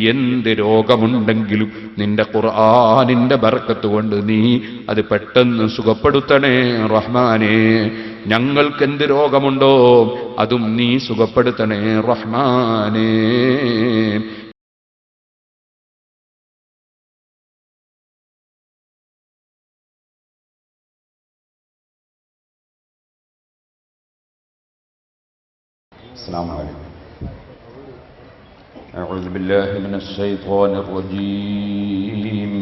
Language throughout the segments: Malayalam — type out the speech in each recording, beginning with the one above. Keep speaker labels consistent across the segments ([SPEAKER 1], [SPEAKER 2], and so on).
[SPEAKER 1] എന്ത് രോഗമുണ്ടെങ്കിലും നിന്റെ ഖുർആനിന്റെ ബർക്കത്ത് കൊണ്ട് നീ അത് പെട്ടെന്ന് സുഖപ്പെടുത്തണേ റഹ്മാനേ. ഞങ്ങൾക്ക് എന്ത് രോഗമുണ്ടോ അതും നീ സുഖപ്പെടുത്തണേ റഹ്മാനേ. السلام عليكم. أعوذ بالله من الشيطان الرجيم.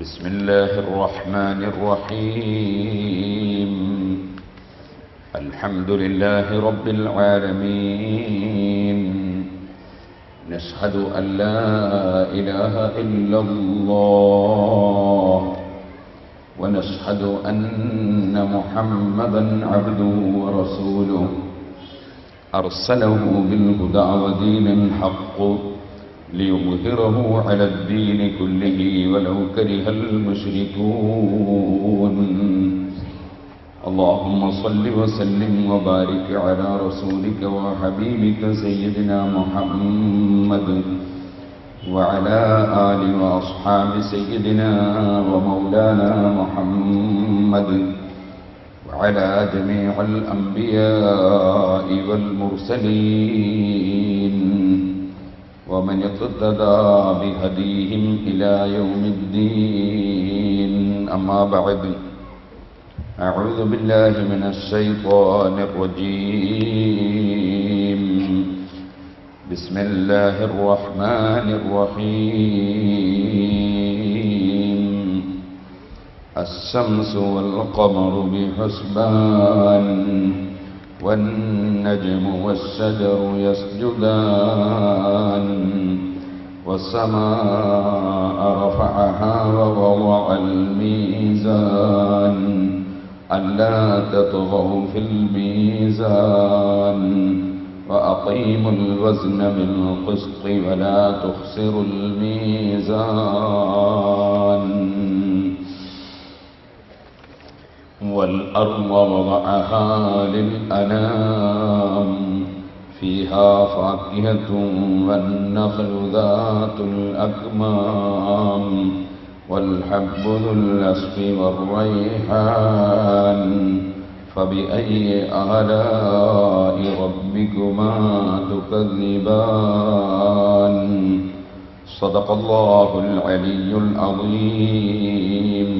[SPEAKER 1] بسم الله الرحمن الرحيم. الحمد لله رب العالمين. نشهد أن لا إله إلا الله ونشهد أن محمدًا عبده ورسوله أرسله بالهدى ودين الحق ليظهره على الدين كله ولو كره المشركون. اللهم صل وسلم وبارك على رسولك وحبيبك سيدنا محمد وعلى آل وأصحاب سيدنا ومولانا محمد وعلى جميع الأنبياء والمرسلين ومن اقتدى بهديهم إلى يوم الدين. أما بعد، أعوذ بالله من الشيطان الرجيم. بسم الله الرحمن الرحيم. الشمس والقمر بحسبان والنجم والشجر يسجدان والسماء رفعها ووضع الميزان ألا تطغوا في الميزان وأقيموا الوزن بالقسط ولا تخسروا الميزان. والأرض وضعها للأنام فيها فاكهة والنخل ذات الأكمام والحب ذو العصف والريحان فبأي آلاء ربكما تكذبان. صدق الله العلي العظيم.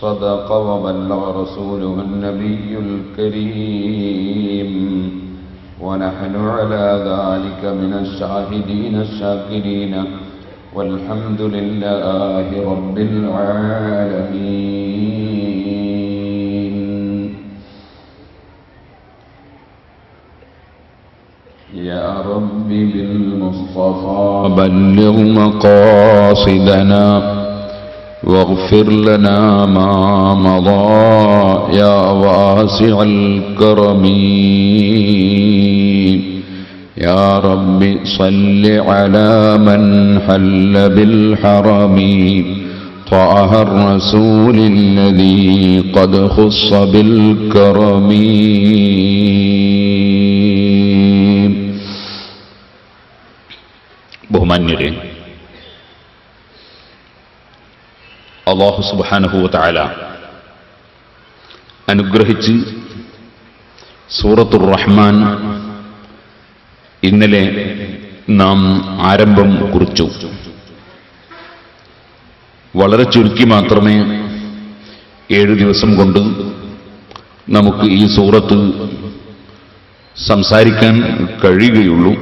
[SPEAKER 1] صدق وبلغ رسوله النبي الكريم. ونحن على ذلك من الشاهدين الشاكرين والحمد لله رب العالمين. يا رب بالمصطفى بلغ مقاصدنا واغفر لنا ما مضى يا واسع الكرم. يا رب صل على من حل بالحرم طه الرسول الذي قد خص بالكرم. ബഹുമാന്യരെ, അല്ലാഹു സുബ്ഹാനഹു വ തആല അനുഗ്രഹിച്ച് സൂറത്തുർ റഹ്മാൻ ഇന്നലെ നാം ആരംഭം കുറിച്ചു. വളരെ ചുരുക്കി മാത്രമേ 7 ദിവസം കൊണ്ട് നമുക്ക് ഈ സൂറത്ത് സംസാരിക്കാൻ കഴിയുകയുള്ളൂ.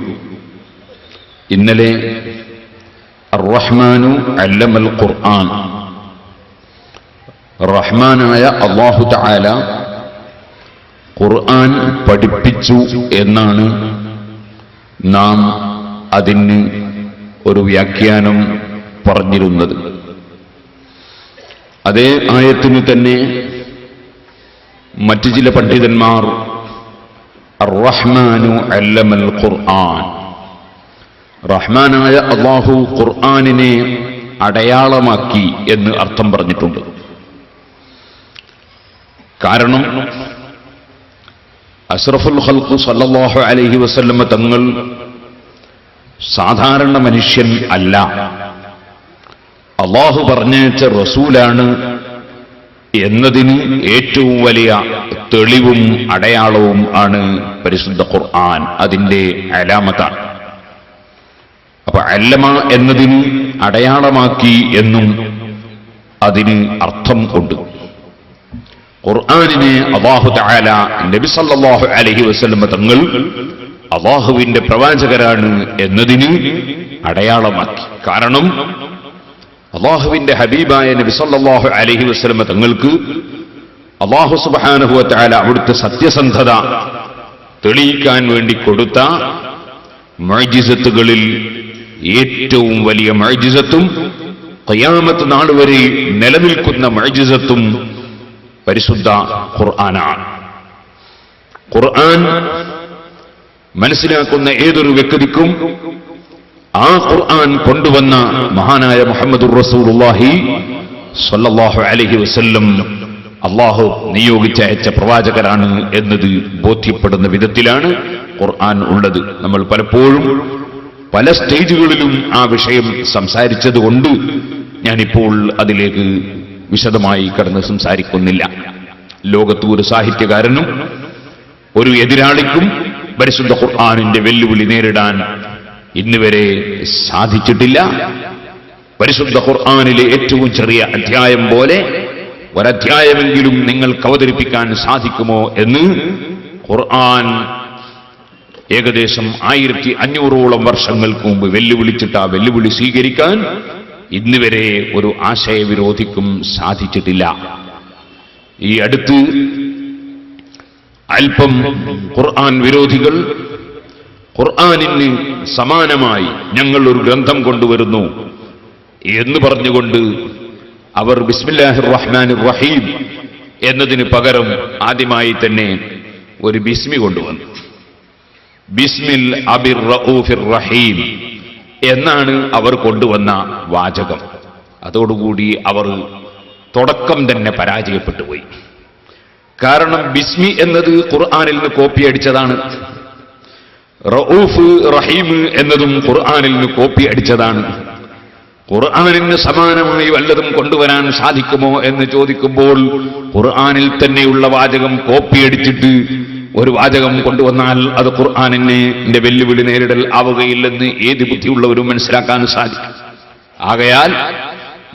[SPEAKER 1] ഇന്നലെ അർ-റഹ്മാനു അല്ലമൽ ഖുർആൻ, റഹ്മാനായ അല്ലാഹു തആല ഖുർആൻ പഠിപ്പിച്ചു എന്നാണ് നാം അതിന് ഒരു വ്യാഖ്യാനം പറഞ്ഞിരുന്നത്. അതേ ആയത്തിന് തന്നെ മറ്റു ചില പണ്ഡിതന്മാർ അർ-റഹ്മാനു അല്ലമൽ ഖുർആൻ, റഹ്മാനായ അല്ലാഹു ഖുർആനിനെ അടയാളമാക്കി എന്ന് അർത്ഥം പറഞ്ഞിട്ടുണ്ട്. കാരണം അഷ്റഫുൽ ഖൽഖ് സല്ലല്ലാഹു അലൈഹി വസല്ലമ തങ്ങൾ സാധാരണ മനുഷ്യൻ അല്ല, അല്ലാഹു പറഞ്ഞയച്ച റസൂലാണ് എന്നതിന് ഏറ്റവും വലിയ തെളിവും അടയാളവും ആണ് പരിശുദ്ധ ഖുർആൻ. അതിന്റെ അലാമത്താണ്. അപ്പൊ അല്ലമ എന്നതിന് അടയാളമാക്കി എന്നും അതിന് അർത്ഥം ഉണ്ട്. ഖുർആനിനെ അല്ലാഹു തആല നബി സല്ലല്ലാഹു അലൈഹി വസല്ലം തങ്ങൾ അല്ലാഹുവിന്റെ പ്രവാചകരാണ് എന്നതിന് അടയാളമാക്കി. കാരണം അല്ലാഹുവിന്റെ ഹബീബായ നബി സല്ലല്ലാഹു അലൈഹി വസല്ലം തങ്ങൾക്ക് അല്ലാഹു സുബ്ഹാനഹു വ തആല അവിടുത്തെ സത്യസന്ധത തെളിയിക്കാൻ വേണ്ടി കൊടുത്ത മുഅ്ജിസത്തുകളിൽ ഏറ്റവും വലിയ മുഅ്ജിസത്തും ഖിയാമത്ത് നാൾ വരെ നിലനിൽക്കുന്ന മുഅ്ജിസത്തും പരിശുദ്ധ ഖുർആനാണ്. ഖുർആൻ മനസ്സിലാക്കുന്ന ഏതൊരു വ്യക്തിക്കും ആ ഖുർആൻ കൊണ്ടുവന്ന മഹാനായ മുഹമ്മദുർ റസൂലുള്ളാഹി സ്വല്ലല്ലാഹു അലൈഹി വസല്ലം അല്ലാഹു നിയോഗിച്ചയച്ച പ്രവാചകരാണ് എന്നത് ബോധ്യപ്പെടുന്ന വിധത്തിലാണ് ഖുർആൻ ഉള്ളത്. നമ്മൾ പലപ്പോഴും പല സ്റ്റേജുകളിലും ആ വിഷയം സംസാരിച്ചതുകൊണ്ട് ഞാനിപ്പോൾ അതിലേക്ക് വിശദമായി കടന്ന് സംസാരിക്കുന്നില്ല. ലോകത്ത് ഒരു സാഹിത്യകാരനും ഒരു എതിരാളിക്കും പരിശുദ്ധ ഖുർആനിന്റെ വെല്ലുവിളി നേരിടാൻ ഇന്നുവരെ സാധിച്ചിട്ടില്ല. പരിശുദ്ധ ഖുർആനിലെ ഏറ്റവും ചെറിയ അധ്യായം പോലെ ഒരധ്യായമെങ്കിലും നിങ്ങൾക്ക് അവതരിപ്പിക്കാൻ സാധിക്കുമോ എന്ന് ഖുർആൻ ഏകദേശം 1500ഓളം വർഷങ്ങൾക്ക് മുമ്പ് വെല്ലുവിളിച്ചിട്ട് ആ വെല്ലുവിളി സ്വീകരിക്കാൻ ഇന്നുവരെ ഒരു ആശയവിരോധിക്കും സാധിച്ചിട്ടില്ല. ഈ അടുത്ത് അല്പം ഖുർആൻ വിരോധികൾ ഖുർആനിന് സമാനമായി ഞങ്ങൾ ഒരു ഗ്രന്ഥം കൊണ്ടുവരുന്നു എന്ന് പറഞ്ഞുകൊണ്ട് അവർ ബിസ്മില്ലാഹിർ റഹ്മാനിർ റഹീം എന്നതിന് പകരം ആദ്യമായി തന്നെ ഒരു ബിസ്മി കൊണ്ടുവന്നു. ബിസ്മിൽ അബിർ റഊഫിർ റഹീം എന്നാണ് അവർ കൊണ്ടുവന്ന വാചകം. അതോടുകൂടി അവർ തുടക്കം തന്നെ പരാജയപ്പെട്ടു പോയി. കാരണം ബിസ്മി എന്നത് ഖുർആനിൽ നിന്ന് കോപ്പി അടിച്ചതാണ്. റഊഫ് റഹീം എന്നതും ഖുർആനിൽ നിന്ന് കോപ്പി അടിച്ചതാണ്. ഖുർആനിന് സമാനമായി വല്ലതും കൊണ്ടുവരാൻ സാധിക്കുമോ എന്ന് ചോദിക്കുമ്പോൾ ഖുർആനിൽ തന്നെയുള്ള വാചകം കോപ്പി അടിച്ചിട്ട് ഒരു വാചകം കൊണ്ടുവന്നാൽ അത് ഖുർആനിന്റെ വെല്ലുവിളി നേരിടൽ ആവുകയില്ലെന്ന് ഏത് ബുദ്ധിയുള്ളവരും മനസ്സിലാക്കാൻ സാധിക്കും. ആകയാൽ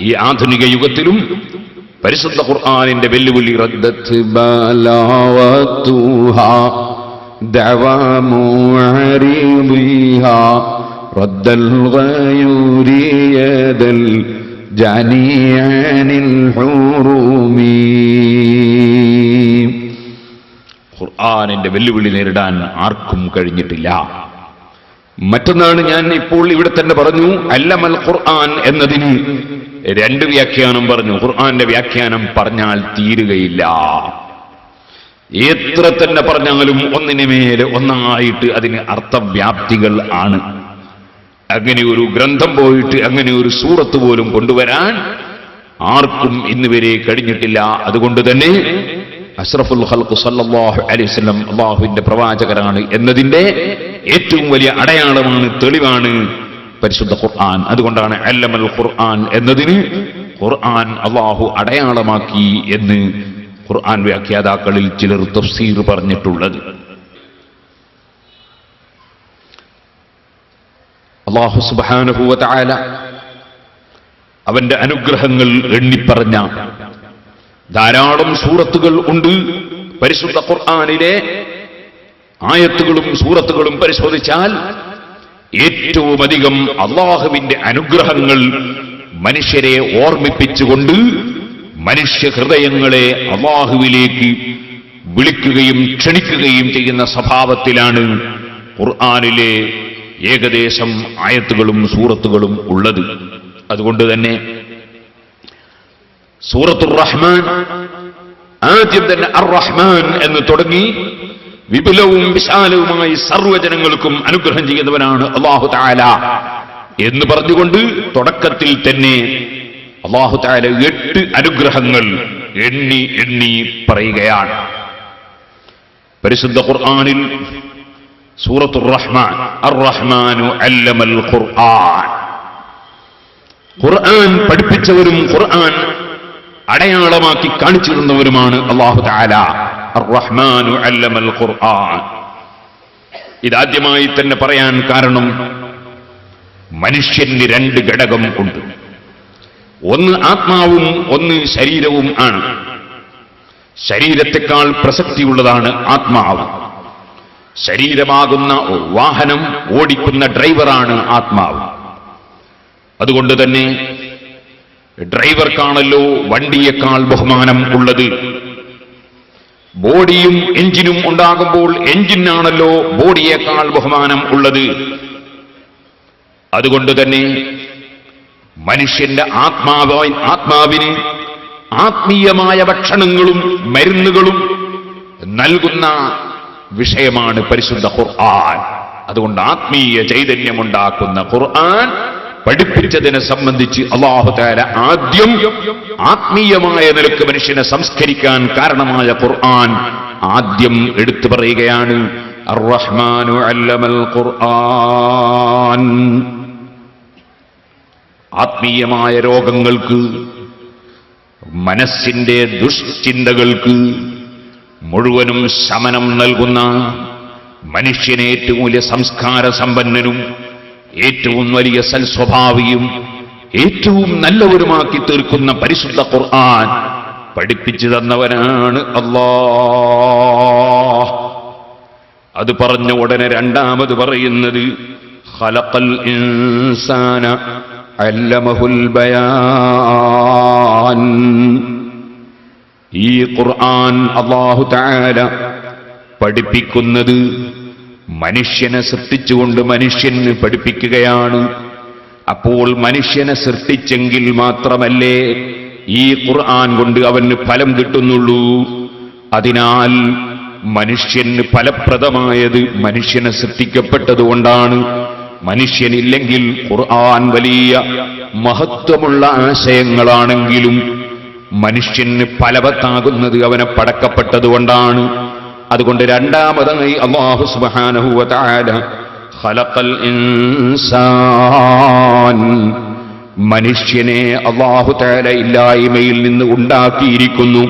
[SPEAKER 1] ഈ ആധുനിക യുഗത്തിലും പരിശുദ്ധ ഖുർആനിന്റെ വെല്ലുവിളി റദ്ദത്ത് ബലാവതുഹാ ദഅവാമു അരിദിഹാ റദ്ദൽ ഗയൂരി യദൽ ജാനിയനിൽ ഹുറൂമി. ഖുർആനിന്റെ വെല്ലുവിളി നേരിടാൻ ആർക്കും കഴിഞ്ഞിട്ടില്ല. മറ്റൊന്നാണ് ഞാൻ ഇപ്പോൾ ഇവിടെ തന്നെ പറഞ്ഞു, അല്ലമൽ ഖുർആൻ എന്നതിന് രണ്ട് വ്യാഖ്യാനം പറഞ്ഞു. ഖുർആന്റെ വ്യാഖ്യാനം പറഞ്ഞാൽ തീരുകയില്ല. എത്ര തന്നെ പറഞ്ഞാലും ഒന്നിനു മേലെ ഒന്നായിട്ട് അതിന് അർത്ഥവ്യാപ്തികൾ ആണ്. അങ്ങനെ ഒരു ഗ്രന്ഥം പോയിട്ട് അങ്ങനെ ഒരു സൂറത്ത് പോലും കൊണ്ടുവരാൻ ആർക്കും ഇന്നുവരെ കഴിഞ്ഞിട്ടില്ല. അതുകൊണ്ട് തന്നെ അഷ്റഫുൽ ഖൽഖ് സല്ലല്ലാഹു അലൈഹി വസല്ലം അല്ലാഹുവിന്റെ പ്രവാചകരാണ് എന്നതിന്റെ ഏറ്റവും വലിയ അടയാളമാണ്, തെളിവാണ് പരിശുദ്ധ ഖുർആൻ. അതുകൊണ്ടാണ് അല്ലമൽ ഖുർആൻ എന്നതിന് ഖുർആൻ അല്ലാഹു അടയാളമാക്കി എന്ന് ഖുർആൻ വ്യാഖ്യാതാക്കളിൽ ചിലർ തഫ്സീർ പറഞ്ഞിട്ടുള്ളത്. അല്ലാഹു സുബ്ഹാനഹു വ തആല അവന്റെ അനുഗ്രഹങ്ങൾ എണ്ണിപ്പറഞ്ഞ ധാരാളം സൂറത്തുകൾ ഉണ്ട്. പരിശുദ്ധ ഖുർആനിലെ ആയത്തുകളും സൂറത്തുകളും പരിശോധിച്ചാൽ ഏറ്റവും അധികം അല്ലാഹുവിന്റെ അനുഗ്രഹങ്ങൾ മനുഷ്യരെ ഓർമ്മിപ്പിച്ചുകൊണ്ട് മനുഷ്യ ഹൃദയങ്ങളെ അല്ലാഹുവിലേക്ക് വിളിക്കുകയും ക്ഷണിക്കുകയും ചെയ്യുന്ന സ്വഭാവത്തിലാണ് ഖുർആനിലെ ഏകദേശം ആയത്തുകളും സൂറത്തുകളും ഉള്ളത്. അതുകൊണ്ട് തന്നെ സൂറത്തുർ റഹ്മാൻ ആദ്യം തന്നെ അർ റഹ്മാൻ എന്ന് തുടങ്ങി വിപുലവും വിശാലവുമായി സർവ്വജനങ്ങൾക്കും അനുഗ്രഹം ചെയ്യുന്നവനാണ് അല്ലാഹു തആല എന്ന് പറഞ്ഞുകൊണ്ട് തുടക്കത്തിൽ തന്നെ അല്ലാഹു തആല 8 അനുഗ്രഹങ്ങൾ എണ്ണി പറയുകയാണ്. പരിശുദ്ധ ഖുർആനിൽ സൂറത്തുർ റഹ്മാൻ അർ-റഹ്മാനു അല്ലമൽ ഖുർആൻ, ഖുർആൻ പഠിപ്പിച്ചവരും ഖുർആൻ അടയാളമാക്കി കാണിച്ചു തന്നവരുമാണ് അല്ലാഹു തആല. അർ-റഹ്മാനു അല്ലമൽ ഖുർആൻ. ഇതാദ്യമായി തന്നെ പറയാൻ കാരണം മനുഷ്യന് രണ്ട് ഘടകം ഉണ്ട്. ഒന്ന് ആത്മാവും ഒന്ന് ശരീരവും ആണ്. ശരീരത്തെക്കാൾ പ്രസക്തിയുള്ളതാണ് ആത്മാവ്. ശരീരമാകുന്ന വാഹനം ഓടിക്കുന്ന ഡ്രൈവറാണ് ആത്മാവ്. അതുകൊണ്ട് തന്നെ ഡ്രൈവർക്കാണല്ലോ വണ്ടിയേക്കാൾ ബഹുമാനം ഉള്ളത്. ബോഡിയും എഞ്ചിനും ഉണ്ടാകുമ്പോൾ എഞ്ചിനാണല്ലോ ബോഡിയേക്കാൾ ബഹുമാനം ഉള്ളത്. അതുകൊണ്ട് തന്നെ മനുഷ്യന്റെ ആത്മാവിന് ആത്മീയമായ ഭക്ഷണങ്ങളും മരുന്നുകളും നൽകുന്ന വിഷയമാണ് പരിശുദ്ധ ഖുർആൻ. അതുകൊണ്ട് ആത്മീയ ചൈതന്യമുണ്ടാക്കുന്ന ഖുർആൻ പഠിപ്പിച്ചതിനെ സംബന്ധിച്ച് അല്ലാഹു തആല ആദ്യം ആത്മീയമായ നിലക്ക് മനുഷ്യനെ സംസ്കരിക്കാൻ കാരണമായ ഖുർആൻ ആദ്യം എടുത്തു പറയുകയാണ്. അർ-റഹ്മാനു അല്ലമൽ ഖുർആൻ. ആത്മീയമായ രോഗങ്ങൾക്ക്, മനസ്സിന്റെ ദുഷ്ചിന്തകൾക്ക് മുഴുവനും ശമനം നൽകുന്ന, മനുഷ്യനെ ഏറ്റവും വലിയ സംസ്കാര സമ്പന്നനും ഏറ്റവും വലിയ സൽസ്വഭാവിയും ഏറ്റവും നല്ലവരുമാക്കി തീർക്കുന്ന പരിശുദ്ധ ഖുർആൻ പഠിപ്പിച്ചു തന്നവനാണ് അല്ലാഹ്. അത് പറഞ്ഞ ഉടനെ രണ്ടാമത് പറയുന്നത് ഖലഖൽ ഇൻസാന അല്ലമഹുൽ ബയാൻ. ഈ ഖുർആൻ അല്ലാഹു തആല പഠിപ്പിക്കുന്നത് മനുഷ്യനെ സൃഷ്ടിച്ചുകൊണ്ട് മനുഷ്യന് പഠിപ്പിക്കുകയാണ്. അപ്പോൾ മനുഷ്യനെ സൃഷ്ടിച്ചെങ്കിൽ മാത്രമല്ലേ ഈ ഖുർആൻ കൊണ്ട് അവന് ഫലം കിട്ടുന്നുള്ളൂ. അതിനാൽ മനുഷ്യന് ഫലപ്രദമായത് മനുഷ്യനെ സൃഷ്ടിക്കപ്പെട്ടതുകൊണ്ടാണ്. മനുഷ്യനില്ലെങ്കിൽ ഖുർആൻ വലിയ മഹത്വമുള്ള ആശയങ്ങളാണെങ്കിലും മനുഷ്യന് ഫലവത്താകുന്നത് അവനെ പടക്കപ്പെട്ടതുകൊണ്ടാണ്. അതുകൊണ്ട് രണ്ടാമതായി അല്ലാഹു സുബ്ഹാനഹു വ തആല ഖലഖൽ ഇൻസാൻ, മനുഷ്യനെ അല്ലാഹു തആല ഇല്ലായ്മയിൽ നിന്ന് ഉണ്ടാക്കിയിരിക്കുന്നു,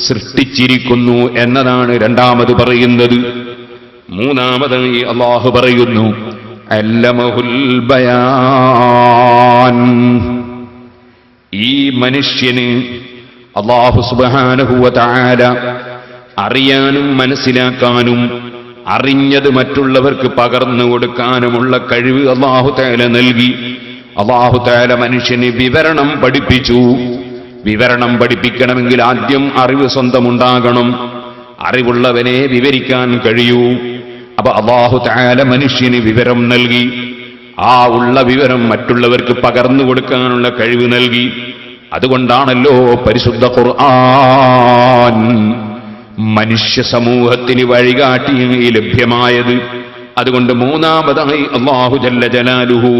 [SPEAKER 1] സൃഷ്ടിച്ചിരിക്കുന്നു എന്നതാണ് രണ്ടാമത് പറയുന്നത്. മൂന്നാമതായി അല്ലാഹു പറയുന്നു അല്ലമഹുൽ ബയാൻ. ഈ മനുഷ്യന് അല്ലാഹു സുബ്ഹാനഹു വ തആല അറിയാനും മനസ്സിലാക്കാനും അറിഞ്ഞത് മറ്റുള്ളവർക്ക് പകർന്നു കൊടുക്കാനുമുള്ള കഴിവ് അല്ലാഹു തആല നൽകി. അല്ലാഹു തആല മനുഷ്യന് വിവരണം പഠിപ്പിച്ചു. വിവരണം പഠിപ്പിക്കണമെങ്കിൽ ആദ്യം അറിവ് സ്വന്തമുണ്ടാകണം. അറിവുള്ളവനെ വിവരിക്കാൻ കഴിയൂ. അപ്പൊ അല്ലാഹു തആല മനുഷ്യന് വിവരം നൽകി. ആ ഉള്ള വിവരം മറ്റുള്ളവർക്ക് പകർന്നു കൊടുക്കാനുള്ള കഴിവ് നൽകി. അതുകൊണ്ടാണല്ലോ പരിശുദ്ധ ഖുർആൻ മനുഷ്യ സമൂഹത്തിന് വഴികാട്ടി ലഭ്യമായത്. അതുകൊണ്ട് മൂന്നാമതായി അല്ലാഹു ജല്ല ജലാലുഹു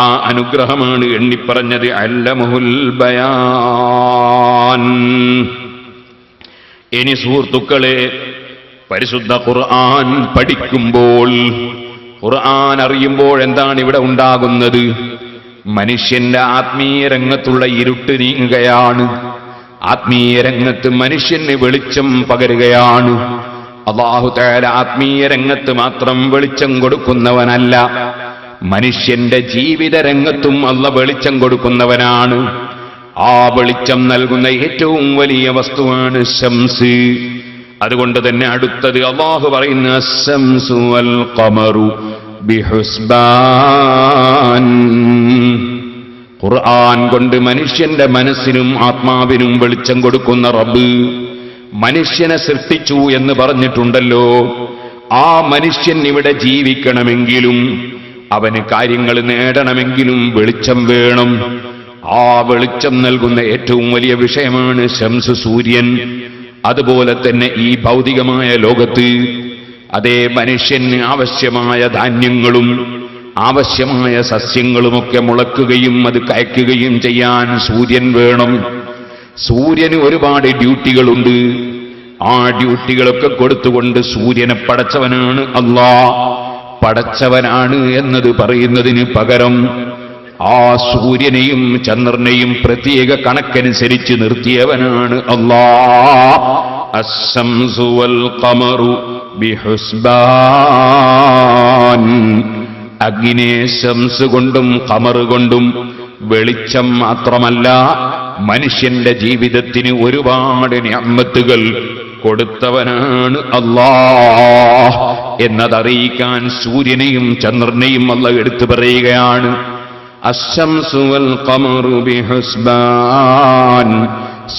[SPEAKER 1] ആ അനുഗ്രഹമാണ് എണ്ണിപ്പറഞ്ഞത് അല്ലമഹുൽ ബയാൻ. ഇനി സുഹൃത്തുക്കളെ, പരിശുദ്ധ ഖുർആൻ പഠിക്കുമ്പോൾ, ഖുർആൻ അറിയുമ്പോൾ എന്താണ് ഇവിടെ ഉണ്ടാകുന്നത്? മനുഷ്യന്റെ ആത്മീയ രംഗത്തുള്ള ഇരുട്ട് നീങ്ങുകയാണ്. ആത്മീയ രംഗത്ത് മനുഷ്യന് വെളിച്ചം പകരുകയാണ്. അല്ലാഹു തആല ആത്മീയ രംഗത്ത് മാത്രം വെളിച്ചം കൊടുക്കുന്നവനല്ല, മനുഷ്യന്റെ ജീവിത രംഗത്തും അല്ലാഹു വെളിച്ചം കൊടുക്കുന്നവനാണ്. ആ വെളിച്ചം നൽകുന്ന ഏറ്റവും വലിയ വസ്തുവാണ് ശംസ്. അതുകൊണ്ട് തന്നെ അടുത്തത് അല്ലാഹു പറയുന്ന അശ്ശംസു വൽ ഖമറു ബിഹുസ്ബാൻ. ഖുർആൻ കൊണ്ട് മനുഷ്യന്റെ മനസ്സിനും ആത്മാവിനും വെളിച്ചം കൊടുക്കുന്ന റബ്ബ് മനുഷ്യനെ സൃഷ്ടിച്ചു എന്ന് പറഞ്ഞിട്ടുണ്ടല്ലോ. ആ മനുഷ്യൻ ഇവിടെ ജീവിക്കണമെങ്കിലും അവന് കാര്യങ്ങൾ നേടണമെങ്കിലും വെളിച്ചം വേണം. ആ വെളിച്ചം നൽകുന്ന ഏറ്റവും വലിയ വിഷയമാണ് ശംസ്, സൂര്യൻ. അതുപോലെ തന്നെ ഈ ഭൗതികമായ ലോകത്ത് അതേ മനുഷ്യന് ആവശ്യമായ ധാന്യങ്ങളും ആവശ്യമായ സസ്യങ്ങളുമൊക്കെ മുളക്കുകയും അത് കയക്കുകയും ചെയ്യാൻ സൂര്യൻ വേണം. സൂര്യന് ഒരുപാട് ഡ്യൂട്ടികളുണ്ട്. ആ ഡ്യൂട്ടികളൊക്കെ കൊടുത്തുകൊണ്ട് സൂര്യനെ പടച്ചവനാണ് അല്ലാഹ്. പടച്ചവനാണ് എന്നത് പറയുന്നതിന് പകരം ആ സൂര്യനെയും ചന്ദ്രനെയും പ്രത്യേക കണക്കനുസരിച്ച് നിർത്തിയവനാണ് അല്ലാഹ്. അശ്ശംസു വൽ ഖമറു ബിഹുസ്ബാൻ. അഗ്നിയെ ശംസ് കൊണ്ടും ഖമർ കൊണ്ടും വെളിച്ചം മാത്രമല്ല, മനുഷ്യന്റെ ജീവിതത്തിന് ഒരുപാട് നിഅമത്തുകൾ കൊടുത്തവനാണ് അല്ലാഹ് എന്നതറിയിക്കാൻ സൂര്യനെയും ചന്ദ്രനെയും അല്ലാഹ് എടുത്തു പറയുകയാണ്. അശ്ശംസു വൽ ഖമറു ബിഹുസ്ബാൻ.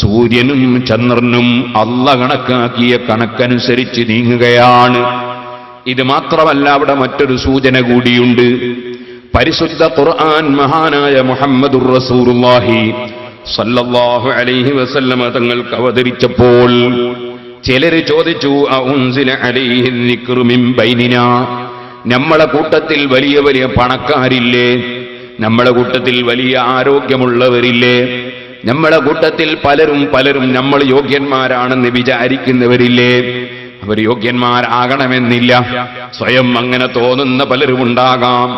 [SPEAKER 1] സൂര്യനും ചന്ദ്രനും അല്ലാഹ് കണക്കാക്കിയ കണക്കനുസരിച്ച് നീങ്ങുകയാണ്. ഇത് മാത്രമല്ല, അവിടെ മറ്റൊരു സൂചന കൂടിയുണ്ട്. പരിശുദ്ധ ഖുർആൻ മഹാനായ മുഹമ്മദുർ റസൂലുള്ളാഹി സല്ലല്ലാഹു അലൈഹി വസല്ലമ തങ്ങൾക്ക് അവതരിച്ചപ്പോൾ ചിലര് ചോദിച്ചു, അഉൻസില അലൈഹി നിക്റു മിൻ ബൈനിനാ. നമ്മളെ കൂട്ടത്തിൽ വലിയ വലിയ പണക്കാരില്ലേ? നമ്മളെ കൂട്ടത്തിൽ വലിയ ആരോഗ്യമുള്ളവരില്ലേ? നമ്മളെ കൂട്ടത്തിൽ പലരും നമ്മൾ യോഗ്യന്മാരാണെന്ന് വിചാരിക്കുന്നവരില്ലേ? അവർ യോഗ്യന്മാരാകണമെന്നില്ല, സ്വയം അങ്ങനെ തോന്നുന്ന പലരും ഉണ്ടാകാം.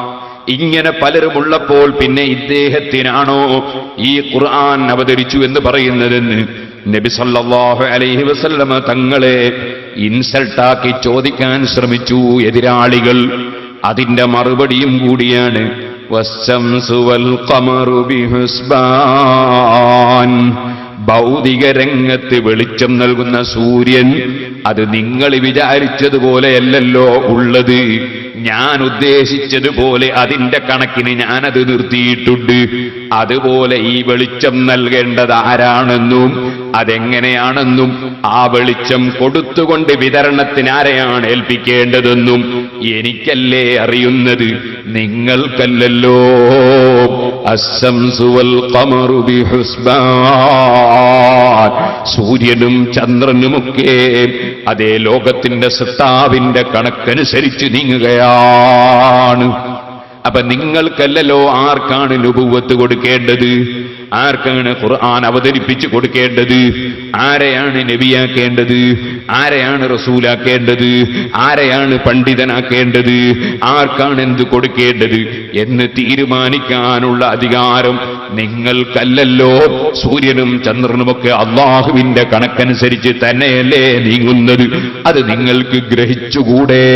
[SPEAKER 1] ഇങ്ങനെ പലരുമുള്ളപ്പോൾ പിന്നെ ഇദ്ദേഹത്തിനാണോ ഈ ഖുർആൻ അവതരിച്ചു എന്ന് പറയുന്നതെന്ന് നബി സല്ലല്ലാഹു അലൈഹി വസല്ലമ തങ്ങളെ ഇൻസൾട്ടാക്കി ചോദിക്കാൻ ശ്രമിച്ചു എതിരാളികൾ. അതിന്റെ മറുപടിയും കൂടിയാണ് വസ്സംസു വൽ ഖമറു ബിഹുസ്ബാൻ. ഭൗതിക രംഗത്ത് വെളിച്ചം നൽകുന്ന സൂര്യൻ അത് നിങ്ങൾ വിചാരിച്ചതുപോലെയല്ലല്ലോ ഉള്ളത്. ഞാൻ ഉദ്ദേശിച്ചതുപോലെ അതിന്റെ കണക്കിന് ഞാനത് നിർത്തിയിട്ടുണ്ട്. അതുപോലെ ഈ വെളിച്ചം നൽകേണ്ടത് ആരാണെന്നും അതെങ്ങനെയാണെന്നും ആ വെളിച്ചം കൊടുത്തുകൊണ്ട് വിതരണത്തിന് ആരെയാണ് ഏൽപ്പിക്കേണ്ടതെന്നും എനിക്കല്ലേ അറിയുന്നത്, നിങ്ങൾക്കല്ലല്ലോ. അശ്ശംസു വൽ ഖമറു ബിഹുസ്ബാൻ. സൂര്യനും ചന്ദ്രനുമൊക്കെ അതേ ലോകത്തിന്റെ സൃഷ്ടാവിന്റെ കണക്കനുസരിച്ച് നീങ്ങുകയാണ്. അപ്പൊ നിങ്ങൾക്കല്ലല്ലോ ആർക്കാണ് നുബുവത്ത് കൊടുക്കേണ്ടത്, ആർക്കാണ് ഖുർആൻ അവതരിപ്പിച്ചു കൊടുക്കേണ്ടത്, ആരെയാണ് നബിയാക്കേണ്ടത്, ആരെയാണ് റസൂലാക്കേണ്ടത്, ആരെയാണ് പണ്ഡിതനാക്കേണ്ടത്, ആർക്കാണ് എന്ത് കൊടുക്കേണ്ടത് എന്ന് തീരുമാനിക്കാനുള്ള അധികാരം നിങ്ങൾക്കല്ലല്ലോ. സൂര്യനും ചന്ദ്രനുമൊക്കെ അള്ളാഹുവിന്റെ കണക്കനുസരിച്ച് തന്നെയല്ലേ നീങ്ങുന്നത്. അത് നിങ്ങൾക്ക് ഗ്രഹിച്ചുകൂടെ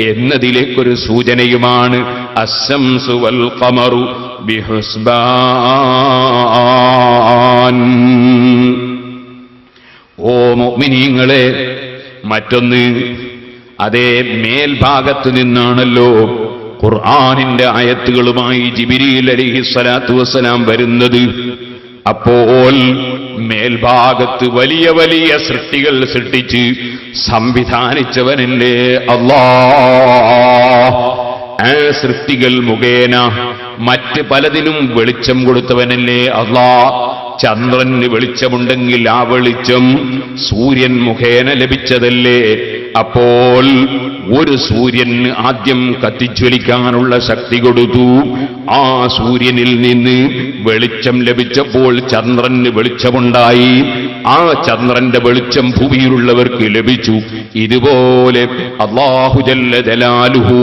[SPEAKER 1] എന്നതിലേക്കൊരു സൂചനയുമാണ് അശ്ശംസു വൽ ഖമറു ബിഹുസ്ബാൻ. ഓ മുഅ്മിനീങ്ങളെ, മറ്റൊന്ന്, അതേ മേൽഭാഗത്ത് നിന്നാണല്ലോ ഖുർആനിന്റെ ആയത്തുകളുമായി ജിബ്രീൽ അലൈഹിസ്സലാത്തു വസ്സലാം വരുന്നത്. അപ്പോൾ മേൽഭാഗത്ത് വലിയ വലിയ സൃഷ്ടികൾ സൃഷ്ടിച്ച് സംവിധാനിച്ചവനല്ലേ അല്ലാഹ്. ആ സൃഷ്ടികൾ മുഖേന മറ്റ് പലതിനും വെളിച്ചം കൊടുത്തവനല്ലേ അല്ലാഹ്. ചന്ദ്രന് വെളിച്ചമുണ്ടെങ്കിൽ ആ വെളിച്ചം സൂര്യൻ മുഖേന ലഭിച്ചതല്ലേ. അപ്പോൾ ഒരു സൂര്യന് ആദ്യം കത്തിജ്വലിക്കാനുള്ള ശക്തി കൊടുത്തു. ആ സൂര്യനിൽ നിന്ന് വെളിച്ചം ലഭിച്ചപ്പോൾ ചന്ദ്രന് വെളിച്ചമുണ്ടായി. ആ ചന്ദ്രന്റെ വെളിച്ചം ഭൂമിയിലുള്ളവർക്ക് ലഭിച്ചു. ഇതുപോലെ അല്ലാഹു ജല്ല ജലാലുഹു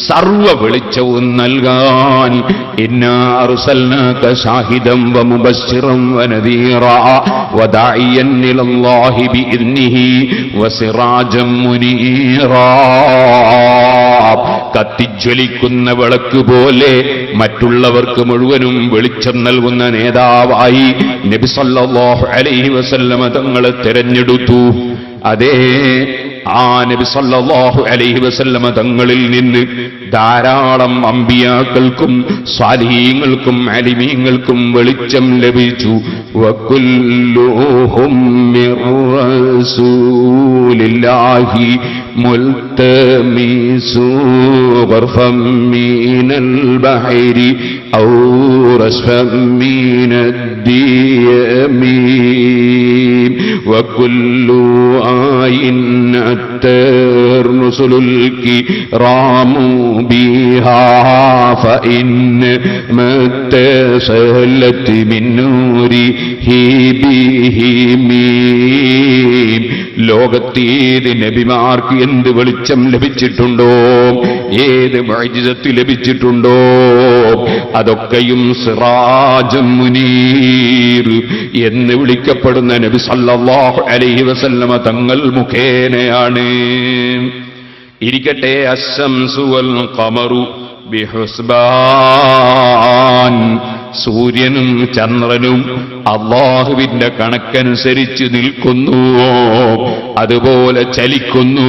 [SPEAKER 1] സർവ വെളിച്ചവും നൽകാൻ ഇന്നാ അർസൽനാക ഷാഹിദൻ വമുബശ്ശിറൻ വനദീറാ വദാഇയൻ ഇലല്ലാഹി ബിഇദ്നിഹി വസിറാജൻ മുനീറാ. കത്തിജ്വലിക്കുന്ന വിളക്ക് പോലെ മറ്റുള്ളവർക്ക് മുഴുവനും വെളിച്ചം നൽകുന്ന നേതാവായി നബി സല്ലല്ലാഹു അലൈഹി വസല്ലമ തങ്ങളെ തിരഞ്ഞെടുത്തു. അതേ, ആ നബി സല്ലല്ലാഹു അലൈഹി വസല്ലമ തങ്ങളിൽ നിന്ന് ധാരാളം അമ്പിയാക്കൾക്കും സ്വാലിഹീങ്ങൾക്കും അലിമീങ്ങൾക്കും വെളിച്ചം ലഭിച്ചു. വകുല്ലുഹും മിർ റസൂലില്ലാഹി മുൽതമിസു ഗർഫം മിനൽ ബഹരി ഔ റസ്ഫം മിനദ്ദിയമി വകുല്ലു ആയിൻ الرسل الكرام بها فإن ما اتصلت من نوره بهم ലോകത്തേത് നബിമാർക്ക് എന്ത് വെളിച്ചം ലഭിച്ചിട്ടുണ്ടോ, ഏത് മുഅ്ജിസത്ത് ലഭിച്ചിട്ടുണ്ടോ, അതൊക്കെയും സിറാജും മുനീർ എന്ന് വിളിക്കപ്പെടുന്ന നബി സല്ലല്ലാഹു അലൈഹി വസല്ലമ തങ്ങൾ മുഖേനയാണ്. ഇരിക്കട്ടെ, അശ്ശംസു വൽ ഖമറു ബിഹുസ്ബാൻ, സൂര്യനും ചന്ദ്രനും അല്ലാഹുവിന്റെ കണക്കനുസരിച്ച് നിൽക്കുന്നു, അതുപോലെ ചലിക്കുന്നു,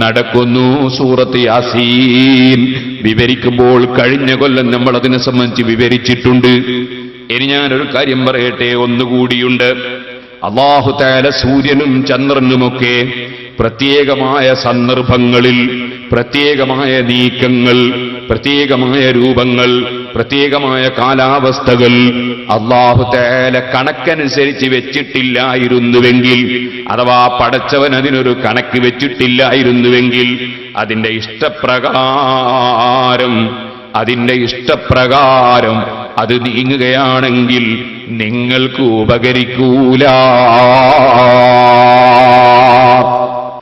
[SPEAKER 1] നടക്കുന്നു. സൂറത്ത് യാസീൻ വിവരിക്കുമ്പോൾ കഴിഞ്ഞ കൊല്ലം നമ്മൾ അതിനെ സംബന്ധിച്ച് വിവരിച്ചിട്ടുണ്ട്. ഇനി ഞാനൊരു കാര്യം പറയട്ടെ, ഒന്നുകൂടിയുണ്ട്. അല്ലാഹു തആല സൂര്യനും ചന്ദ്രനുമൊക്കെ പ്രത്യേകമായ സന്ദർഭങ്ങളിൽ പ്രത്യേകമായ നീക്കങ്ങൾ, പ്രത്യേകമായ രൂപങ്ങൾ, പ്രത്യേകമായ കാലാവസ്ഥകൾ അല്ലാഹു തആല കണക്കനുസരിച്ച് വെച്ചിട്ടില്ലായിരുന്നുവെങ്കിൽ, അഥവാ പടച്ചവൻ അതിനൊരു കണക്ക് വെച്ചിട്ടില്ലായിരുന്നുവെങ്കിൽ അതിന്റെ ഇഷ്ടപ്രകാരം അത് നീങ്ങുകയാണെങ്കിൽ നിങ്ങൾക്ക് ഉപകരിക്കൂല.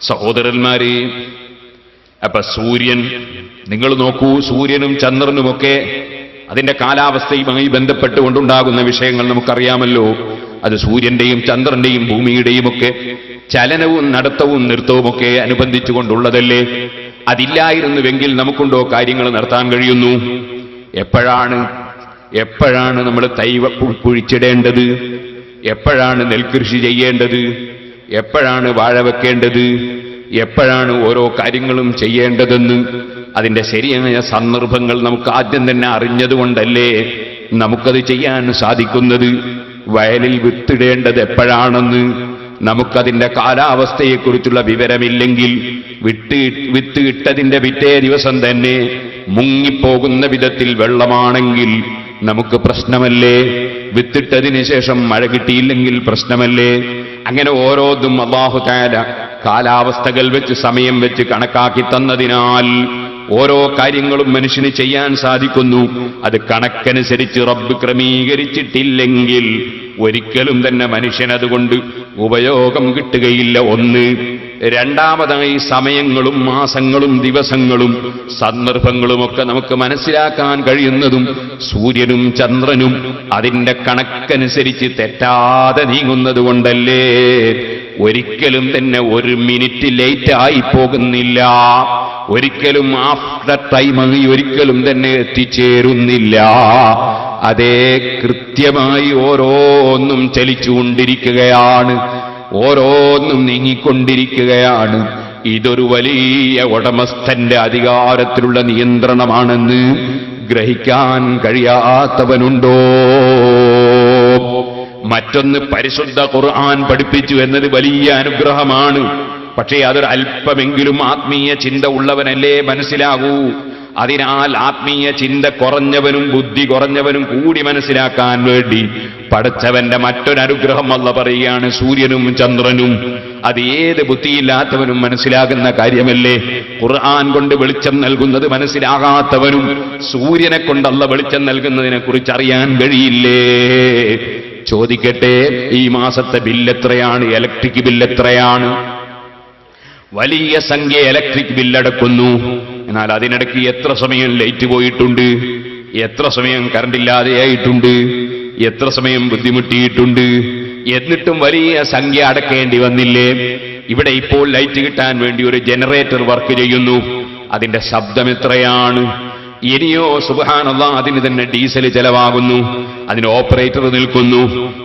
[SPEAKER 1] സഹോദരന്മാരെ, അപ്പൊ സൂര്യൻ, നിങ്ങൾ നോക്കൂ, സൂര്യനും ചന്ദ്രനുമൊക്കെ അതിന്റെ കാലാവസ്ഥയുമായി ബന്ധപ്പെട്ടുകൊണ്ടുണ്ടാകുന്ന വിഷയങ്ങൾ നമുക്കറിയാമല്ലോ. അത് സൂര്യന്റെയും ചന്ദ്രന്റെയും ഭൂമിയുടെയും ഒക്കെ ചലനവും നടത്തവും നൃത്തവുമൊക്കെ അനുബന്ധിച്ചുകൊണ്ടുള്ളതല്ലേ. അതില്ലായിരുന്നുവെങ്കിൽ നമുക്കുണ്ടോ കാര്യങ്ങൾ നടത്താൻ കഴിയുന്നു? എപ്പോഴാണ് നമ്മൾ തൈ കുഴിച്ചിടേണ്ടത്, എപ്പോഴാണ് നെൽകൃഷി ചെയ്യേണ്ടത്, എപ്പോഴാണ് വാഴ വെക്കേണ്ടത്, എപ്പോഴാണ് ഓരോ കാര്യങ്ങളും ചെയ്യേണ്ടതെന്ന് അതിന്റെ ശരിയായ സന്ദർഭങ്ങൾ നമുക്ക് ആദ്യം തന്നെ അറിഞ്ഞതുകൊണ്ടല്ലേ നമുക്കത് ചെയ്യാൻ സാധിക്കുന്നത്. വയലിൽ വിത്തിടേണ്ടത് എപ്പോഴാണെന്ന് നമുക്കതിന്റെ കാലാവസ്ഥയെക്കുറിച്ചുള്ള വിവരമില്ലെങ്കിൽ വിത്ത് ഇട്ടതിന്റെ പിറ്റേ ദിവസം തന്നെ മുങ്ങിപ്പോകുന്ന വിധത്തിൽ വെള്ളമാണെങ്കിൽ നമുക്ക് പ്രശ്നമല്ലേ? വിത്തിട്ടതിന് ശേഷം മഴ കിട്ടിയില്ലെങ്കിൽ പ്രശ്നമല്ലേ? അങ്ങനെ ഓരോന്നും അല്ലാഹു തആല കാലാവസ്ഥകൾ വെച്ച് സമയം വെച്ച് കണക്കാക്കി തന്നതിനാൽ ഓരോ കാര്യങ്ങളും മനുഷ്യന് ചെയ്യാൻ സാധിക്കുന്നു. അത് കണക്കനുസരിച്ച് റബ്ബ് ക്രമീകരിച്ചിട്ടില്ലെങ്കിൽ ഒരിക്കലും തന്നെ മനുഷ്യനതുകൊണ്ട് ഉപയോഗം കിട്ടുകയില്ല. ഒന്ന്. രണ്ടാമതായി സമയങ്ങളും മാസങ്ങളും ദിവസങ്ങളും സന്ദർഭങ്ങളുമൊക്കെ നമുക്ക് മനസ്സിലാക്കാൻ കഴിയുന്നതും സൂര്യനും ചന്ദ്രനും അതിന്റെ കണക്കനുസരിച്ച് തെറ്റാതെ നീങ്ങുന്നത് കൊണ്ടല്ലേ. ഒരിക്കലും തന്നെ ഒരു മിനിറ്റ് ലേറ്റായി പോകുന്നില്ല, ഒരിക്കലും ആഫ്റ്റർ ടൈമായി ഒരിക്കലും തന്നെ എത്തിച്ചേരുന്നില്ല. അതേ, കൃത്യമായി ഓരോന്നും ചലിച്ചുകൊണ്ടിരിക്കുകയാണ്, ഓരോന്നും നീങ്ങിക്കൊണ്ടിരിക്കുകയാണ്. ഇതൊരു വലിയ ഉടമസ്ഥന്റെ അധികാരത്തിലുള്ള നിയന്ത്രണമാണെന്ന് ഗ്രഹിക്കാൻ കഴിയാത്തവനുണ്ടോ? മറ്റൊന്ന്, പരിശുദ്ധ ഖുർആൻ പഠിപ്പിച്ചു എന്നത് വലിയ അനുഗ്രഹമാണ്. പക്ഷേ അതൊരു അല്പമെങ്കിലും ആത്മീയ ചിന്ത ഉള്ളവനല്ലേ മനസ്സിലാകൂ. അതിനാൽ ആത്മീയ ചിന്ത കുറഞ്ഞവനും ബുദ്ധി കുറഞ്ഞവനും കൂടി മനസ്സിലാക്കാൻ വേണ്ടി പടച്ചവന്റെ മറ്റൊരനുഗ്രഹം അല്ലാഹു പറയുകയാണ്, സൂര്യനും ചന്ദ്രനും. അത് ഏത് ബുദ്ധിയില്ലാത്തവനും മനസ്സിലാകുന്ന കാര്യമല്ലേ. ഖുർആൻ കൊണ്ട് വെളിച്ചം നൽകുന്നത് മനസ്സിലാകാത്തവനും സൂര്യനെ കൊണ്ട് അല്ലാഹു വെളിച്ചം നൽകുന്നതിനെ കുറിച്ച് അറിയാൻ കഴിയില്ലേ? ചോദിക്കട്ടെ, ഈ മാസത്തെ ബില്ലെത്രയാണ്? ഇലക്ട്രിക് ബില്ലെത്രയാണ്? വലിയ സംഖ്യ ഇലക്ട്രിക് ബില്ലടക്കുന്നു. എന്നാൽ അതിനിടയ്ക്ക് എത്ര സമയം ലൈറ്റ് പോയിട്ടുണ്ട്, എത്ര സമയം കറണ്ടില്ലാതെയായിട്ടുണ്ട്, എത്ര സമയം ബുദ്ധിമുട്ടിയിട്ടുണ്ട്. എന്നിട്ടും വലിയ സംഖ്യ അടക്കേണ്ടി വന്നില്ലേ? ഇവിടെ ഇപ്പോൾ ലൈറ്റ് കിട്ടാൻ വേണ്ടി ഒരു ജനറേറ്റർ വർക്ക് ചെയ്യുന്നു. അതിന്റെ ശബ്ദം എത്രയാണ്? ഇനിയോ സുബ്ഹാനല്ലാഹ്, അതിന് തന്നെ ഡീസൽ ചെലവാകുന്നു, അതിന് ഓപ്പറേറ്റർ നിൽക്കുന്നു.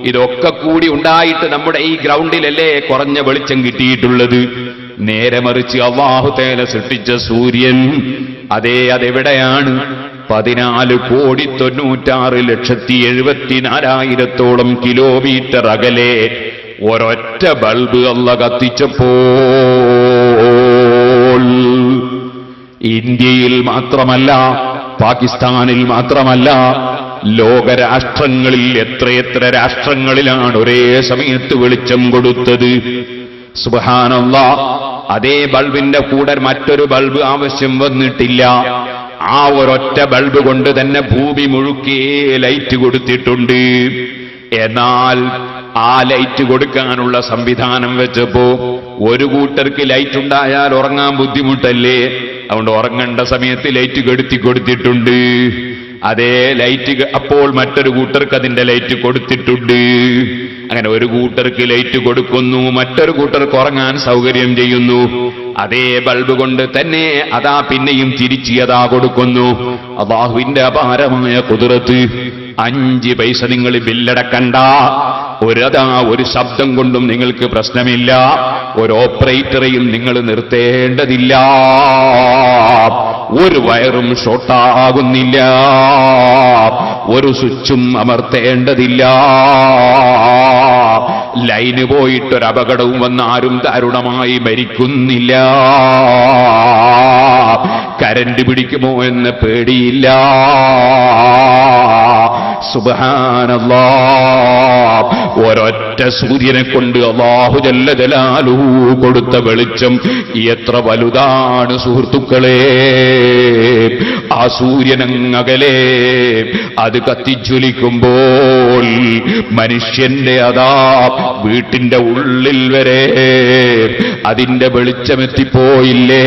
[SPEAKER 1] ഇതൊക്കെ കൂടി ഉണ്ടായിട്ട് നമ്മുടെ ഈ ഗ്രൗണ്ടിലല്ലേ കുറഞ്ഞ വെളിച്ചം കിട്ടിയിട്ടുള്ളത്. നേരെ മറിച്ച് അല്ലാഹു തആല സൃഷ്ടിച്ച സൂര്യൻ, അതെവിടെയാണ്? 14,96,74,000 കിലോമീറ്റർ അകലെ ഒരൊറ്റ ബൾബ് അല്ലാഹു കത്തിച്ചപ്പോൾ ഇന്ത്യയിൽ മാത്രമല്ല, പാകിസ്ഥാനിൽ മാത്രമല്ല, ലോകരാഷ്ട്രങ്ങളിൽ എത്രയെത്ര രാഷ്ട്രങ്ങളിലാണ് ഒരേ സമയത്ത് വെളിച്ചം കൊടുത്തത്. സുബ്ഹാനല്ലാഹ്, അതേ ബൾബിന്റെ കൂടെ മറ്റൊരു ബൾബ് ആവശ്യം വന്നിട്ടില്ല. ആ ഒരൊറ്റ ബൾബ് കൊണ്ട് തന്നെ ഭൂമി മുഴുക്കെ ലൈറ്റ് കൊടുത്തിട്ടുണ്ട്. എന്നാൽ ആ ലൈറ്റ് കൊടുക്കാനുള്ള സംവിധാനം വെച്ചപ്പോ ഒരു കൂട്ടർക്ക് ലൈറ്റ് ഉണ്ടായാൽ ഉറങ്ങാൻ ബുദ്ധിമുട്ടല്ലേ, അതുകൊണ്ട് ഉറങ്ങേണ്ട സമയത്ത് ലൈറ്റ് കെടുത്തി കൊടുത്തിട്ടുണ്ട്. അതേ ലൈറ്റ് അപ്പോൾ മറ്റൊരു കൂട്ടർക്ക് അതിന്റെ ലൈറ്റ് കൊടുത്തിട്ടുണ്ട്. അങ്ങനെ ഒരു കൂട്ടർക്ക് ലൈറ്റ് കൊടുക്കുന്നു, മറ്റൊരു കൂട്ടർക്ക് ഉറങ്ങാൻ സൗകര്യം ചെയ്യുന്നു. അതേ ബൾബ് കൊണ്ട് തന്നെ അതാ പിന്നെയും തിരിച്ചതാ കൊടുക്കുന്നു. അല്ലാഹുവിന്റെ അപാരമായ ഖുദ്റത്ത്. 5 പൈസ നിങ്ങൾ ബില്ലടക്കണ്ട. ഒരു ശബ്ദം കൊണ്ടും നിങ്ങൾക്ക് പ്രശ്നമില്ല. ഒരു ഓപ്പറേറ്ററെയും നിങ്ങൾ നിർത്തേണ്ടതില്ല. ഒരു വയറും ഷോർട്ടാകുന്നില്ല. ഒരു സ്വിച്ചും അമർത്തേണ്ടതില്ല. ലൈന് പോയിട്ടൊരപകടവും വന്ന് ആരും ദാരുണമായി മരിക്കുന്നില്ല. കരണ്ട് പിടിക്കുമോ എന്ന് പേടിയില്ല. സുബ്ഹാനല്ലാഹ്. ഒരൊറ്റ സൂര്യനെ കൊണ്ട് അല്ലാഹു ജല്ല ജലാലുഹു കൊടുത്ത വെളിച്ചം എത്ര വലുതാണ് സുഹൃത്തുക്കളെ. ആ സൂര്യനങ്ങകലെ അത് കത്തിജ്വലിക്കുമ്പോൾ മനുഷ്യന്റെ അതാ വീട്ടിന്റെ ഉള്ളിൽ വരെ അതിന്റെ വെളിച്ചമെത്തിപ്പോയില്ലേ.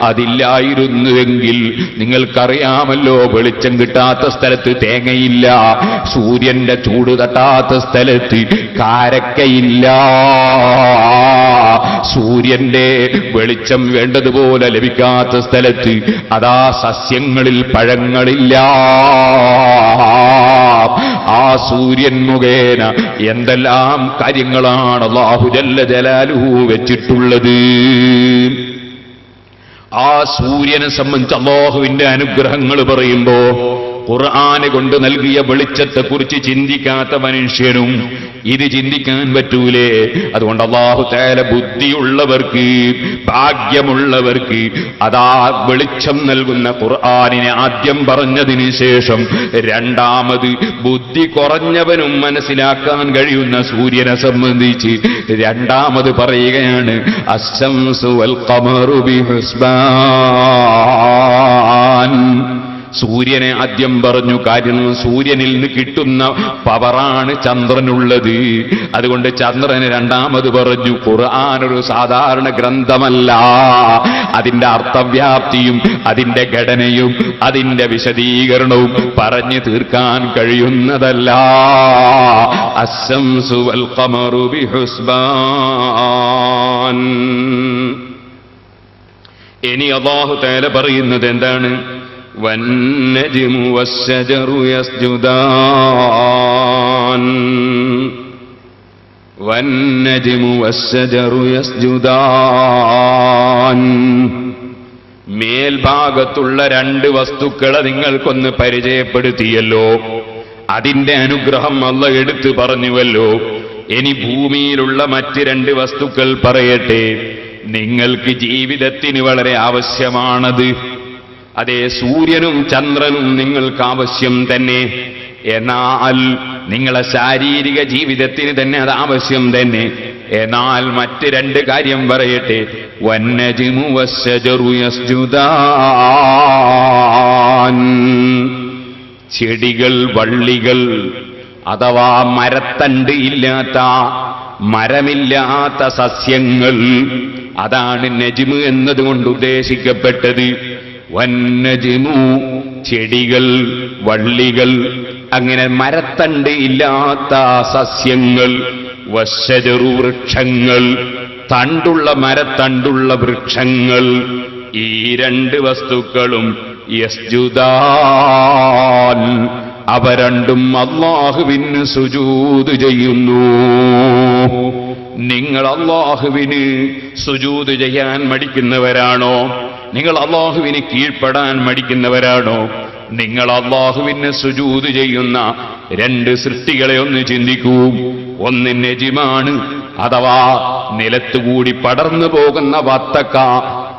[SPEAKER 1] അതില്ലായിരുന്നുവെങ്കിൽ നിങ്ങൾക്കറിയാമല്ലോ, വെളിച്ചം കിട്ടാത്ത സ്ഥലത്ത് തേങ്ങയില്ല, സൂര്യന്റെ ചൂട് തട്ടാത്ത സ്ഥലത്ത് കാരക്കയില്ല. സൂര്യന്റെ വെളിച്ചം വേണ്ടതുപോലെ ലഭിക്കാത്ത സ്ഥലത്ത് അതാ സസ്യങ്ങളിൽ പഴങ്ങളില്ല. ആ സൂര്യൻ മുഖേന എന്തെല്ലാം കാര്യങ്ങളാണ് അല്ലാഹു ജല്ല ജലാലുഹു വെച്ചിട്ടുള്ളത്. ആ സൂര്യനെ സംബന്ധിച്ച് അല്ലാഹുവിന്റെ അനുഗ്രഹങ്ങൾ പറയുമ്പോ ഖുർആന് കൊണ്ട് നൽകിയ വെളിച്ചത്തെക്കുറിച്ച് ചിന്തിക്കാത്ത മനുഷ്യനും ഇത് ചിന്തിക്കാൻ പറ്റൂലേ? അതുകൊണ്ട് അല്ലാഹു തആല ബുദ്ധിയുള്ളവർക്ക്, ഭാഗ്യമുള്ളവർക്ക് അതാ വെളിച്ചം നൽകുന്ന ഖുർആനിനെ ആദ്യം പറഞ്ഞതിന് ശേഷം രണ്ടാമത് ബുദ്ധി കുറഞ്ഞവനും മനസ്സിലാക്കാൻ കഴിയുന്ന സൂര്യനെ സംബന്ധിച്ച് രണ്ടാമത് പറയുകയാണ്, അശ്ശംസു വൽ ഖമറു ബിഹുസ്ബാൻ. സൂര്യനെ ആദ്യം പറഞ്ഞു. കാര്യം സൂര്യനിൽ നിന്ന് കിട്ടുന്ന പവറാണ് ചന്ദ്രനുള്ളത്. അതുകൊണ്ട് ചന്ദ്രനെ രണ്ടാമത് പറഞ്ഞു. ഖുർആൻ ഒരു സാധാരണ ഗ്രന്ഥമല്ല. അതിന്റെ അർത്ഥവ്യാപ്തിയും അതിന്റെ ഘടനയും അതിന്റെ വിശദീകരണവും പറഞ്ഞു തീർക്കാൻ കഴിയുന്നതല്ല. അശ്ശംസു വൽ ഖമറു ബിഹുസ്ബാൻ. ഇനി അല്ലാഹു തആല പറയുന്നത് എന്താണ്? വന്നജ്മു വശ്ശജറു യസ്ജുദാൻ. വന്നജ്മു വശ്ശജറു യസ്ജുദാൻ. മേൽഭാഗത്തുള്ള 2 വസ്തുക്കളെ നിങ്ങൾക്കൊന്ന് പരിചയപ്പെടുത്തിയല്ലോ. അതിന്റെ അനുഗ്രഹം അല്ലാഹു എടുത്തു പറഞ്ഞുവല്ലോ. ഇനി ഭൂമിയിലുള്ള മറ്റ് 2 വസ്തുക്കൾ പറയട്ടെ. നിങ്ങൾക്ക് ജീവിതത്തിന് വളരെ ആവശ്യമാണത്. അതേ, സൂര്യനും ചന്ദ്രനും നിങ്ങൾക്ക് ആവശ്യം തന്നെ. എന്നാൽ നിങ്ങളെ ശാരീരിക ജീവിതത്തിന് തന്നെ അത് ആവശ്യം തന്നെ. എന്നാൽ മറ്റ് 2 കാര്യം പറയട്ടെ. വന്നജ്മു വശ്ശജറു യസ്ജുദാൻ. ചെടികൾ, വള്ളികൾ അഥവാ മരത്തണ്ട് ഇല്ലാത്ത, മരമില്ലാത്ത സസ്യങ്ങൾ, അതാണ് നജ്മ് എന്നതുകൊണ്ട് ഉദ്ദേശിക്കപ്പെട്ടത്. വന്നജ്മു ചെടികൾ, വള്ളികൾ, അങ്ങനെ മരത്തണ്ട് ഇല്ലാത്ത സസ്യങ്ങൾ. വശ്ശജറു വൃക്ഷങ്ങൾ, തണ്ടുള്ള മരത്തണ്ടുള്ള വൃക്ഷങ്ങൾ. ഈ 2 വസ്തുക്കളും യസ്ജുദാൻ. അവ രണ്ടും അല്ലാഹുവിന് സുജൂദ് ചെയ്യുന്നു. നിങ്ങൾ അല്ലാഹുവിന് സുജൂദ് ചെയ്യാൻ മടിക്കുന്നവരാണോ? നിങ്ങൾ അല്ലാഹുവിന് കീഴ്പ്പെടാൻ മടിക്കുന്നവരാണോ? നിങ്ങൾ അല്ലാഹുവിന് സുജൂദ് ചെയ്യുന്ന 2 സൃഷ്ടികളെ ഒന്ന് ചിന്തിക്കൂ. ഒന്ന് നജ്മാണ്, അഥവാ നിലത്തുകൂടി പടർന്നു പോകുന്ന വത്തക്ക,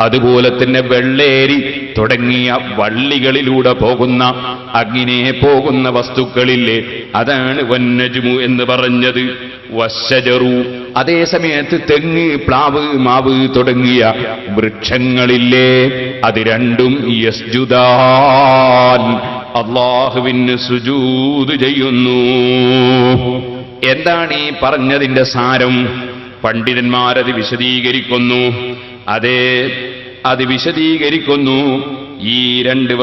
[SPEAKER 1] അതുപോലെ തന്നെ വെള്ളേരി തുടങ്ങിയ വള്ളികളിലൂടെ പോകുന്ന, അങ്ങനെ പോകുന്ന വസ്തുക്കളില്ലേ, അതാണ് വന്നജ്മു എന്ന് പറഞ്ഞത്. വശ്ശജറു, അതേ സമയത്ത് തെങ്ങ്, പ്ലാവ്, മാവ് തുടങ്ങിയ വൃക്ഷങ്ങളില്ലേ, അത് രണ്ടും യസ്ജുദാൻ, അല്ലാഹുവിന് സുജൂദ് ചെയ്യുന്നു. എന്താണ് ഈ പറഞ്ഞതിന്റെ സാരം? പണ്ഡിതന്മാരത് വിശദീകരിക്കുന്നു. അതെ, അത് വിശദീകരിക്കുന്നു. ഈ രണ്ട്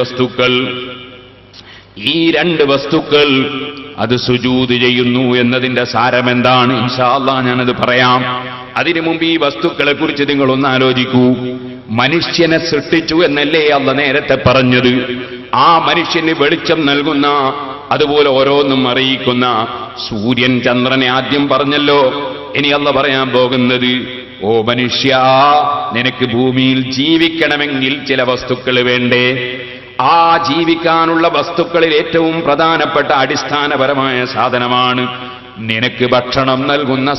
[SPEAKER 1] വസ്തുക്കൾ അത് സുജൂദ് ചെയ്യുന്നു എന്നതിന്റെ സാരമെന്താണ്? ഇൻഷാ അല്ലാഹ് ഞാനത് പറയാം. അതിനു മുമ്പ് ഈ വസ്തുക്കളെ കുറിച്ച് നിങ്ങളൊന്ന് ആലോചിക്കൂ. മനുഷ്യനെ സൃഷ്ടിച്ചു എന്നല്ലേ അല്ലാഹ് നേരത്തെ പറഞ്ഞത്? ആ മനുഷ്യന് വെളിച്ചം നൽകുന്ന, അതുപോലെ ഓരോന്നും അറിയിക്കുന്ന സൂര്യൻ ചന്ദ്രനെ ആദ്യം പറഞ്ഞല്ലോ. ഇനി അല്ലാഹ് പറയാൻ പോകുന്നത്, ഓ മനുഷ്യ, നിനക്ക് ഭൂമിയിൽ ജീവിക്കണമെങ്കിൽ ചില വസ്തുക്കൾ വേണ്ടേ? ആ ജീവിക്കാനുള്ള വസ്തുക്കളിൽ ഏറ്റവും പ്രധാനപ്പെട്ട അടിസ്ഥാനപരമായ സാധനമാണ് നിനക്ക് ഭക്ഷണം നൽകുന്ന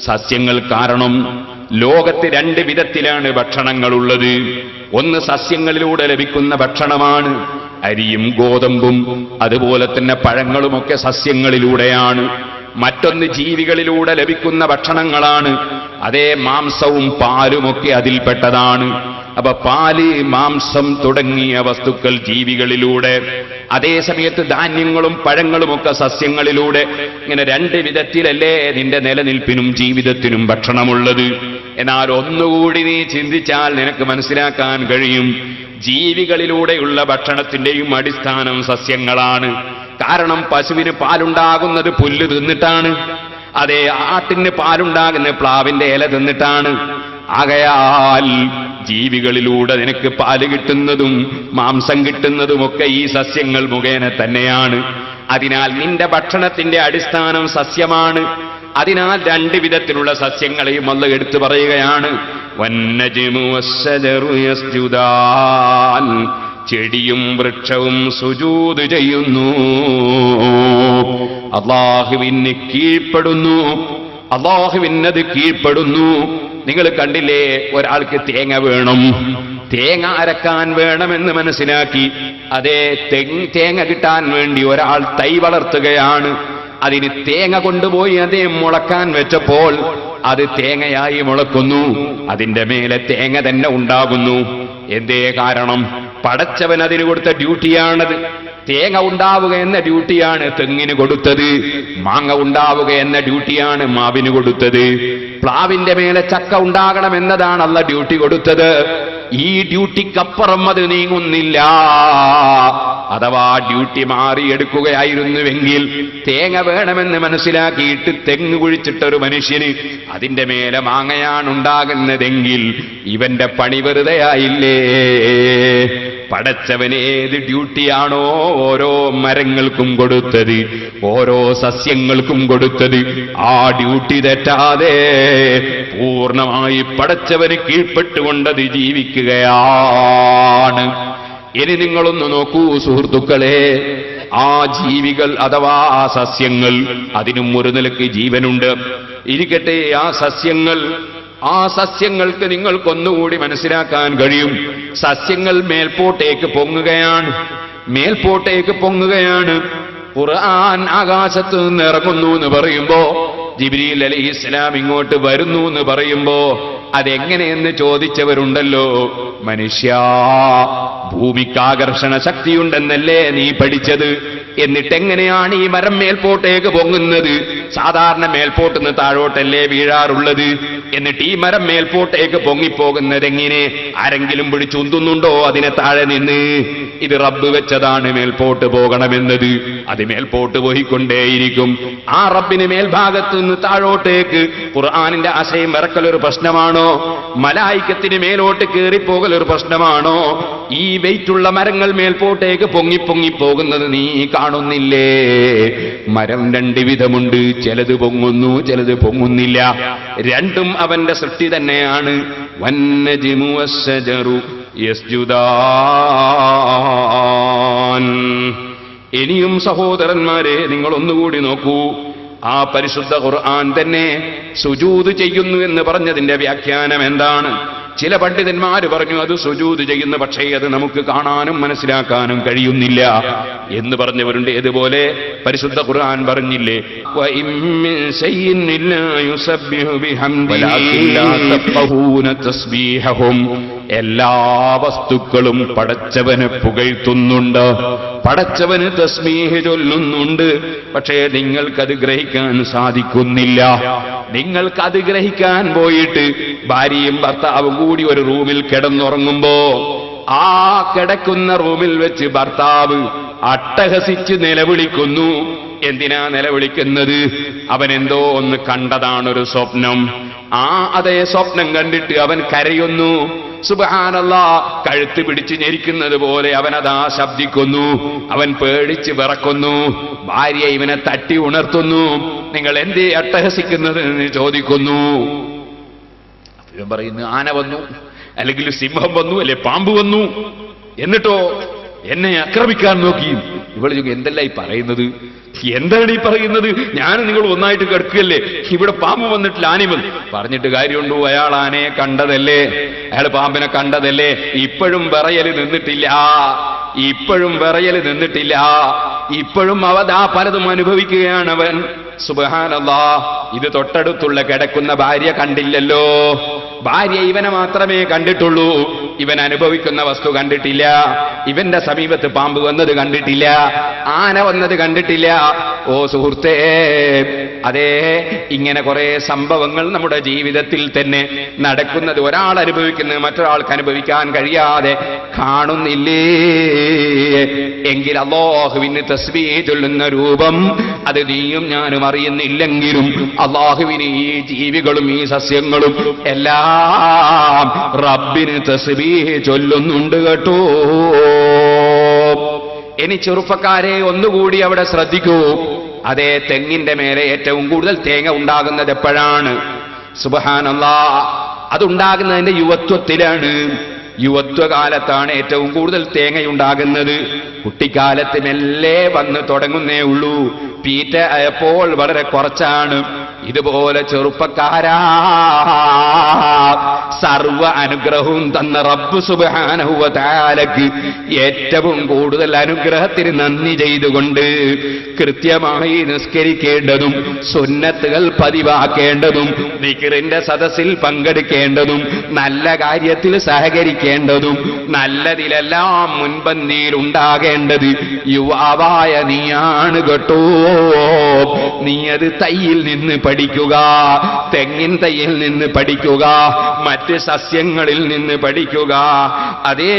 [SPEAKER 1] സസ്യങ്ങൾ. കാരണം ലോകത്ത് രണ്ട് വിധത്തിലാണ് ഭക്ഷണങ്ങളുള്ളത്. ഒന്ന് സസ്യങ്ങളിലൂടെ ലഭിക്കുന്ന ഭക്ഷണമാണ്, അരിയും ഗോതമ്പും അതുപോലെ തന്നെ പഴങ്ങളുമൊക്കെ സസ്യങ്ങളിലൂടെയാണ്. മറ്റൊന്ന് ജീവികളിലൂടെ ലഭിക്കുന്ന ഭക്ഷണങ്ങളാണ്. അതേ, മാംസവും പാലുമൊക്കെ അതിൽപ്പെട്ടതാണ്. അപ്പൊ പാല്, മാംസം തുടങ്ങിയ വസ്തുക്കൾ ജീവികളിലൂടെ, അതേ സമയത്ത് ധാന്യങ്ങളും പഴങ്ങളുമൊക്കെ സസ്യങ്ങളിലൂടെ. ഇങ്ങനെ രണ്ട് വിധത്തിലല്ലേ നിന്റെ നിലനിൽപ്പിനും ജീവിതത്തിനും ഭക്ഷണമുള്ളത്. എന്നാൽ ഒന്നുകൂടി നീ ചിന്തിച്ചാൽ നിനക്ക് മനസ്സിലാക്കാൻ കഴിയും, ജീവികളിലൂടെയുള്ള ഭക്ഷണത്തിന്റെയും അടിസ്ഥാനം സസ്യങ്ങളാണ്. കാരണം പശുവിന് പാലുണ്ടാകുന്നത് പുല്ല് തിന്നിട്ടാണ്. അതേ, ആട്ടിന് പാലുണ്ടാകുന്ന പ്ലാവിന്റെ ഇല തിന്നിട്ടാണ്. ആകയാൽ ജീവികളിലൂടെ നിനക്ക് പാല് കിട്ടുന്നതും മാംസം കിട്ടുന്നതുമൊക്കെ ഈ സസ്യങ്ങൾ മുഖേന തന്നെയാണ്. അതിനാൽ നിന്റെ ഭക്ഷണത്തിന്റെ അടിസ്ഥാനം സസ്യമാണ്. അതിനാൽ രണ്ട് വിധത്തിലുള്ള സസ്യങ്ങളെയും അല്ലാഹ് എടുത്തു പറയുകയാണ്. വന്നജ്മു വസ്സജറു യസ്ജുദാൻ, ചെടിയും വൃക്ഷവും സുജൂദ് ചെയ്യുന്നു, അല്ലാഹുവിന് കീഴ്പ്പെടുന്നു. അല്ലാഹുവിനത് കീഴ്പ്പെടുന്നു. നിങ്ങൾ കണ്ടില്ലേ, ഒരാൾക്ക് തേങ്ങ വേണം, തേങ്ങ അരക്കാൻ വേണമെന്ന് മനസ്സിലാക്കി. അതേ, തേങ്ങ കിട്ടാൻ വേണ്ടി ഒരാൾ തൈ വളർത്തുകയാണ്. അതിന് തേങ്ങ കൊണ്ടുപോയി അതേ മുളക്കാൻ വെച്ചപ്പോൾ അത് തേങ്ങയായി മുളക്കുന്നു. അതിന്റെ മേലെ തേങ്ങ തന്നെ ഉണ്ടാകുന്നു. എന്തേ കാരണം? പടച്ചവൻ അതിന് കൊടുത്ത ഡ്യൂട്ടിയാണത്. തേങ്ങ ഉണ്ടാവുക എന്ന ഡ്യൂട്ടിയാണ് തെങ്ങിന് കൊടുത്തത്. മാങ്ങ ഉണ്ടാവുക എന്ന ഡ്യൂട്ടിയാണ് മാവിന് കൊടുത്തത്. പ്ലാവിന്റെ മേലെ ചക്ക ഉണ്ടാകണം എന്നതാണ് അല്ലാഹ് ഡ്യൂട്ടി കൊടുത്തത്. ഈ ഡ്യൂട്ടിക്കപ്പുറം അത് നീങ്ങുന്നില്ല. അഥവാ ഡ്യൂട്ടി മാറിയെടുക്കുകയായിരുന്നുവെങ്കിൽ, തേങ്ങ വേണമെന്ന് മനസ്സിലാക്കിയിട്ട് തെങ്ങ് കുഴിച്ചിട്ടൊരു മനുഷ്യന് അതിന്റെ മേലെ മാങ്ങയാണ് ഉണ്ടാകുന്നതെങ്കിൽ ഇവന്റെ പണി വെറുതെയായില്ലേ? പടച്ചവൻ ഏത് ഡ്യൂട്ടിയാണോ ഓരോ മരങ്ങൾക്കും കൊടുത്തത്, ഓരോ സസ്യങ്ങൾക്കും കൊടുത്തത്, ആ ഡ്യൂട്ടി തെറ്റാതെ പൂർണ്ണമായി പടച്ചവന് കീഴ്പ്പെട്ടുകൊണ്ടത് ജീവിക്കുകയാണ്. ഇനി നിങ്ങളൊന്ന് നോക്കൂ സുഹൃത്തുക്കളെ, ആ ജീവികൾ അഥവാ ആ സസ്യങ്ങൾ, അതിനും ഒരു നിലയ്ക്ക് ജീവനുണ്ട്. ഇരിക്കട്ടെ, ആ സസ്യങ്ങൾക്ക് നിങ്ങൾക്കൊന്നുകൂടി മനസ്സിലാക്കാൻ കഴിയും. സസ്യങ്ങൾ മേൽപോട്ടേക്ക് പൊങ്ങുകയാണ്. ഖുർആൻ ആകാശത്ത് നിന്ന് ഇറങ്ങുന്നു എന്ന് പറയുമ്പോ, ജിബ്രീൽ അലൈഹിസ്സലാം ഇങ്ങോട്ട് വരുന്നു എന്ന് പറയുമ്പോ അതെങ്ങനെയെന്ന് ചോദിച്ചവരുണ്ടല്ലോ. മനുഷ്യ, ഭൂമിക്ക് ആകർഷണ ശക്തിയുണ്ടെന്നല്ലേ നീ പഠിച്ചത്? എന്നിട്ടെങ്ങനെയാണ് ഈ മരം മേൽപോട്ടേക്ക് പൊങ്ങുന്നത്? സാധാരണ മേൽപോട്ടുനിന്ന് താഴോട്ടല്ലേ വീഴാറുള്ളത്? എന്നിട്ട് ഈ മരം മേൽപോട്ടേക്ക് പൊങ്ങിപ്പോകുന്നത് എങ്ങനെ? ആരെങ്കിലും പിടിച്ചുന്തുന്നുണ്ടോ അതിനെ താഴെ നിന്ന്? ഇത് റബ്ബ് വെച്ചതാണ് മേൽപോട്ട് പോകണമെന്നത്. അത് മേൽപോട്ട് പോയിക്കൊണ്ടേയിരിക്കും. ആ റബ്ബിന് മേൽഭാഗത്ത് നിന്ന് താഴോട്ടേക്ക് ഖുർആനിന്റെ ആശയം ഇറക്കലൊരു പ്രശ്നമാണോ? മലായിക്കത്തിന് മേലോട്ട് കയറിപ്പോകൽ ഒരു പ്രശ്നമാണോ? ഈ വെയിറ്റുള്ള മരങ്ങൾ മേൽപോട്ടേക്ക് പൊങ്ങിപ്പോകുന്നത് നീ കാണുന്നില്ലേ? മരം രണ്ട് വിധമുണ്ട്, ചിലത് പൊങ്ങുന്നു, ചിലത് പൊങ്ങുന്നില്ല. രണ്ടും അവന്റെ സൃഷ്ടി തന്നെയാണ്. വന്നജ്മു വസ്സജറു യസ്ജുദാൻ. ഇനിയും സഹോദരന്മാരെ, നിങ്ങൾ ഒന്നുകൂടി നോക്കൂ. ആ പരിശുദ്ധ ഖുർആൻ തന്നെ സുജൂദ് ചെയ്യുന്നു എന്ന് പറഞ്ഞതിന്റെ വ്യാഖ്യാനം എന്താണ്? ചില പണ്ഡിതന്മാർ പറഞ്ഞു അത് സുജൂദ് ചെയ്യുന്നു, പക്ഷേ അത് നമുക്ക് കാണാനും മനസ്സിലാക്കാനും കഴിയുന്നില്ല എന്ന് പറഞ്ഞവരുണ്ട്. ഇതുപോലെ പരിശുദ്ധ ഖുർആൻ പറഞ്ഞില്ലേ, എല്ലാ വസ്തുക്കളും പടച്ചവനെ പുകഴ്ത്തുന്നുണ്ട്, പടച്ചവന് തസ്ബീഹ് ചൊല്ലുന്നുണ്ട്. പക്ഷേ നിങ്ങൾക്കത് ഗ്രഹിക്കാൻ സാധിക്കുന്നില്ല. നിങ്ങൾക്കത് ഗ്രഹിക്കാൻ പോയിട്ട് ഭാര്യയും ഭർത്താവും കൂടി ഒരു റൂമിൽ കിടന്നുറങ്ങുമ്പോ ആ കിടക്കുന്ന റൂമിൽ വെച്ച് ഭർത്താവ് അട്ടഹസിച്ച് നിലവിളിക്കുന്നു. എന്തിനാ നിലവിളിക്കുന്നത്? അവനെന്തോ ഒന്ന് കണ്ടതാണൊരു സ്വപ്നം. അതേ സ്വപ്നം കണ്ടിട്ട് അവൻ കരയുന്നു. സുബ്ഹാനല്ലാഹ്, കഴുത്ത് പിടിച്ച് ഞെരിക്കുന്നത് പോലെ അവനതാ ശബ്ദിക്കുന്നു. അവൻ പേടിച്ച് വിറക്കുന്നു. ഭാര്യ ഇവനെ തട്ടി ഉണർത്തുന്നു. നിങ്ങൾ എന്തേ അട്ടഹസിക്കുന്നത് എന്ന് ചോദിക്കുന്നു. ഇവൻ പറയുന്നു, ആന വന്നു, അല്ലെങ്കിൽ സിംഹം വന്നു, അല്ലെ പാമ്പ് വന്നു, എന്നിട്ടോ എന്നെ ആക്രമിക്കാൻ നോക്കി. ഇവൾ ചോദിക്കും, എന്തല്ല ഈ പറയുന്നത്? എന്താണ് ഈ പറയുന്നത്? ഞാൻ നിങ്ങൾ ഒന്നായിട്ട് കിടക്കുകയല്ലേ, ഇവിടെ പാമ്പ് വന്നിട്ടില്ല, ആന വന്നു. പറഞ്ഞിട്ട് കാര്യമുണ്ടോ? അയാൾ ആനയെ കണ്ടതല്ലേ, അയാൾ പാമ്പിനെ കണ്ടതല്ലേ. ഇപ്പോഴും വിറയല് നിന്നിട്ടില്ല, ഇപ്പോഴും വിറയല് നിന്നിട്ടില്ല. ഇപ്പോഴും അവതാ പലതും അനുഭവിക്കുകയാണ് അവൻ. സുബ്ഹാനല്ലാഹ്, ഇത് തൊട്ടടുത്തുള്ള കിടക്കുന്ന ഭാര്യ കണ്ടില്ലല്ലോ. ഭാര്യ ഇവനെ മാത്രമേ കണ്ടിട്ടുള്ളൂ. ഇവൻ അനുഭവിക്കുന്ന വസ്തു കണ്ടിട്ടില്ല. ഇവന്റെ സമീപത്ത് പാമ്പ് വന്നത് കണ്ടിട്ടില്ല, ആന വന്നത് കണ്ടിട്ടില്ല. ഓ സുഹൃത്തേ, അതേ, ഇങ്ങനെ കുറെ സംഭവങ്ങൾ നമ്മുടെ ജീവിതത്തിൽ തന്നെ നടക്കുന്നത്, ഒരാൾ അനുഭവിക്കുന്നത് മറ്റൊരാൾക്ക് അനുഭവിക്കാൻ കഴിയാതെ കാണുന്നില്ലേ? എങ്കിൽ അല്ലാഹുവിന് തസ്ബീഹ് ചൊല്ലുന്ന രൂപം അത് നീയും ഞാനും അറിയുന്നില്ലെങ്കിലും അല്ലാഹുവിന് ഈ ജീവികളും ഈ സസ്യങ്ങളും എല്ലാം റബ്ബിന് തസ്ബീഹ് ചൊല്ലുന്നുണ്ട് കേട്ടോ. ഇനി ചെറുപ്പക്കാരെ ഒന്നുകൂടി അവിടെ ശ്രദ്ധിക്കൂ. അതേ, തെങ്ങിന്റെ മേലെ ഏറ്റവും കൂടുതൽ തേങ്ങ ഉണ്ടാകുന്നത് എപ്പോഴാണ്? സുബ്ഹാനല്ലാഹ്, അതുണ്ടാകുന്നതിന്റെ യുവത്വത്തിലാണ്. യുവത്വകാലത്താണ് ഏറ്റവും കൂടുതൽ തേങ്ങയുണ്ടാകുന്നത്. കുട്ടിക്കാലത്ത് മെല്ലെ വന്ന് തുടങ്ങുന്നേ ഉള്ളൂ. പീറ്റ ആയപ്പോൾ വളരെ കുറച്ചാണ്. ഇതുപോലെ ചെറുപ്പക്കാരാ, സർവ അനുഗ്രഹവും തന്ന റബ്ബ് സുബ്ഹാനഹു വ തആലക്ക് ഏറ്റവും കൂടുതൽ അനുഗ്രഹത്തിന് നന്ദി ചെയ്തുകൊണ്ട് കൃത്യമായി നിസ്കരിക്കേണ്ടതും സുന്നത്തുകൾ പതിവാക്കേണ്ടതും ദിക്റിന്റെ സദസ്സിൽ പങ്കെടുക്കേണ്ടതും നല്ല കാര്യത്തിൽ സഹകരിക്കേണ്ടതും നല്ലതിലെല്ലാം മുൻപന്തിയിൽ ഉണ്ടാകേണ്ടത് യുവാവായ നീയാണ് കേട്ടോ. നീ അത് തൈയിൽ നിന്ന് പഠിക്കുക, തെങ്ങിൻ തൈയിൽ നിന്ന് പഠിക്കുക, മറ്റ് സസ്യങ്ങളിൽ നിന്ന് പഠിക്കുക. അതേ,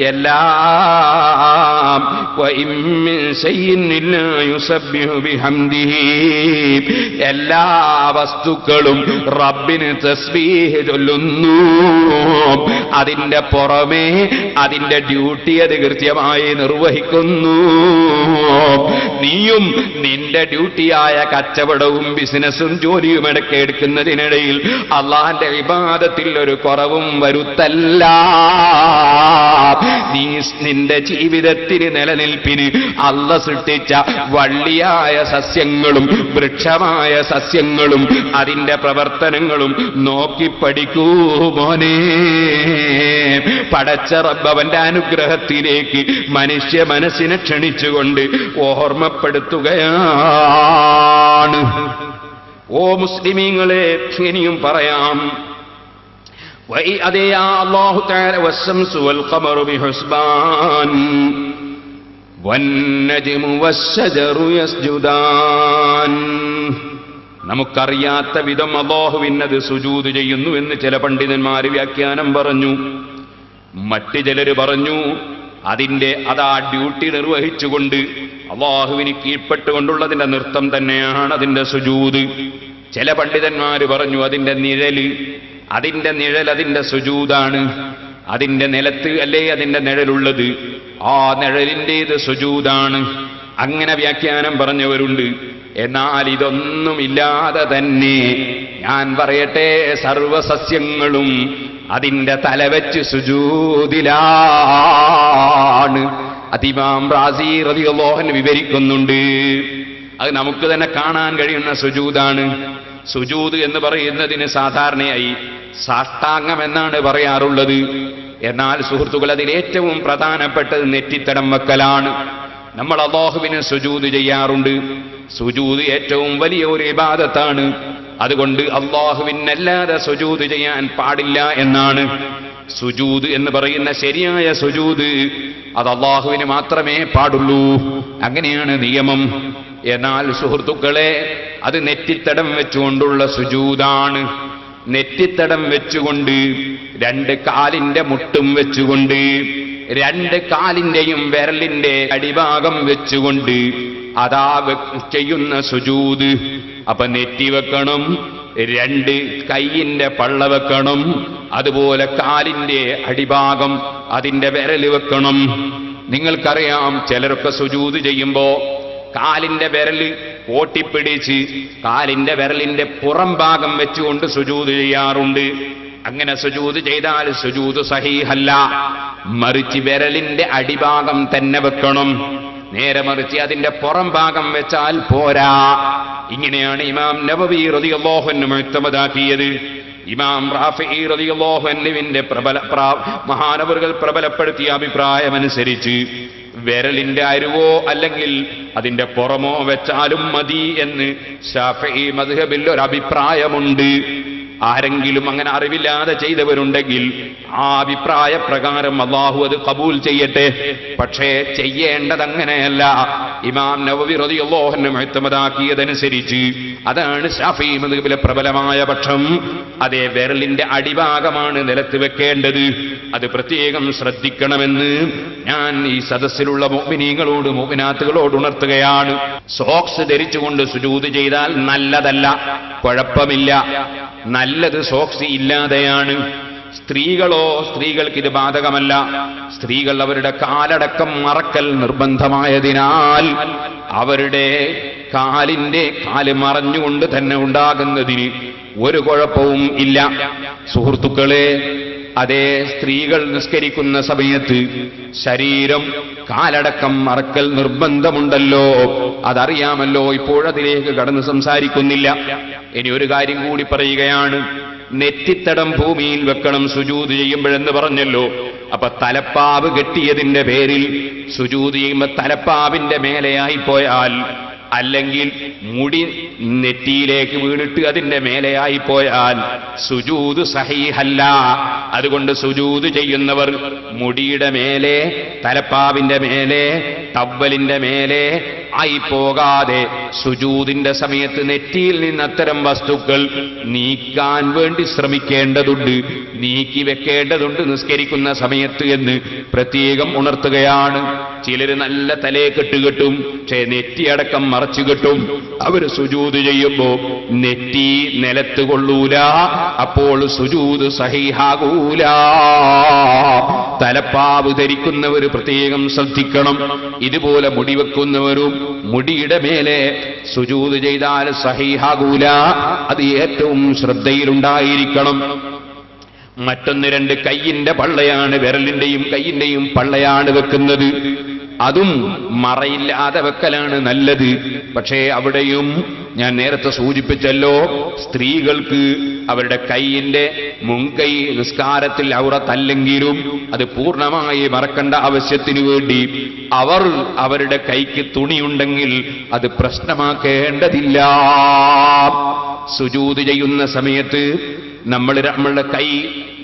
[SPEAKER 1] എല്ലാം എല്ലാ വസ്തുക്കളും റബ്ബിന് തസ്ബീഹ് ചൊല്ലുന്നു. അതിന്റെ പുറമേ അതിന്റെ ഡ്യൂട്ടി അത് കൃത്യമായി നിർവഹിക്കുന്നു. നീയും നിന്റെ ഡ്യൂട്ടിയായ കച്ചവടവും ബിസിനസ്സും ജോലിയും ഇടയ്ക്ക് എടുക്കുന്നതിനിടയിൽ അള്ളാന്റെ ഇബാദത്തിൽ ഒരു കുറവും വരുത്തല്ല. നീ നിന്റെ ജീവിതത്തിന് നിലനിൽപ്പിന് അള്ള സൃഷ്ടിച്ച വള്ളിയായ സസ്യങ്ങളും വൃക്ഷമായ സസ്യങ്ങളും അതിന്റെ പ്രവർത്തനങ്ങളും നോക്കി പഠിക്കൂ മോനെ. പടച്ച റബ്ബ് അവന്റെ അനുഗ്രഹത്തിലേക്ക് മനുഷ്യ മനസ്സിനെ ക്ഷണിച്ചുകൊണ്ട് ഓർമ്മപ്പെടുത്തുകയാണ്. ഓ മുസ്ലിമീങ്ങളെ, ഇനിയും പറയാം. അതേ, അല്ലാഹു തആല വസ്സംസു വൽ ഖമറു ബിഹുസ്ബാൻ വന്നജ്മു വശ്ശജറു യസ്ജുദാൻ. നമുക്കറിയാത്ത വിധം അല്ലാഹുവിനത് സുജൂദ് ചെയ്യുന്നു എന്ന് ചില പണ്ഡിതന്മാർ വ്യാഖ്യാനം പറഞ്ഞു. മറ്റു ചിലർ പറഞ്ഞു അതിന്റെ അതാ ഡ്യൂട്ടി നിർവഹിച്ചുകൊണ്ട് അല്ലാഹുവിന് കീഴ്പ്പെട്ടുകൊണ്ടുള്ളതിന്റെ നൃത്തം തന്നെയാണ് അതിന്റെ സുജൂദ്. ചില പണ്ഡിതന്മാർ പറഞ്ഞു അതിന്റെ നിഴൽ അതിന്റെ സുജൂദാണ്. അതിന്റെ നിലത്ത് അല്ലേ അതിന്റെ നിഴലുള്ളത്, ആ നിഴലിൻ്റെത് സുജൂദാണ്. അങ്ങനെ വ്യാഖ്യാനം പറഞ്ഞവരുണ്ട്. എന്നാൽ ഇതൊന്നുമില്ലാതെ തന്നെ ഞാൻ പറയട്ടെ, സർവസസ്യങ്ങളും അതിന്റെ തലവെച്ച് സുജൂദിലാണ്. ഇമാം റാസി റളിയല്ലാഹു അൻഹു വിവരിക്കുന്നുണ്ട്. അത് നമുക്ക് തന്നെ കാണാൻ കഴിയുന്ന സുജൂദാണ്. സുജൂദ് എന്ന് പറയുന്നതിന് സാധാരണയായി സാഷ്ടാംഗം എന്നാണ് പറയാറുള്ളത്. എന്നാൽ സുഹൃത്തുക്കൾ, അതിലേറ്റവും പ്രധാനപ്പെട്ടത് നെറ്റിത്തടം വെക്കലാണ്. നമ്മൾ അല്ലാഹുവിന് സുജൂദ് ചെയ്യാറുണ്ട്. സുജൂദ് ഏറ്റവും വലിയ ഒരു ഇബാദത്താണ്. അതുകൊണ്ട് അല്ലാഹുവിനല്ലാതെ സുജൂദ് ചെയ്യാൻ പാടില്ല എന്നാണ്. സുജൂദ് എന്ന് പറയുന്ന ശരിയായ സുജൂദ് അത് അല്ലാഹുവിന് മാത്രമേ പാടുള്ളൂ. അങ്ങനെയാണ് നിയമം. എന്നാൽ സുഹൃത്തുക്കളെ, അത് നെറ്റിത്തടം വെച്ചുകൊണ്ടുള്ള സുജൂദാണ്. നെറ്റിത്തടം വെച്ചുകൊണ്ട്, രണ്ട് കാലിന്റെ മുട്ടും വെച്ചുകൊണ്ട്, രണ്ട് കാലിന്റെയും വിരലിന്റെ അടിഭാഗം വെച്ചുകൊണ്ട് അതാ ചെയ്യുന്ന സുജൂദ്. അപ്പൊ നെറ്റി വെക്കണം, രണ്ട് കൈയിന്റെ പള്ള വെക്കണം, അതുപോലെ കാലിന്റെ അടിഭാഗം അതിന്റെ വിരല് വെക്കണം. നിങ്ങൾക്കറിയാം, ചിലരൊക്കെ സുജൂദ് ചെയ്യുമ്പോ കാലിന്റെ വിരല് ഓട്ടിപ്പിടിച്ച് കാലിന്റെ വിരലിന്റെ പുറം ഭാഗം വെച്ചുകൊണ്ട് സുജൂദ് ചെയ്യാറുണ്ട്. അങ്ങനെ സുജൂദ് ചെയ്താൽ സുജൂദ് സഹീഹല്ല. മറിച്ച് വിരലിന്റെ അടിഭാഗം തന്നെ വെക്കണം. നേരെ മറിച്ച് അതിന്റെ പുറം ഭാഗം വെച്ചാൽ പോരാ. ഇങ്ങനെയാണ് ഇമാം നവവി റളിയല്ലാഹു അൻഹു മുഅ്തമദാക്കിയത്. ഇമാം റാഫിഈ റളിയല്ലാഹു അൻഹുവിന്റെ മഹാനവറുകൾ പ്രബലപ്പെടുത്തിയ അഭിപ്രായമനുസരിച്ച് വിരലിന്റെ അരുവോ അല്ലെങ്കിൽ അതിന്റെ പുറമോ വെച്ചാലും മതി എന്ന് ശാഫിഈ മദ്ഹബിൽ ഒരു അഭിപ്രായമുണ്ട്. ആരെങ്കിലും അങ്ങനെ അറിവില്ലാതെ ചെയ്തവരുണ്ടെങ്കിൽ ആ അഭിപ്രായ പ്രകാരം അല്ലാഹു അത് ഖബൂൽ ചെയ്യട്ടെ. പക്ഷേ ചെയ്യേണ്ടത് അങ്ങനെയല്ല. ഇമാം നവവി റളിയല്ലാഹു അൻഹു മുഅ്തമദാക്കിയതനുസരിച്ച് അതാണ് ശാഫിഈ മദ്ഹബിലെ പ്രബലമായ പക്ഷം. അതേ വിരലിന്റെ അടിഭാഗമാണ് നിലത്ത് വെക്കേണ്ടത്. അത് പ്രത്യേകം ശ്രദ്ധിക്കണമെന്ന് ഞാൻ ഈ സദസ്സിലുള്ള മുഅ്മിനീങ്ങളോട് മുഅ്മിനാത്തുകളോട് ഉണർത്തുകയാണ്. സോക്സ് ധരിച്ചുകൊണ്ട് സുജൂദ് ചെയ്താൽ നല്ലതല്ല, കുഴപ്പമില്ല. നല്ലത് സോക്സ് ഇല്ലാതെയാണ്. സ്ത്രീകൾക്ക് ഇത് ബാധകമല്ല. സ്ത്രീകൾ അവരുടെ കാലടക്കം മറക്കൽ നിർബന്ധമായതിനാൽ അവരുടെ കാല് മറഞ്ഞുകൊണ്ട് തന്നെ ഉണ്ടാകുന്നതിന് ഒരു കുഴപ്പവും ഇല്ല. സുഹൃത്തുക്കളെ, അതേ സ്ത്രീകൾ നിസ്കരിക്കുന്ന സമയത്ത് ശരീരം കാലടക്കം മറക്കൽ നിർബന്ധമുണ്ടല്ലോ, അതറിയാമല്ലോ. ഇപ്പോഴതിലേക്ക് കടന്ന് സംസാരിക്കുന്നില്ല. ഇനി ഒരു കാര്യം കൂടി പറയുകയാണ്. നെറ്റിത്തടം ഭൂമിയിൽ വെക്കണം സുജൂദ് ചെയ്യുമ്പോഴെന്ന് പറഞ്ഞല്ലോ. അപ്പൊ തലപ്പാവ് കെട്ടിയതിന്റെ പേരിൽ സുജൂദ് ചെയ്യുമ്പോൾ തലപ്പാവിന്റെ മേലെയായി പോയാൽ, അല്ലെങ്കിൽ മുടി നെറ്റിയിലേക്ക് വീണിട്ട് അതിന്റെ മേലെയായി പോയാൽ സുജൂദ് സഹീഹല്ല. അതുകൊണ്ട് സുജൂദ് ചെയ്യുന്നവർ മുടിയുടെ മേലെ, തലപ്പാവിന്റെ മേലെ, ടവ്വലിന്റെ മേലെ ആയി പോകാതെ സുജൂദിന്റെ സമയത്ത് നെറ്റിയിൽ നിന്ന് അത്തരം വസ്തുക്കൾ നീക്കാൻ വേണ്ടി ശ്രമിക്കേണ്ടതുണ്ട്, നീക്കി വെക്കേണ്ടതുണ്ട് നിസ്കരിക്കുന്ന സമയത്ത് എന്ന് പ്രത്യേകം ഉണർത്തുകയാണ്. ചിലര് നല്ല തലേ കെട്ടുകെട്ടും, പക്ഷേ നെറ്റിയടക്കം മറച്ചു കെട്ടും. അവര് സുജൂദ് ചെയ്യുമ്പോ നെറ്റി നിലത്ത് കൊള്ളൂല, അപ്പോൾ സുജൂദ് സഹീഹാകൂല. തലപ്പാവ് ധരിക്കുന്നവര് പ്രത്യേകം ശ്രദ്ധിക്കണം. ഇതുപോലെ മുടി വെക്കുന്നവരും മുടിയുടെ മേലെ സുജൂദ് ചെയ്താൽ സഹീഹാകൂല. അത് ഏറ്റവും ശ്രദ്ധയിലുണ്ടായിരിക്കണം. മറ്റൊന്ന്, രണ്ട് കൈയിന്റെ പള്ളയാണ്, വിരലിന്റെയും കൈയിന്റെയും പള്ളയാണ് വെക്കുന്നത്. അതും മറയില്ലാതെ വെക്കലാണ് നല്ലത്. പക്ഷേ അവിടെയും ഞാൻ നേരത്തെ സൂചിപ്പിച്ചല്ലോ, സ്ത്രീകൾക്ക് അവരുടെ കൈയിന്റെ മുൻകൈ നിസ്കാരത്തിൽ ഔറത്തല്ലെങ്കിലും അത് പൂർണ്ണമായി മറക്കേണ്ട ആവശ്യത്തിനു വേണ്ടി അവർ അവരുടെ കൈക്ക് തുണിയുണ്ടെങ്കിൽ അത് പ്രശ്നമാക്കേണ്ടതില്ല. സുജൂദ് ചെയ്യുന്ന സമയത്ത് നമ്മളുടെ കൈ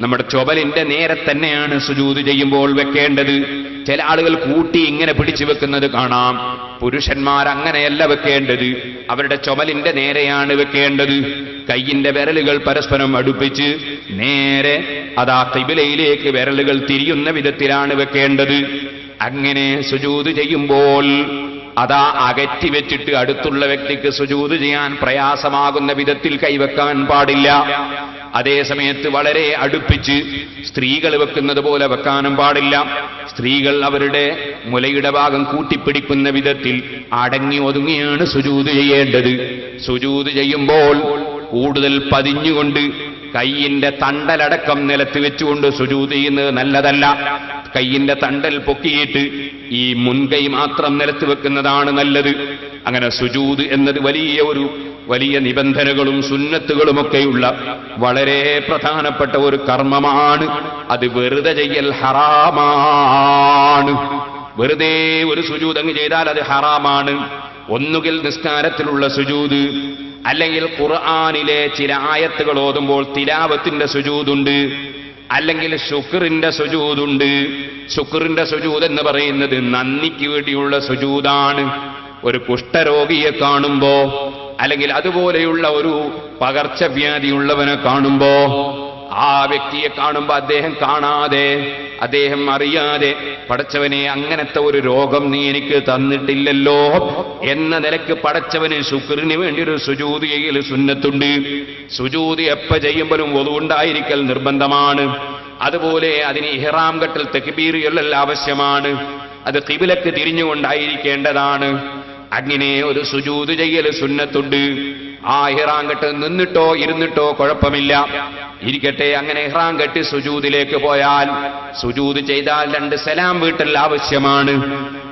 [SPEAKER 1] നമ്മുടെ ചുവലിന്റെ നേരെ തന്നെയാണ് സുജൂദ് ചെയ്യുമ്പോൾ വെക്കേണ്ടത്. ചില ആളുകൾ കൂട്ടി ഇങ്ങനെ പിടിച്ചു വെക്കുന്നത് കാണാം. പുരുഷന്മാർ അങ്ങനെയല്ല വെക്കേണ്ടത്, അവരുടെ ചുമലിന്റെ നേരെയാണ് വെക്കേണ്ടത്. കൈയിന്റെ വിരലുകൾ പരസ്പരം അടുപ്പിച്ച് നേരെ അതാ ഖിബലയിലേക്ക് വിരലുകൾ തിരിയുന്ന വിധത്തിലാണ് വെക്കേണ്ടത്. അങ്ങനെ സുജൂദ് ചെയ്യുമ്പോൾ അതാ അകറ്റി വെച്ചിട്ട് അടുത്തുള്ള വ്യക്തിക്ക് സുജൂദ് ചെയ്യാൻ പ്രയാസമാകുന്ന വിധത്തിൽ കൈവെക്കാൻ പാടില്ല. അതേ സമയത്ത് വളരെ അടുപ്പിച്ച് സ്ത്രീകൾ വെക്കുന്നത് പോലെ വെക്കാനും പാടില്ല. സ്ത്രീകൾ അവരുടെ മുലയുടെ ഭാഗം കൂട്ടിപ്പിടിക്കുന്ന വിധത്തിൽ അടങ്ങി ഒതുങ്ങിയാണ് സുജൂദ് ചെയ്യേണ്ടത്. സുജൂദ് ചെയ്യുമ്പോൾ കൂടുതൽ പതിഞ്ഞുകൊണ്ട് കൈയിന്റെ തണ്ടലടക്കം നിലത്ത് വെച്ചുകൊണ്ട് സുജൂദ് ചെയ്യുന്നത് നല്ലതല്ല. കൈയിന്റെ തണ്ടൽ പൊക്കിയിട്ട് ഈ മുൻകൈ മാത്രം നിലത്ത് വെക്കുന്നതാണ് നല്ലത്. അങ്ങനെ സുജൂദ് എന്നത് വലിയ നിബന്ധനകളും സുന്നത്തുകളുമൊക്കെയുള്ള വളരെ പ്രധാനപ്പെട്ട ഒരു കർമ്മമാണ്. അത് വെറുതെ ചെയ്യൽ ഹറാമാണ്. വെറുതെ ഒരു സുജൂദ് അങ്ങ് ചെയ്താൽ അത് ഹറാമാണ്. ഒന്നുകിൽ നിസ്കാരത്തിലുള്ള സുജൂദ്, അല്ലെങ്കിൽ ഖുർആനിലെ ചില ആയത്തുകൾ ഓതുമ്പോൾ തിലാവത്തിന്റെ സുജൂദുണ്ട്, അല്ലെങ്കിൽ ശുക്റിന്റെ സുജൂദുണ്ട്. ശുക്റിന്റെ സുജൂദ് എന്ന് പറയുന്നത് നന്ദിക്ക് വേണ്ടിയുള്ള സുജൂദാണ്. ഒരു കുഷ്ഠരോഗിയെ കാണുമ്പോ, അല്ലെങ്കിൽ അതുപോലെയുള്ള ഒരു പകർച്ചവ്യാധിയുള്ളവനെ കാണുമ്പോ, ആ വ്യക്തിയെ കാണുമ്പോ അദ്ദേഹം കാണാതെ, അദ്ദേഹം അറിയാതെ, പടച്ചവനെ അങ്ങനത്തെ ഒരു രോഗം നീ എനിക്ക് തന്നിട്ടില്ലല്ലോ എന്ന നിലക്ക് പടച്ചവന് ശുക്രിന് വേണ്ടി ഒരു സുജൂദ് ചെയ്യൽ സുന്നത്തുണ്ട്. സുജൂദ് എപ്പ ചെയ്യുമ്പോഴും വുളു ഉണ്ടായിരിക്കൽ നിർബന്ധമാണ്. അതുപോലെ അതിന് ഇഹ്റാം ഘട്ടത്തിൽ തക്ബീർ ചൊല്ലൽ ആവശ്യമാണ്. അത് ഖിബ്ലക്ക് തിരിഞ്ഞുകൊണ്ടായിരിക്കേണ്ടതാണ്. അങ്ങനെ ഒരു സുജൂദ് ചെയ്യൽ സുന്നത്തുണ്ട്. ആ ഇഹ്റാം ഘട്ട് നിന്നിട്ടോ ഇരുന്നിട്ടോ കുഴപ്പമില്ല, ഇരിക്കട്ടെ. അങ്ങനെ ഇഹ്റാം കെട്ടി സുജൂദിലേക്ക് പോയാൽ, സുജൂദ് ചെയ്താൽ 2 സലാം വീട്ടൽ ആവശ്യമാണ്.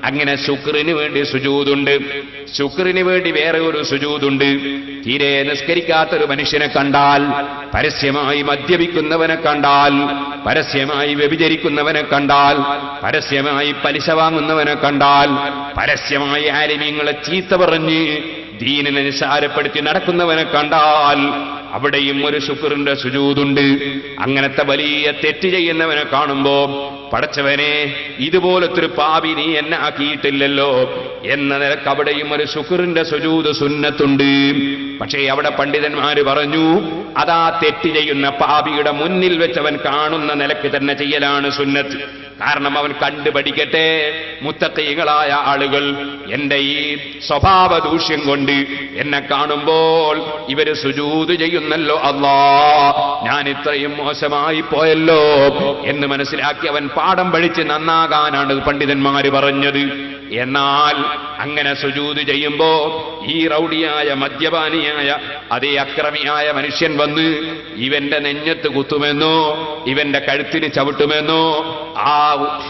[SPEAKER 1] അങ്ങനെ ശുക്രിന് വേണ്ടി സുജൂദുണ്ട്. ശുക്രിന് വേണ്ടി വേറെ ഒരു സുജൂദുണ്ട്. തീരെ നിസ്കരിക്കാത്തൊരു മനുഷ്യനെ കണ്ടാൽ, പരസ്യമായി മദ്യപിക്കുന്നവനെ കണ്ടാൽ, പരസ്യമായി വ്യഭിചരിക്കുന്നവനെ കണ്ടാൽ, പരസ്യമായി പലിശ വാങ്ങുന്നവനെ കണ്ടാൽ, പരസ്യമായി ആലിമീങ്ങളെ ചീത്ത പറഞ്ഞ് ദീനിനെ നിസ്സാരപ്പെടുത്തി നടക്കുന്നവനെ കണ്ടാൽ അവിടെയും ഒരു ശുക്റിന്റെ സുജൂദുണ്ട്. അങ്ങനത്തെ വലിയ തെറ്റ് ചെയ്യുന്നവനെ കാണുമ്പോ, പടച്ചവനെ ഇതുപോലത്തെ ഒരു പാപി നീ എന്നെ ആക്കിയിട്ടില്ലല്ലോ എന്ന നിലക്ക് അവിടെയും ഒരു ശുക്റിന്റെ സുജൂദ് സുന്നത്തുണ്ട്. പക്ഷേ അവിടെ പണ്ഡിതന്മാര് പറഞ്ഞു, അതാ തെറ്റ് ചെയ്യുന്ന പാപിയുടെ മുന്നിൽ വെച്ചവൻ കാണുന്ന നിലക്ക് തന്നെ ചെയ്യലാണ് സുന്നത്ത്. കാരണം അവൻ കണ്ടുപഠിക്കട്ടെ, മുത്തഖീകളായ ആളുകൾ എന്റെ ഈ സ്വഭാവ ദൂഷ്യം കൊണ്ട് എന്നെ കാണുമ്പോൾ ഇവര് സുജൂദ് ചെയ്യുന്നല്ലോ, അല്ലാ ഞാൻ ഇത്രയും മോശമായി പോയല്ലോ എന്ന് മനസ്സിലാക്കി അവൻ പാഠം പഠിച്ച് നന്നാകാനാണ് പണ്ഡിതന്മാര് പറഞ്ഞത്. എന്നാൽ അങ്ങനെ സുജൂദ് ചെയ്യുമ്പോ ഈ റൗഡിയായ മദ്യപാനിയായ അതേ അക്രമിയായ മനുഷ്യൻ വന്ന് ഇവന്റെ നെഞ്ഞത്ത് കുത്തുമെന്നോ ഇവന്റെ കഴുത്തിന് ചവിട്ടുമെന്നോ ആ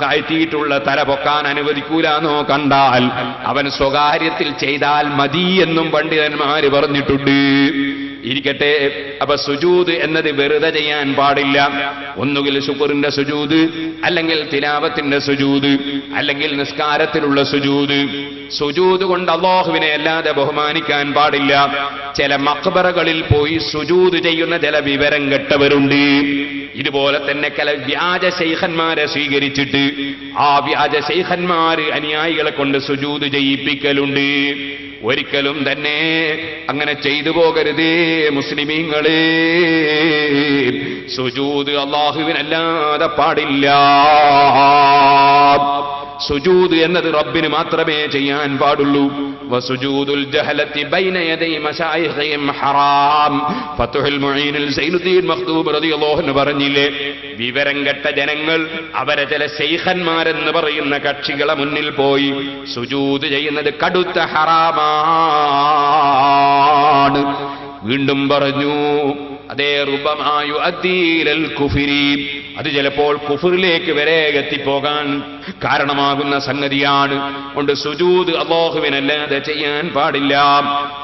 [SPEAKER 1] താഴ്ത്തിയിട്ടുള്ള തല പൊക്കാൻ അനുവദിക്കൂലെന്നോ കണ്ടാൽ അവൻ സ്വകാര്യത്തിൽ ചെയ്താൽ മതി എന്നും പണ്ഡിതന്മാര് പറഞ്ഞിട്ടുണ്ട്. ഇരിക്കട്ടെ. അപ്പൊ സുജൂദ് എന്നത് വെറുതെ ചെയ്യാൻ പാടില്ല. ഒന്നുകിൽ ശുക്റിന്റെ സുജൂദ്, അല്ലെങ്കിൽ തിലാവത്തിന്റെ സുജൂദ്, അല്ലെങ്കിൽ നിസ്കാരത്തിലുള്ള സുജൂദ്. സുജൂദ് കൊണ്ട് അല്ലാഹുവിനെ അല്ലാതെ ബഹുമാനിക്കാൻ പാടില്ല. ചില മഖ്ബറകളിൽ പോയി സുജൂദ് ചെയ്യുന്ന ചില വിവരം കെട്ടവരുണ്ട്. ഇതുപോലെ തന്നെ ചില വ്യാജ ശൈഖന്മാരെ സ്വീകരിച്ചിട്ട് ആ വ്യാജ ശൈഖന്മാര് അനുയായികളെ കൊണ്ട് സുജൂദ് ചെയ്യിപ്പിക്കലുണ്ട്. ഒരിക്കലും തന്നെ അങ്ങനെ ചെയ്തു പോകരുതേ മുസ്ലിമീങ്ങളെ. സുജൂദ് അല്ലാഹുവിനല്ലാതെ പാടില്ല. സുജൂദ് എന്നത് റബ്ബിന് മാത്രമേ ചെയ്യാൻ പാടുള്ളൂ. വസുജൂദുൽ ജഹലത്തി ബൈന യദൈ മശായിഖിഹിം ഹറാം. ഫത്ഹുൽ മുഈനിൽ സൈനുദ്ദീൻ മഖ്ദൂം റളിയല്ലാഹു അൻഹു പറഞ്ഞില്ലേ, വിവരം കെട്ട ജനങ്ങൾ അവരെ ചില ശൈഖന്മാരെന്ന് പറയുന്ന കക്ഷികളെ മുന്നിൽ പോയി സുജൂദ് ചെയ്യുന്നത് കടുത്ത ഹറാമാണ്. വീണ്ടും പറഞ്ഞു, അതേ റുബമായു അദ്ദീലൽ കുഫ്രി, അത് ചിലപ്പോൾ കുഫറിലേക്ക് വരെ എത്തിപ്പോകാൻ കാരണമാകുന്ന സംഗതിയാണ്. കൊണ്ട് സുജൂദ് അല്ലാഹുവിനല്ലാതെ ചെയ്യാൻ പാടില്ല.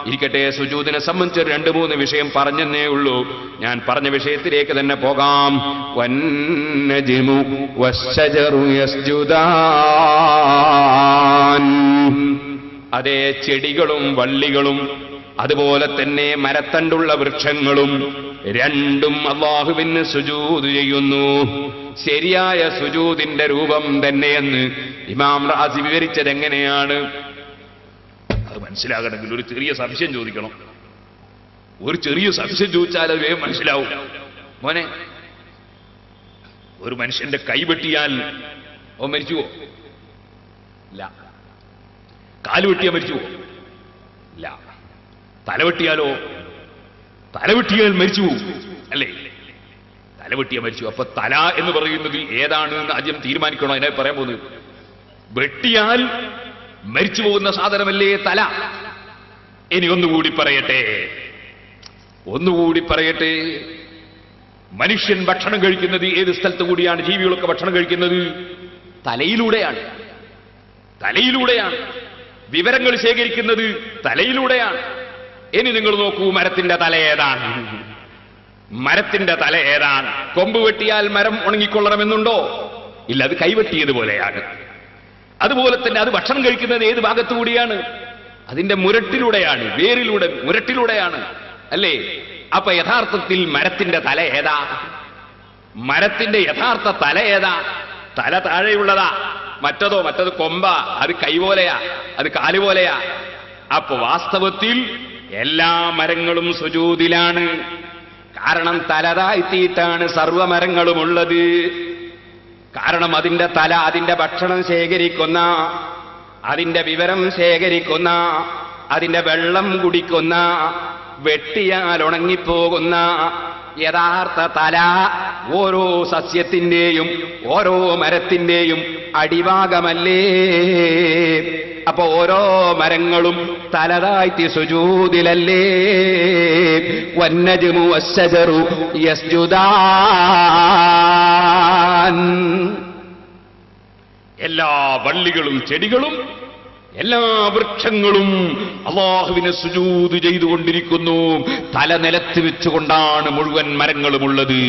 [SPEAKER 1] ഇരിക്കട്ടെ, സുജൂദിനെ സംബന്ധിച്ച് 2-3 വിഷയം പറഞ്ഞെന്നേ ഉള്ളൂ. ഞാൻ പറഞ്ഞ വിഷയത്തിലേക്ക് തന്നെ പോകാം. വന്നജ്മു വശ്ശജറു യസ്ജുദാൻ, അതേ ചെടികളും വള്ളികളും അതുപോലെ തന്നെ മരത്തണ്ടുള്ള വൃക്ഷങ്ങളും രണ്ടും അല്ലാഹുവിന് സുജൂദ് ചെയ്യുന്നു. ശരിയായ സുജൂദിന്റെ രൂപം തന്നെയെന്ന് ഇമാം റാസി വിവരിച്ചത് എങ്ങനെയാണ്? അത് മനസ്സിലാകണമെങ്കിൽ ഒരു ചെറിയ സംശയം ചോദിക്കണം. ഒരു ചെറിയ സംശയം ചോദിച്ചാൽ അത് വേഗം മനസ്സിലാവും. മോനെ, ഒരു മനുഷ്യന്റെ കൈ വെട്ടിയാൽ അവൻ മരിച്ചുവോ? ഇല്ല. കാല് വെട്ടിയാൽ മരിച്ചുവോ? ഇല്ല. തലവെട്ടിയാലോ? തലവെട്ടിയാൽ മരിച്ചു അല്ലേ? തലവെട്ടിയാൽ മരിച്ചു. അപ്പൊ തല എന്ന് പറയുന്നത് ഏതാണ് എന്ന് ആദ്യം തീരുമാനിക്കണോ? അതിനെ പറയാൻ പോകുന്നത്, വെട്ടിയാൽ മരിച്ചു പോകുന്ന സാധനമല്ലേ തല. ഇനി ഒന്നുകൂടി പറയട്ടെ, മനുഷ്യൻ ഭക്ഷണം കഴിക്കുന്നത് ഏത് സ്ഥലത്ത് കൂടിയാണ്? ജീവികളൊക്കെ ഭക്ഷണം കഴിക്കുന്നത് തലയിലൂടെയാണ്. വിവരങ്ങൾ ശേഖരിക്കുന്നത് തലയിലൂടെയാണ്. ഇനി നിങ്ങൾ നോക്കൂ, മരത്തിന്റെ തല ഏതാണ്? കൊമ്പ് വെട്ടിയാൽ മരം ഉണങ്ങിക്കൊള്ളണമെന്നുണ്ടോ? ഇല്ല, അത് കൈവെട്ടിയതുപോലെയാണ്. അതുപോലെ തന്നെ അത് ഭക്ഷണം കഴിക്കുന്നത് ഏത് ഭാഗത്തുകൂടിയാണ്? അതിന്റെ മുരട്ടിലൂടെയാണ്, മുരട്ടിലൂടെയാണ് അല്ലേ? അപ്പൊ യഥാർത്ഥത്തിൽ മരത്തിന്റെ തല ഏതാ? മരത്തിന്റെ യഥാർത്ഥ തല ഏതാ? തല താഴെയുള്ളതാ, മറ്റത് കൊമ്പ, അത് കൈപോലെയാ, അത് കാലുപോലെയാ. അപ്പൊ വാസ്തവത്തിൽ എല്ലാ മരങ്ങളും സുജൂദിലാണ്. കാരണം തല താഴ്ത്തിയിട്ടാണ് സർവമരങ്ങളുമുള്ളത്. കാരണം അതിന്റെ തല അതിന്റെ ഭക്ഷണം ശേഖരിക്കുന്ന, അതിന്റെ വിവരം ശേഖരിക്കുന്ന, അതിന്റെ വെള്ളം കുടിക്കുന്ന, വെട്ടിയാൽ ഉണങ്ങിപ്പോകുന്ന യഥാർത്ഥ തല ഓരോ സസ്യത്തിന്റെയും ഓരോ മരത്തിന്റെയും അടിഭാഗമല്ലേ? അപ്പൊ ഓരോ മരങ്ങളും തലതാഴ്ത്തി സുജൂദിലല്ലേ? വന്നജ്മു വസ്സജറു യസ്ജുദാൻ. എല്ലാ വള്ളികളും ചെടികളും എല്ലാ വൃക്ഷങ്ങളും അല്ലാഹുവിനെ സുജൂദ് ചെയ്തുകൊണ്ടിരിക്കുന്നു. തല നിലത്ത് വെച്ചുകൊണ്ടാണ് മുഴുവൻ മരങ്ങളുമുള്ളത്.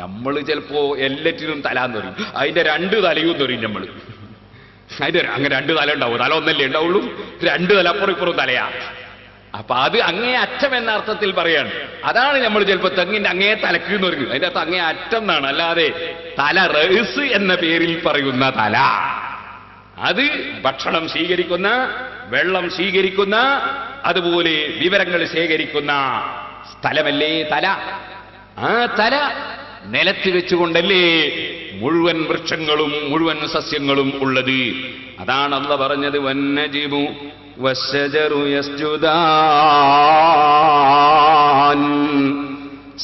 [SPEAKER 1] നമ്മൾ ചിലപ്പോ എല്ലാറ്റിനും തലാന്ന് പറയും, അതിന്റെ 2 തലയും പറയും നമ്മൾ. അതിന്റെ അങ്ങനെ 2 തല ഉണ്ടാവും, തല ഒന്നല്ലേ ഉണ്ടാവുള്ളൂ, 2 തല അപ്പുറം ഇപ്പുറം തലയാ. അപ്പൊ അത് അങ്ങേ അറ്റം എന്ന അർത്ഥത്തിൽ പറയാണ്. അതാണ് നമ്മൾ ചിലപ്പോ തെങ്ങിന്റെ അങ്ങേ തലക്ക് എന്ന് പറയും. അതിന്റെ അർത്ഥം അങ്ങേ അറ്റം എന്നാണ്, അല്ലാതെ തല റഹ്സ് എന്ന പേരിൽ പറയുന്ന തല. അത് ഭക്ഷണം സ്വീകരിക്കുന്ന, വെള്ളം സ്വീകരിക്കുന്ന, അതുപോലെ വിവരങ്ങൾ ശേഖരിക്കുന്ന സ്ഥലമല്ലേ തല. ആ തല നിലത്ത് വെച്ചുകൊണ്ടല്ലേ മുഴുവൻ വൃക്ഷങ്ങളും മുഴുവൻ സസ്യങ്ങളും ഉള്ളത്. അതാണ് അല്ലാഹ് പറഞ്ഞത്, വന്നജിമു വസ്സജറു യസ്ജുദാൻ.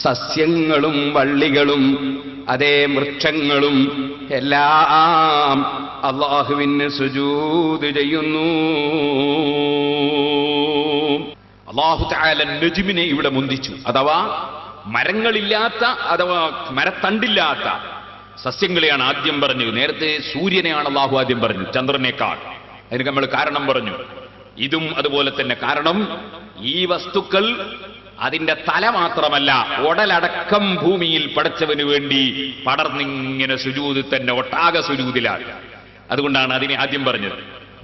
[SPEAKER 1] സസ്യങ്ങളും വള്ളികളും അതേ വൃക്ഷങ്ങളും എല്ലാം അല്ലാഹുവിന് സുജൂദ് ചെയ്യുന്നു. അല്ലാഹു തആല നജ്മിനെ ഇവിടെ മുന്തിച്ചു. അഥവാ മരങ്ങളില്ലാത്ത, അഥവാ മരത്തണ്ടില്ലാത്ത സസ്യങ്ങളെയാണ് ആദ്യം പറഞ്ഞത്. നേരത്തെ സൂര്യനെയാണ് അല്ലാഹു ആദ്യം പറഞ്ഞു, ചന്ദ്രനേക്കാൾ. അതിന് നമ്മൾ കാരണം പറഞ്ഞു. ഇതും അതുപോലെ തന്നെ. കാരണം ഈ വസ്തുക്കൾ അതിന്റെ തല മാത്രമല്ല, ഉടലടക്കം ഭൂമിയിൽ പടച്ചവന് വേണ്ടി പടർന്നിങ്ങനെ സുജൂദ് തന്നെ, ഒട്ടാകെ സുജൂദിലാണ്. അതുകൊണ്ടാണ് അതിനെ ആദ്യം പറഞ്ഞത്.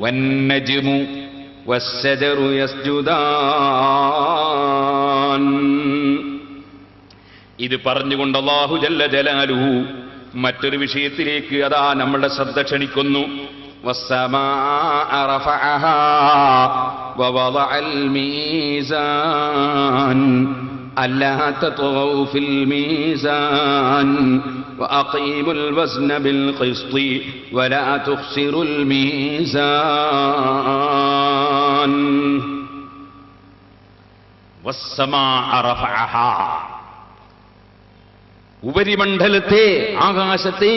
[SPEAKER 1] വന്നജ്മു വസ്സജറു യസ്ജുദാൻ. ഇത് പറഞ്ഞുകൊണ്ട് അല്ലാഹു ജല്ല ജലാലുഹു മറ്റൊരു വിഷയത്തിലേക്ക് അതാ നമ്മളുടെ ശ്രദ്ധ ക്ഷണിക്കുന്നു. വസ്സമാഅ റഫഅഹാ വവളഅൽ മീസാൻ അല്ലാ തത്ഗൗ ഫിൽ മീസാൻ വഅഖീമുൽ വസ്ന ബിൽ ഖിസ്തി വലാ തുഖ്സിറുൽ മീസാൻ. വസ്സമാഅ റഫഅഹാ, ഉപരിമണ്ഡലത്തെ, ആകാശത്തെ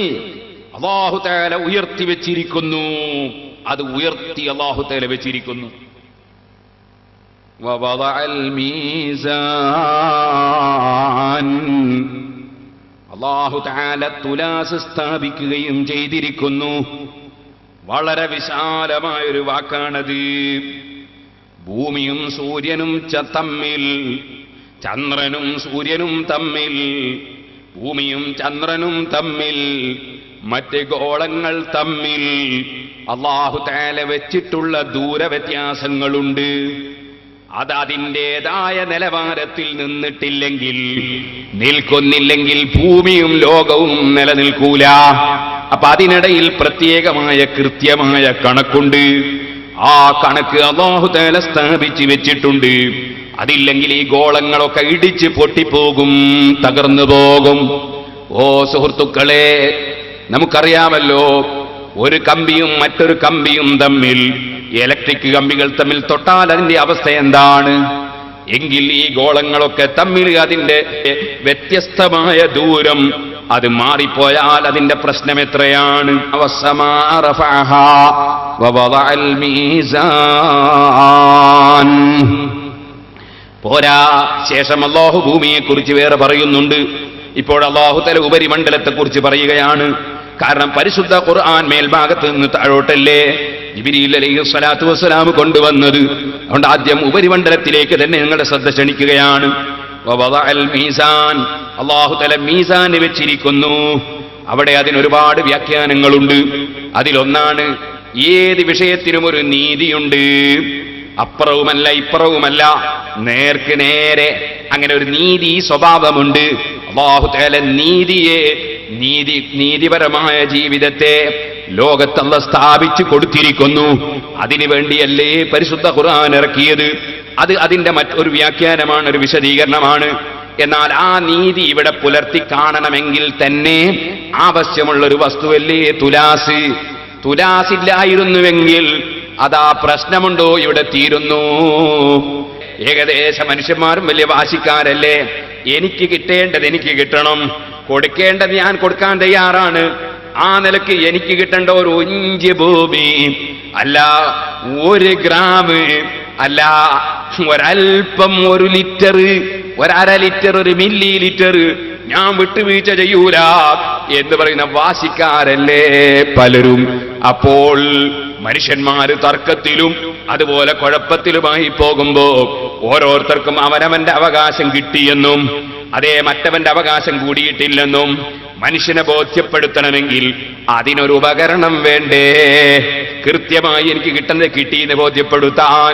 [SPEAKER 1] അല്ലാഹു തആല ഉയർത്തി വെച്ചിരിക്കുന്നു. അത് ഉയർത്തി അല്ലാഹു തആല വെച്ചിരിക്കുന്നു. വവളഅൽ മീസാൻ, അല്ലാഹു തആല തുലാസ് സ്ഥാപിക്കുകയും ചെയ്തിരിക്കുന്നു. വളരെ വിശാലമായൊരു വാക്കാണത്. ഭൂമിയും സൂര്യനും തമ്മിൽ, ചന്ദ്രനും സൂര്യനും തമ്മിൽ, ഭൂമിയും ചന്ദ്രനും തമ്മിൽ, മറ്റ് ഗോളങ്ങൾ തമ്മിൽ അല്ലാഹു തആല വെച്ചിട്ടുള്ള ദൂരവ്യത്യാസങ്ങളുണ്ട്. അത് അതിൻ്റെതായ നിലവാരത്തിൽ നിന്നിട്ടില്ലെങ്കിൽ, നിൽക്കുന്നില്ലെങ്കിൽ ഭൂമിയും ലോകവും നിലനിൽക്കൂല. അപ്പൊ അതിനിടയിൽ പ്രത്യേകമായ കൃത്യമായ കണക്കുണ്ട്. ആ കണക്ക് അല്ലാഹു തആല സ്ഥാപിച്ചു വെച്ചിട്ടുണ്ട്. അതില്ലെങ്കിൽ ഈ ഗോളങ്ങളൊക്കെ ഇടിച്ച് പൊട്ടിപ്പോകും, തകർന്നു പോകും. ഓ സുഹൃത്തുക്കളെ, നമുക്കറിയാമല്ലോ, ഒരു കമ്പിയും മറ്റൊരു കമ്പിയും തമ്മിൽ, ഇലക്ട്രിക് കമ്പികൾ തമ്മിൽ തൊട്ടാൽ അതിന്റെ അവസ്ഥ എന്താണ്? എങ്കിൽ ഈ ഗോളങ്ങളൊക്കെ തമ്മിൽ അതിന്റെ വ്യത്യസ്തമായ ദൂരം അത് മാറിപ്പോയാൽ അതിന്റെ പ്രശ്നം എത്രയാണ്? വസ്സമാഅ റഫഅഹാ വവളഅൽ മീസാൻ. പോരാ, ശേഷം അല്ലാഹു ഭൂമിയെക്കുറിച്ച് വേറെ പറയുന്നുണ്ട്. ഇപ്പോൾ അല്ലാഹു തആല ഉപരിമണ്ഡലത്തെക്കുറിച്ച് പറയുകയാണ്. കാരണം പരിശുദ്ധ ഖുർആൻ മേൽഭാഗത്ത് നിന്ന് താഴോട്ടല്ലേ ജിബ്രീൽ അലൈഹിസ്സലാത്തു വസ്സലാം കൊണ്ടുവന്നത്. അതുകൊണ്ട് ആദ്യം ഉപരിമണ്ഡലത്തിലേക്ക് തന്നെ നിങ്ങളുടെ ശ്രദ്ധ ക്ഷണിക്കുകയാണ്. വവളഅൽ മീസാൻ, അല്ലാഹു തആല മീസാൻ വെച്ചിരിക്കുന്നു. അവിടെ അതിനൊരുപാട് വ്യാഖ്യാനങ്ങളുണ്ട്. അതിലൊന്നാണ്, ഏത് വിഷയത്തിനും ഒരു നീതിയുണ്ട്. അപ്പുറവുമല്ല ഇപ്പുറവുമല്ല, നേർക്ക് നേരെ അങ്ങനെ ഒരു നീതി സ്വഭാവമുണ്ട്. അല്ലാഹു തആല നീതിപരമായ ജീവിതത്തെ ലോകത്തല്ല സ്ഥാപിച്ചു കൊടുത്തിരിക്കുന്നു. അതിനു വേണ്ടിയല്ലേ പരിശുദ്ധ ഖുർആൻ ഇറക്കിയത്. അതിന്റെ മറ്റൊരു വ്യാഖ്യാനമാണ്, ഒരു വിശദീകരണമാണ്. എന്നാൽ ആ നീതി ഇവിടെ പുലർത്തി കാണണമെങ്കിൽ തന്നെ ആവശ്യമുള്ള ഒരു വസ്തുവല്ലേ തുലാസ്. തുലാസില്ലായിരുന്നുവെങ്കിൽ അതാ പ്രശ്നമുണ്ടോ ഇവിടെ തീരുന്നു. ഏകദേശ മനുഷ്യന്മാരും വലിയ വാശിക്കാരല്ലേ. എനിക്ക് കിട്ടേണ്ടത് എനിക്ക് കിട്ടണം, കൊടുക്കേണ്ടത് ഞാൻ കൊടുക്കാൻ തയ്യാറാണ്. ആ നിലക്ക് എനിക്ക് കിട്ടേണ്ട ഒരു ഇഞ്ച് ഭൂമി അല്ല, 1 ഗ്രാം അല്ല, ഒരൽപ്പം, 1 ലിറ്റർ, 1/2 ലിറ്റർ, 1 മില്ലി ലിറ്റർ ഞാൻ വിട്ടുവീഴ്ച ചെയ്യൂല എന്ന് പറയുന്ന വാശിക്കാരല്ലേ പലരും. അപ്പോൾ മനുഷ്യന്മാര് തർക്കത്തിലും അതുപോലെ കുഴപ്പത്തിലുമായി പോകുമ്പോ ഓരോരുത്തർക്കും അവനവന്റെ അവകാശം കിട്ടിയെന്നും മറ്റവന്റെ അവകാശം കൂടിയിട്ടില്ലെന്നും മനുഷ്യനെ ബോധ്യപ്പെടുത്തണമെങ്കിൽ അതിനൊരു ഉപകരണം വേണ്ടേ? കൃത്യമായി എനിക്ക് കിട്ടുന്നത് കിട്ടിയെന്ന് ബോധ്യപ്പെടുത്താൻ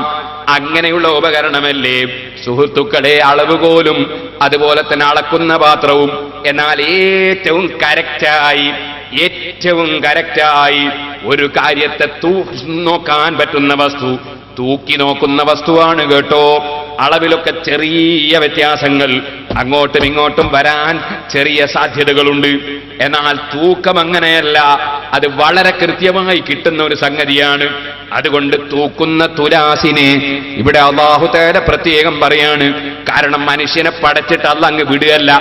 [SPEAKER 1] അങ്ങനെയുള്ള ഉപകരണമല്ലേ സുഹൃത്തുക്കളെ അളവുകോലും അതുപോലെ തന്നെ അളക്കുന്ന പാത്രവും. എന്നാൽ ഏറ്റവും കറക്റ്റായി ഒരു കാര്യത്തെ നോക്കാൻ പറ്റുന്ന വസ്തു തൂക്കി നോക്കുന്ന വസ്തുവാണ് കേട്ടോ. അളവിലൊക്കെ ചെറിയ വ്യത്യാസങ്ങൾ അങ്ങോട്ടും ഇങ്ങോട്ടും വരാൻ ചെറിയ സാധ്യതകളുണ്ട്. എന്നാൽ തൂക്കം അങ്ങനെയല്ല, അത് വളരെ കൃത്യമായി കിട്ടുന്ന ഒരു സംഗതിയാണ്. അതുകൊണ്ട് തൂക്കുന്ന തുലാസിനെ ഇവിടെ അല്ലാഹു തആല പ്രത്യേകം പറയാണ്. കാരണം മനുഷ്യനെ പടച്ചിട്ട് അല്ലാഹ് അങ്ങ് വിടുകയല്ല.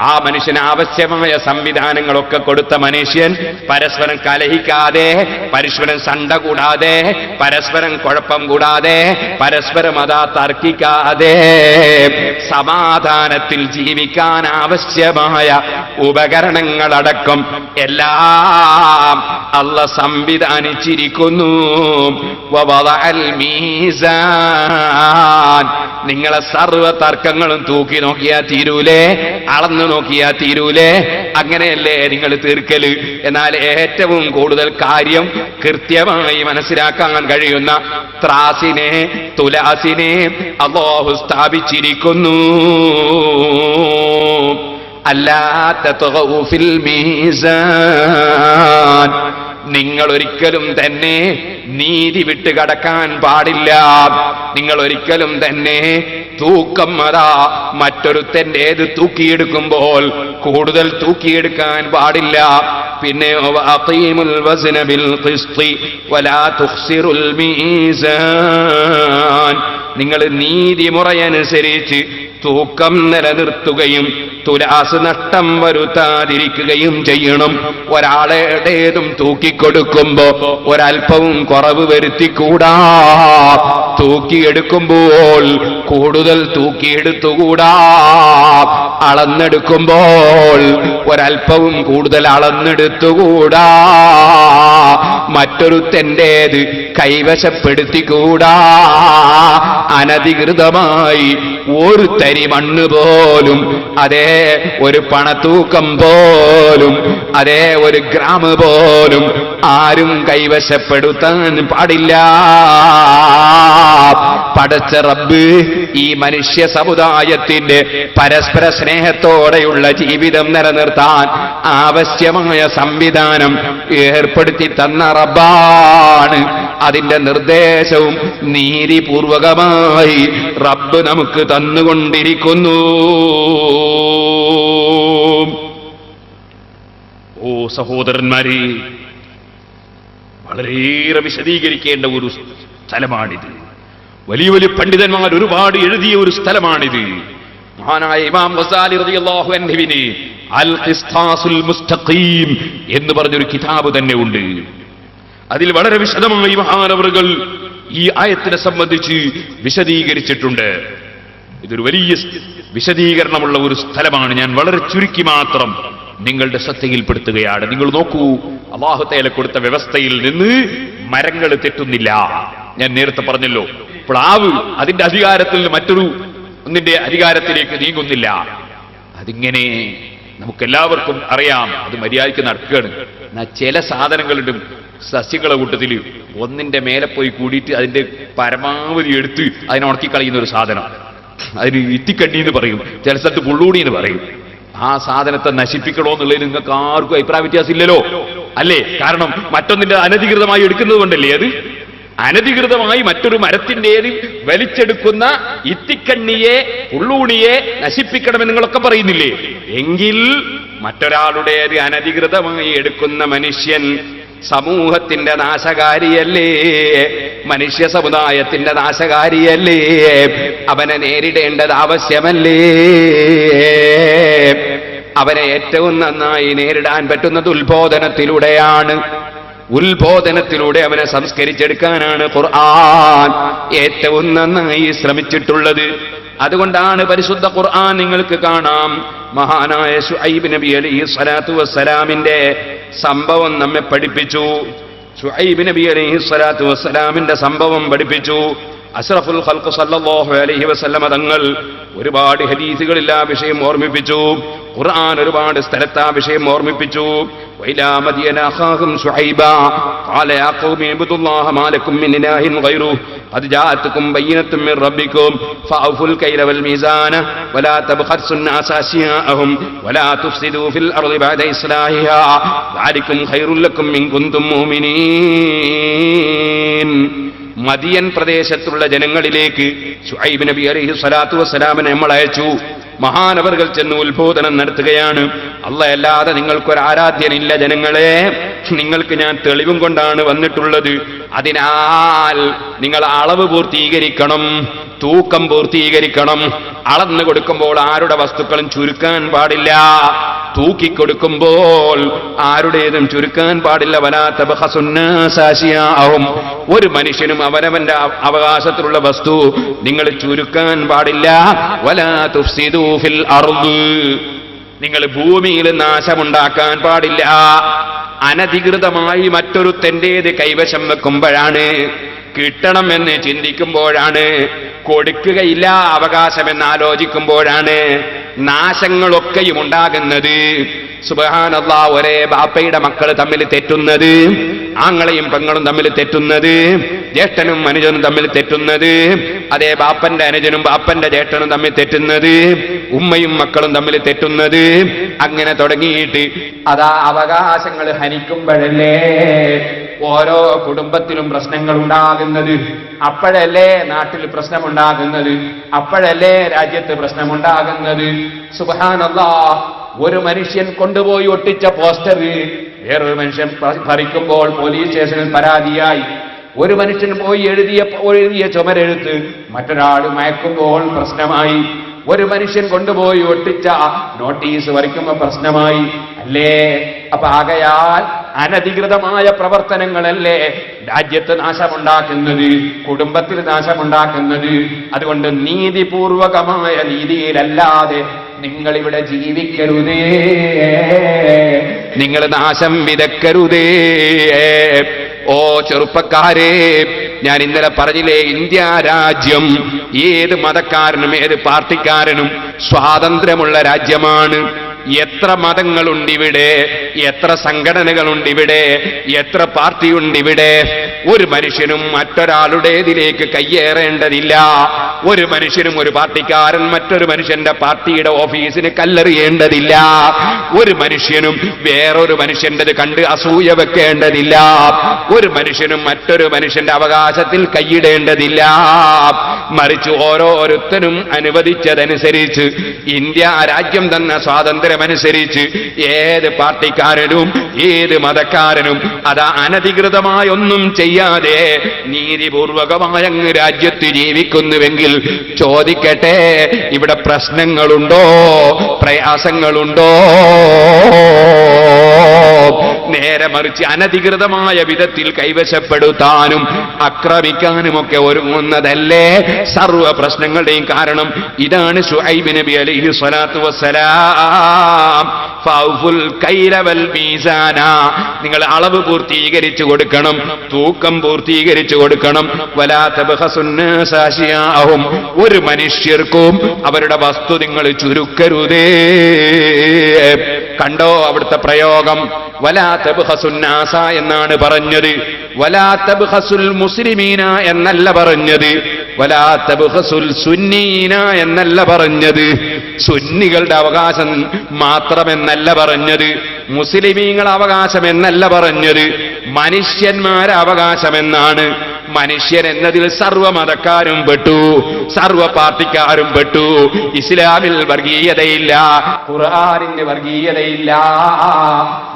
[SPEAKER 1] ആ മനുഷ്യന് ആവശ്യമായ സംവിധാനങ്ങളൊക്കെ കൊടുത്ത മനുഷ്യൻ പരസ്പരം കലഹിക്കാതെ, പരസ്പരം സണ്ട കൂടാതെ, പരസ്പരം കുഴപ്പം കൂടാതെ, പരസ്പരം തർക്കിക്കാതെ സമാധാനത്തിൽ ജീവിക്കാൻ ആവശ്യമായ ഉപകരണങ്ങളടക്കം എല്ലാം അല്ലാഹ് സംവിധാനിച്ചിരിക്കുന്നു. നിങ്ങളെ സർവ്വ തർക്കങ്ങളും തൂക്കി നോക്കിയാൽ തീരൂലേ, അളന്നു നോക്കിയാൽ തീരൂലേ? അങ്ങനെയല്ലേ നിങ്ങൾ തീർക്കല്. എന്നാൽ ഏറ്റവും കൂടുതൽ കാര്യം കൃത്യമായി മനസ്സിലാക്കാൻ കഴിയുന്ന ത്രാസിനെ, തുലാസിനെ അല്ലാഹു സ്ഥാപിച്ചിരിക്കുന്നു. അല്ലാ തത്ഗൗ ഫിൽ മീസാൻ, നിങ്ങൾ ഒരിക്കലും തന്നെ നീതി വിട്ട് കടക്കാൻ പാടില്ല. നിങ്ങൾ ഒരിക്കലും തന്നെ തൂക്കം മറ്റൊരുത്തൻ്റേത് തൂക്കിയെടുക്കുമ്പോൾ കൂടുതൽ തൂക്കിയെടുക്കാൻ പാടില്ല. പിന്നെ അഖീമുൽ വസ്ന ബിൽ ഖിസ്തി വലാ തുഖ്സിറുൽ മീസാൻ, നിങ്ങൾ നീതി മുറയനുസരിച്ച് തൂക്കം നിലനിർത്തുകയും തുലാസ് നഷ്ടം വരുത്താതിരിക്കുകയും ചെയ്യണം. ഒരാളുടേതും തൂക്കിക്കൊടുക്കുമ്പോ ഒരൽപ്പവും കുറവ് വരുത്തിക്കൂടാ. തൂക്കിയെടുക്കുമ്പോൾ കൂടുതൽ തൂക്കിയെടുത്തുകൂടാ. അളന്നെടുക്കുമ്പോൾ ഒരൽപ്പവും കൂടുതൽ അളന്നെടുത്തുകൂടാ. മറ്റൊരുത്തൻ്റേത് കൈവശപ്പെടുത്തിക്കൂടാ. അനധികൃതമായി ഒരു തരി മണ്ണ് പോലും, ഒരു പണത്തൂക്കം പോലും, ഒരു ഗ്രാം പോലും ആരും കൈവശപ്പെടുത്താൻ പാടില്ല. പടച്ച റബ്ബ് ഈ മനുഷ്യ സമുദായത്തിന്റെ പരസ്പര സ്നേഹത്തോടെയുള്ള ജീവിതം നിലനിർത്താൻ ആവശ്യമായ സംവിധാനം ഏർപ്പെടുത്തി തന്ന റബ്ബാണ്. അതിന്റെ നിർദ്ദേശവും നീതിപൂർവകമായി റബ്ബ് നമുക്ക് തന്നുകൊണ്ടിരിക്കുന്നു. ഓ സഹോദരന്മാരെ, വളരെയേറെ വിശദീകരിക്കേണ്ട ഒരു സ്ഥലമാണിത്. വലിയ വലിയ പണ്ഡിതന്മാർ ഒരുപാട് എഴുതിയ ഒരു സ്ഥലമാണിത്. മഹാനായ ഇമാം ഗസാലി റളിയല്ലാഹു അൻഹുവിന് അൽ ഖിസ്താസുൽ മുസ്തഖീം എന്ന് പറഞ്ഞൊരു കിതാബ് തന്നെ ഉണ്ട്. അതിൽ വളരെ വിശദമായി മഹാനവറുകൾ ഈ ആയത്തിനെ സംബന്ധിച്ച് വിശദീകരിച്ചിട്ടുണ്ട്. ഇതൊരു വലിയ വിശദീകരണമുള്ള ഒരു സ്ഥലമാണ്. ഞാൻ വളരെ ചുരുക്കി മാത്രം നിങ്ങളുടെ ശ്രദ്ധയിൽപ്പെടുത്തുകയാണ്. നിങ്ങൾ നോക്കൂ, അല്ലാഹു തആല കൊടുത്ത വ്യവസ്ഥയിൽ നിന്ന് മരങ്ങൾ തെറ്റുന്നില്ല. ഞാൻ നേരത്തെ പറഞ്ഞല്ലോ, പ്ലാവ് അതിന്റെ അധികാരത്തിൽ ഒന്നിന്റെ അധികാരത്തിലേക്ക് നീങ്ങുന്നില്ല. അതിങ്ങനെ നമുക്കെല്ലാവർക്കും അറിയാം, അത് മര്യാദയ്ക്ക് നടക്കുകയാണ്. എന്നാൽ ചില സാധനങ്ങളുടെ സസ്യങ്ങളെ കൂട്ടത്തിൽ ഒന്നിന്റെ മേലെ പോയി കൂടിയിട്ട് അതിന്റെ പരമാവധി എടുത്ത് അതിനെ ഉണക്കിക്കളയുന്ന ഒരു സാധനം, അതിന് ഇത്തിക്കണ്ണി എന്ന് പറയും, ചില സ്ഥലത്ത് പുള്ളൂണി എന്ന് പറയും. ആ സാധനത്തെ നശിപ്പിക്കണോ എന്നുള്ളതിൽ നിങ്ങൾക്ക് ആർക്കും അഭിപ്രായ വ്യത്യാസം ഇല്ലല്ലോ, അല്ലേ? കാരണം മറ്റൊന്നിന്റെ അനധികൃതമായി എടുക്കുന്നത് കൊണ്ടല്ലേ. അത് അനധികൃതമായി മറ്റൊരു മരത്തിൻ്റെത് വലിച്ചെടുക്കുന്ന ഇത്തിക്കണ്ണിയെ, പുള്ളൂണിയെ നശിപ്പിക്കണമെന്ന് നിങ്ങളൊക്കെ പറയുന്നില്ലേ? എങ്കിൽ മറ്റൊരാളുടേത് അനധികൃതമായി എടുക്കുന്ന മനുഷ്യൻ സമൂഹത്തിന്റെ നാശകാരിയല്ലേ, മനുഷ്യ സമുദായത്തിന്റെ നാശകാരിയല്ലേ? അവനെ നേരിടേണ്ടത് ആവശ്യമല്ലേ? അവനെ ഏറ്റവും നന്നായി നേരിടാൻ പറ്റുന്നത് ഉത്ബോധനത്തിലൂടെയാണ്. ഉത്ബോധനത്തിലൂടെ അവനെ സംസ്കരിച്ചെടുക്കാനാണ് ഖുർആൻ ഏറ്റവും നന്നായി ശ്രമിച്ചിട്ടുള്ളത്. അതുകൊണ്ടാണ് പരിശുദ്ധ ഖുർആൻ നിങ്ങൾക്ക് കാണാം, മഹാനായ ശുഐബ് നബി അലൈഹി സ്വലാത്തു വസ്സലാമിന്റെ സംഭവം നമ്മെ പഠിപ്പിച്ചു. ശുഐബ് നബി അലൈഹി സ്വലാത്തു വസ്സലാമിന്റെ സംഭവം പഠിപ്പിച്ചു. അഷ്റഫുൽ ഖൽഖ് സല്ലല്ലാഹു അലൈഹി വസല്ലമ തങ്ങൾ ഒരുപാട് ഹദീസുകളിൽ ആ വിഷയം ഓർമ്മിപ്പിച്ചു. ഖുർആൻ ഒരുപാട് സ്ഥലത്ത് ആ വിഷയം ഓർമ്മിപ്പിച്ചു. വൈലാ മദിയന അഖാഹും ശുഐബാ ഖാല യാ ഖൗമി ഇബ്ദുല്ലാഹ മാ ലക്കും മിൻ ഇലാഹിൻ ഗൈറുഹു ഖദ് ജാഅതുകും ബയ്യിനത്തും മിൻ റബ്ബികും ഫഅഫുൽ കൈല വൽ മീസാന വലാ തബ്ഖസുൻ നാസ അശ്യാഅഹും വലാ തുഫ്സിദൂ ഫിൽ അർളി ബഅദ ഇസ്ലാഹിഹാ ദാലികും ഖൈറുൽ ലക്കും ഇൻ കുൻതും മുഅ്മിനീൻ. മദിയൻ പ്രദേശത്തുള്ള ജനങ്ങളിലേക്ക് ശുഐബ് നബി അലൈഹി സ്വലാത്തു വസ്സലാമിനെ നമ്മൾ അയച്ചു. മഹാനവറുകൾ ചെന്ന് ഉത്ബോധനം നടത്തുകയാണ്. അല്ലാതെ നിങ്ങൾക്കൊരു ആരാധ്യനില്ല ജനങ്ങളെ, നിങ്ങൾക്ക് ഞാൻ തെളിവും കൊണ്ടാണ് വന്നിട്ടുള്ളത്. അതിനാൽ നിങ്ങൾ അളവ് പൂർത്തീകരിക്കണം, തൂക്കം പൂർത്തീകരിക്കണം. അളന്നു കൊടുക്കുമ്പോൾ ആരുടെ വസ്തുക്കളും ചുരുക്കാൻ പാടില്ല, തൂക്കിക്കൊടുക്കുമ്പോൾ ആരുടേതും ചുരുക്കാൻ പാടില്ല. വലാ തബ്ഖസുന്നാസ അശ്യാഅഹും, ഒരു മനുഷ്യനും അവനവന്റെ അവകാശത്തിലുള്ള വസ്തു നിങ്ങൾ ചുരുക്കാൻ പാടില്ല. വലാ തുഫ്സിദൂ ഫിൽ അർദ്, നിങ്ങൾ ഭൂമിയിൽ നാശമുണ്ടാക്കാൻ പാടില്ല. അനധികൃതമായി മറ്റൊരുത്തൻ്റേത് കൈവശം വെക്കുമ്പോഴാണ്, കിട്ടണമെന്ന് ചിന്തിക്കുമ്പോഴാണ്, കൊടുക്കുകയില്ല അവകാശമെന്ന് ആലോചിക്കുമ്പോഴാണ് നാശങ്ങളൊക്കെയും ഉണ്ടാകുന്നത്. സുബ്ഹാനല്ലാഹ്, ഒരേ ബാപ്പയുടെ മക്കൾ തമ്മിൽ തെറ്റുന്നത്, ആങ്ങളെയും പെങ്ങളും തമ്മിൽ തെറ്റുന്നത്, ജ്യേഷ്ഠനും അനുജനും തമ്മിൽ തെറ്റുന്നത്, അതേ ബാപ്പന്റെ അനുജനും ബാപ്പന്റെ ജ്യേഷ്ഠനും തമ്മിൽ തെറ്റുന്നത്, ഉമ്മയും മക്കളും തമ്മിൽ തെറ്റുന്നത്, അങ്ങനെ തുടങ്ങിയിട്ട് അതാ അവകാശങ്ങൾ ഹനിക്കുമ്പോഴല്ലേ ഓരോ കുടുംബത്തിലും പ്രശ്നങ്ങൾ ഉണ്ടാകുന്നത്. അപ്പോഴല്ലേ നാട്ടിൽ പ്രശ്നമുണ്ടാകുന്നത്, അപ്പോഴല്ലേ രാജ്യത്ത് പ്രശ്നമുണ്ടാകുന്നത്. സുബ്ഹാനല്ലാഹ്, ഒരു മനുഷ്യൻ കൊണ്ടുപോയി ഒട്ടിച്ച പോസ്റ്റർ വേറൊരു മനുഷ്യൻ പറിക്കുമ്പോൾ പോലീസ് സ്റ്റേഷനിൽ പരാതിയായി. ഒരു മനുഷ്യൻ പോയി എഴുതിയ ചുമരെഴുത്ത് മറ്റൊരാൾ മയക്കുമ്പോൾ പ്രശ്നമായി. ഒരു മനുഷ്യൻ കൊണ്ടുപോയി ഒട്ടിച്ച നോട്ടീസ് വരയ്ക്കുമ്പോൾ പ്രശ്നമായി അല്ലേ? അപ്പൊ ആകയാൽ അനധികൃതമായ പ്രവർത്തനങ്ങളല്ലേ രാജ്യത്ത് നാശമുണ്ടാക്കുന്നത്, കുടുംബത്തിൽ നാശമുണ്ടാക്കുന്നത്. അതുകൊണ്ട് നീതിപൂർവകമായ രീതിയിലല്ലാതെ നിങ്ങളിവിടെ ജീവിക്കരുതേ, നിങ്ങൾ നാശം വിതക്കരുതേ. ഓ ചെറുപ്പക്കാരെ, ഞാൻ ഇന്നലെ പറഞ്ഞില്ലേ, ഇന്ത്യ രാജ്യം ഏത് മതക്കാരനും ഏത് പാർട്ടിക്കാരനും സ്വാതന്ത്ര്യമുള്ള രാജ്യമാണ്. എത്ര മതങ്ങളുണ്ടിവിടെ, എത്ര സംഘടനകളുണ്ടിവിടെ, എത്ര പാർട്ടിയുണ്ടിവിടെ. ഒരു മനുഷ്യനും മറ്റൊരാളുടേതിലേക്ക് കയ്യേറേണ്ടതില്ല. ഒരു മനുഷ്യനും ഒരു പാർട്ടിക്കാരൻ മറ്റൊരു മനുഷ്യന്റെ പാർട്ടിയുടെ ഓഫീസിന് കല്ലെറിയേണ്ടതില്ല. ഒരു മനുഷ്യനും വേറൊരു മനുഷ്യന്റേത് കണ്ട് അസൂയ വെക്കേണ്ടതില്ല. ഒരു മനുഷ്യനും മറ്റൊരു മനുഷ്യന്റെ അവകാശത്തിൽ കൈയിടേണ്ടതില്ല. മറിച്ച് ഓരോരുത്തരും അനുവദിച്ചതനുസരിച്ച്, ഇന്ത്യ രാജ്യം തന്ന സ്വാതന്ത്ര്യമനുസരിച്ച് ഏത് പാർട്ടിക്കാരനും ഏത് മതക്കാരനും അതാ അനധികൃതമായ ഒന്നും ചെയ്യാതെ നീതിപൂർവകമായ അങ്ങ് രാജ്യത്ത് ജീവിക്കുന്നുവെങ്കിൽ ചോദിക്കട്ടെ, ഇവിടെ പ്രശ്നങ്ങളുണ്ടോ, പ്രയാസങ്ങളുണ്ടോ? നേരെ മറിച്ച് അനധികൃതമായ വിധത്തിൽ കൈവശപ്പെടുത്താനും ആക്രമിക്കാനുമൊക്കെ ഒരുങ്ങുന്നതല്ലേ സർവ പ്രശ്നങ്ങളുടെയും കാരണം. ഇതാണ് ശുഐബ് നബി അലൈഹി സ്വലാത്തു വസ്സലാം, ഫൗഫുൽ കൈല വൽ മീസാന, നിങ്ങൾ അളവ് പൂർത്തീകരിച്ചു കൊടുക്കണം, തൂക്കം പൂർത്തീകരിച്ചു കൊടുക്കണം. വലാ തബ്ഖസുന്നാസ അശ്യാഅഹും, ഒരു മനുഷ്യർക്കും അവരുടെ വസ്തു നിങ്ങൾ ചുരുക്കരുതേ. കണ്ടോ അവിടുത്തെ പ്രയോഗം? വലാ തബ്ഖസുന്നാസ എന്നാണ് പറഞ്ഞത്, വലാ തബ്ഖസുൽ മുസ്ലിമീന എന്നല്ല പറഞ്ഞത്. വലാ തബ്ഖസുൽ സുന്നീന എന്നല്ല പറഞ്ഞത്, സുന്നികളുടെ അവകാശം മാത്രമെന്നല്ല പറഞ്ഞത്, മുസ്ലിമീങ്ങളുടെ അവകാശം എന്നല്ല പറഞ്ഞത്, മനുഷ്യന്മാരെ അവകാശമെന്നാണ്. മനുഷ്യൻ എന്നതിൽ സർവ്വമതക്കാരും പെട്ടു, സർവ്വ പാർട്ടിക്കാരും പെട്ടു. ഇസ്ലാമിൽ വർഗീയതയില്ല, ഖുർആനിന് വർഗീയതയില്ല.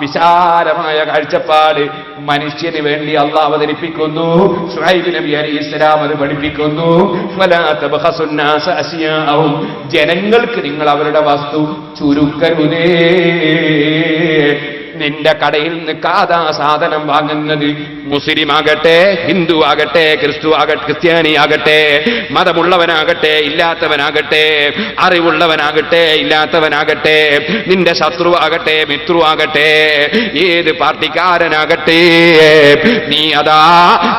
[SPEAKER 1] വിശാലമായ കാഴ്ചപ്പാട് മനുഷ്യന് വേണ്ടി അള്ളാഹ് അവതരിപ്പിക്കുന്നു. ശുഐബ് നബി അലൈഹിസ്സലാം അത് പഠിപ്പിക്കുന്നു. വലാ തബ്ഖസുന്നാസ അസ്യാഅഹും, ജനങ്ങൾക്ക് നിങ്ങൾ അവരുടെ വസ്തു ചുരുക്കരുതേ. നിന്റെ കടയിൽ നിന്ന് കാതാ സാധനം വാങ്ങുന്നത് മുസ്ലിം ആകട്ടെ, ഹിന്ദു ആകട്ടെ, ക്രിസ്ത്യാനി ആകട്ടെ, മതമുള്ളവനാകട്ടെ ഇല്ലാത്തവനാകട്ടെ, അറിവുള്ളവനാകട്ടെ ഇല്ലാത്തവനാകട്ടെ, നിന്റെ ശത്രുവാകട്ടെ മിത്രുവാകട്ടെ, ഏത് പാർട്ടിക്കാരനാകട്ടെ, നീ അതാ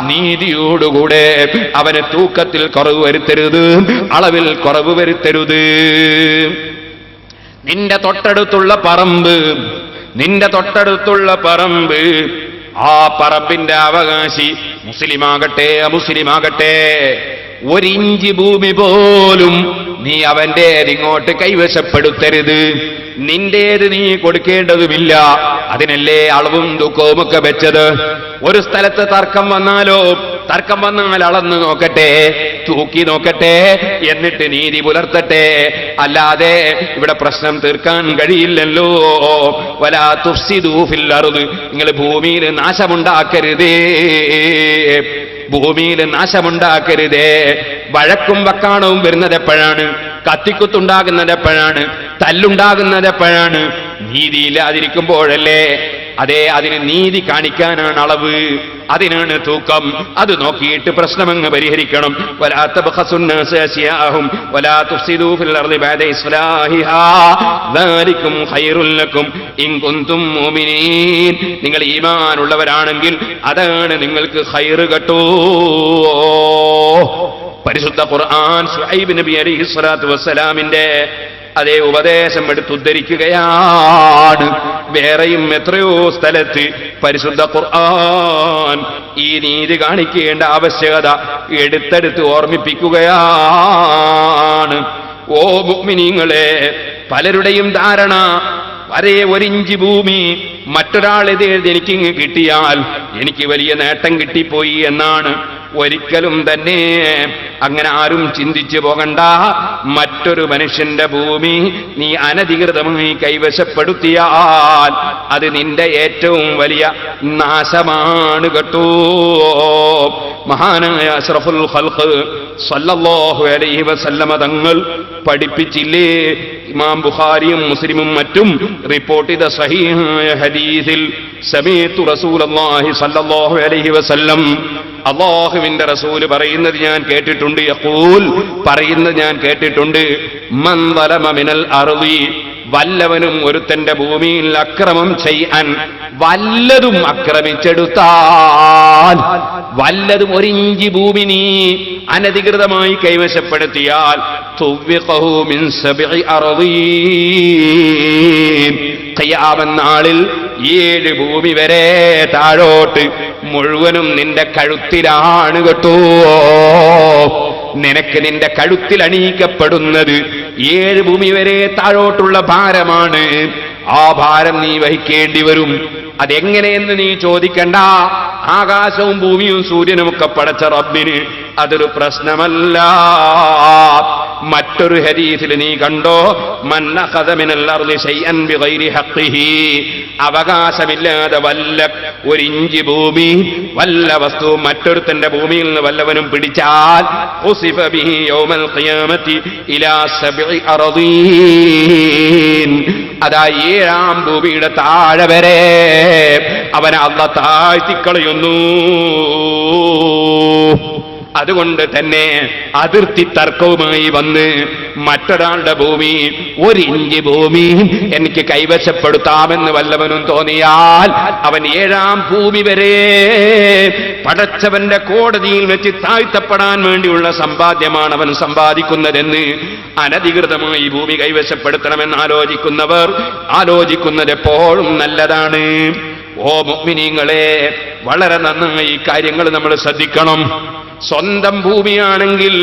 [SPEAKER 1] നീതിയോടുകൂടെ അവന് തൂക്കത്തിൽ കുറവ് വരുത്തരുത്, അളവിൽ കുറവ് വരുത്തരുത്. നിന്റെ തൊട്ടടുത്തുള്ള പറമ്പ്, ആ പറമ്പിന്റെ അവകാശി മുസ്ലിമാകട്ടെ അമുസ്ലിമാകട്ടെ, ഒരിഞ്ച് ഭൂമി പോലും നീ അവന്റേതിങ്ങോട്ട് കൈവശപ്പെടുത്തരുത്. നിന്റേത് നീ കൊടുക്കേണ്ടതുമില്ല. അതിനല്ലേ അളവും തൂക്കവും ഒക്കെ വെച്ചത്. ഒരു സ്ഥലത്ത് തർക്കം വന്നാൽ അളന്ന് നോക്കട്ടെ, തൂക്കി നോക്കട്ടെ, എന്നിട്ട് നീതി പുലർത്തട്ടെ. അല്ലാതെ ഇവിടെ പ്രശ്നം തീർക്കാൻ കഴിയില്ലല്ലോ. വലാ തുഫ്സിദൂ ഫിൽ അർദ്, നിങ്ങൾ ഭൂമിയിൽ നാശമുണ്ടാക്കരുതേ. വഴക്കും വക്കാണവും വരുന്നത് എപ്പോഴാണ്? കത്തിക്കുത്തുണ്ടാകുന്നത് എപ്പോഴാണ്? തല്ലുണ്ടാകുന്നത് എപ്പോഴാണ്? നീതിയില്ലാതിരിക്കുമ്പോഴല്ലേ. അതെ, അതിന് നീതി കാണിക്കാനാണ് അളവ്, അതിനാണ് തൂക്കം. അത് നോക്കിയിട്ട് പ്രശ്നമങ്ങ് പരിഹരിക്കണം. വലാ തബ്ഖസുന്നാസ അസ്യാഅഹും വലാ തുഫ്സിദൂ ഫിൽ അർദി ബഅദ ഇസ്ലാഹിഹാ ദാലികും ഖൈറുൽ ലക്കും ഇൻ കുൻതും മുഅ്മിനീൻ. നിങ്ങൾ ഈമാനുള്ളവരാണെങ്കിൽ അതാണ് നിങ്ങൾക്ക് ഖൈറ് കേട്ടോ. പരിശുദ്ധ ഖുർആൻ ശുഐബ് നബി അലൈഹിസ്സലാത്തു വസ്സലാമിന്റെ അതേ ഉപദേശം എടുത്തുദ്ധരിക്കുകയാണ്. വേറെയും എത്രയോ സ്ഥലത്ത് പരിശുദ്ധ ഖുർആൻ ഈ നീതി കാണിക്കേണ്ട ആവശ്യകത എടുത്തെടുത്ത് ഓർമ്മിപ്പിക്കുകയാണ്. ഓ മുഅ്മിനീങ്ങളെ, പലരുടെയും ധാരണ വരെ ഒരിഞ്ച് ഭൂമി മറ്റൊരാളെത് എനിക്കിങ്ങ് കിട്ടിയാൽ എനിക്ക് വലിയ നേട്ടം കിട്ടിപ്പോയി എന്നാണ്. ഒരിക്കലും തന്നെ അങ്ങനെ ആരും ചിന്തിച്ചു പോകണ്ട. മറ്റൊരു മനുഷ്യന്റെ ഭൂമി നീ അനധികൃതമായി കൈവശപ്പെടുത്തിയാൽ അത് നിന്റെ ഏറ്റവും വലിയ നാശമാണ് കേട്ടോ. മഹാനായ അഷ്റഫുൽ ഖൽഖ് സല്ലല്ലാഹു അലൈഹി വസല്ലമ തങ്ങൾ പഠിപ്പിച്ചില്ലേ? ഇമാം ബുഖാരിയും മുസ്ലിമും മറ്റും റിപ്പോർട്ട് ചെയ്ത സഹീഹായ ഹദീസിൽ സമീഅതു റസൂലുള്ളാഹി സല്ലല്ലാഹു അലൈഹി വസല്ലം, അല്ലാഹുവിന്റെ റസൂൽ പറയുന്നത് ഞാൻ കേട്ടിട്ടുണ്ട്, യഖൂൽ പറയുന്നത് ഞാൻ കേട്ടിട്ടുണ്ട്, മൻ ദലമ മിനൽ അർളി, വല്ലവനും ഒരുത്തന്റെ ഭൂമിയിൽ അക്രമം ചെയ്യാൻ വല്ലതും ആക്രമിച്ചെടുത്താൽ, വല്ലതും ഒരിഞ്ചി ഭൂമി നീ അനധികൃതമായി കൈവശപ്പെടുത്തിയാൽ തുവ്വിഖഹു മിൻ സബ്ഇ അർളീൻ, ഖിയാമത്ത് നാളിൽ 7 ഭൂമി വരെ താഴോട്ട് മുഴുവനും നിന്റെ കഴുത്തിലാണ് കേട്ടോ. നിനക്ക് നിന്റെ കഴുത്തിൽ അണിയിക്കപ്പെടുന്നത് 7 ഭൂമി വരെ താഴോട്ടുള്ള ഭാരമാണ്. ആ ഭാരം നീ വഹിക്കേണ്ടി വരും. അതെങ്ങനെയെന്ന് നീ ചോദിക്കണ്ട. ആകാശവും ഭൂമിയും സൂര്യനുമൊക്കെ പടച്ച റബ്ബിന് അതൊരു പ്രശ്നമല്ല. മറ്റൊരു ഹദീസിൽ നീ കണ്ടോ, മൻ അഖദ മിനൽ അർളി ശൈഅൻ ബിഗൈരി ഹഖ്ഖിഹി, അവകാശമില്ലാതെ വല്ല ഒരിഞ്ച് ഭൂമി വല്ല വസ്തു മറ്റൊരുത്തന്റെ ഭൂമിയിൽ നിന്ന് വല്ലവനും പിടിച്ചാൽ ഉസിഫ ബിഹി യൗമൽ ഖിയാമത്തി ഇലാ സബ്ഇ അർളീൻ, അതാ 7-ാം ഭൂമിയുടെ താഴെ വരെ അവനെ അല്ലാഹ് താഴ്ത്തിക്കളയുന്നു. അതുകൊണ്ട് തന്നെ അതിർത്തി തർക്കവുമായി വന്ന് മറ്റൊരാളുടെ ഭൂമി, 1 ഇഞ്ച് ഭൂമി എനിക്ക് കൈവശപ്പെടുത്താമെന്ന് വല്ലവനും തോന്നിയാൽ അവൻ 7-ാം ഭൂമി വരെ പടച്ചവന്റെ കോടതിയിൽ വെച്ച് താഴ്ത്തപ്പെടാൻ വേണ്ടിയുള്ള സമ്പാദ്യമാണ് അവൻ സമ്പാദിക്കുന്നതെന്ന്. അനധികൃതമായി ഭൂമി കൈവശപ്പെടുത്തണമെന്ന് ആലോചിക്കുന്നവർ ആലോചിക്കുന്നത് എപ്പോഴും നല്ലതാണ്. ഓ മുഅ്മിനീങ്ങളെ, വളരെ നന്നായി ഈ കാര്യങ്ങൾ നമ്മൾ ശ്രദ്ധിക്കണം. സ്വന്തം ഭൂമിയാണെങ്കിൽ,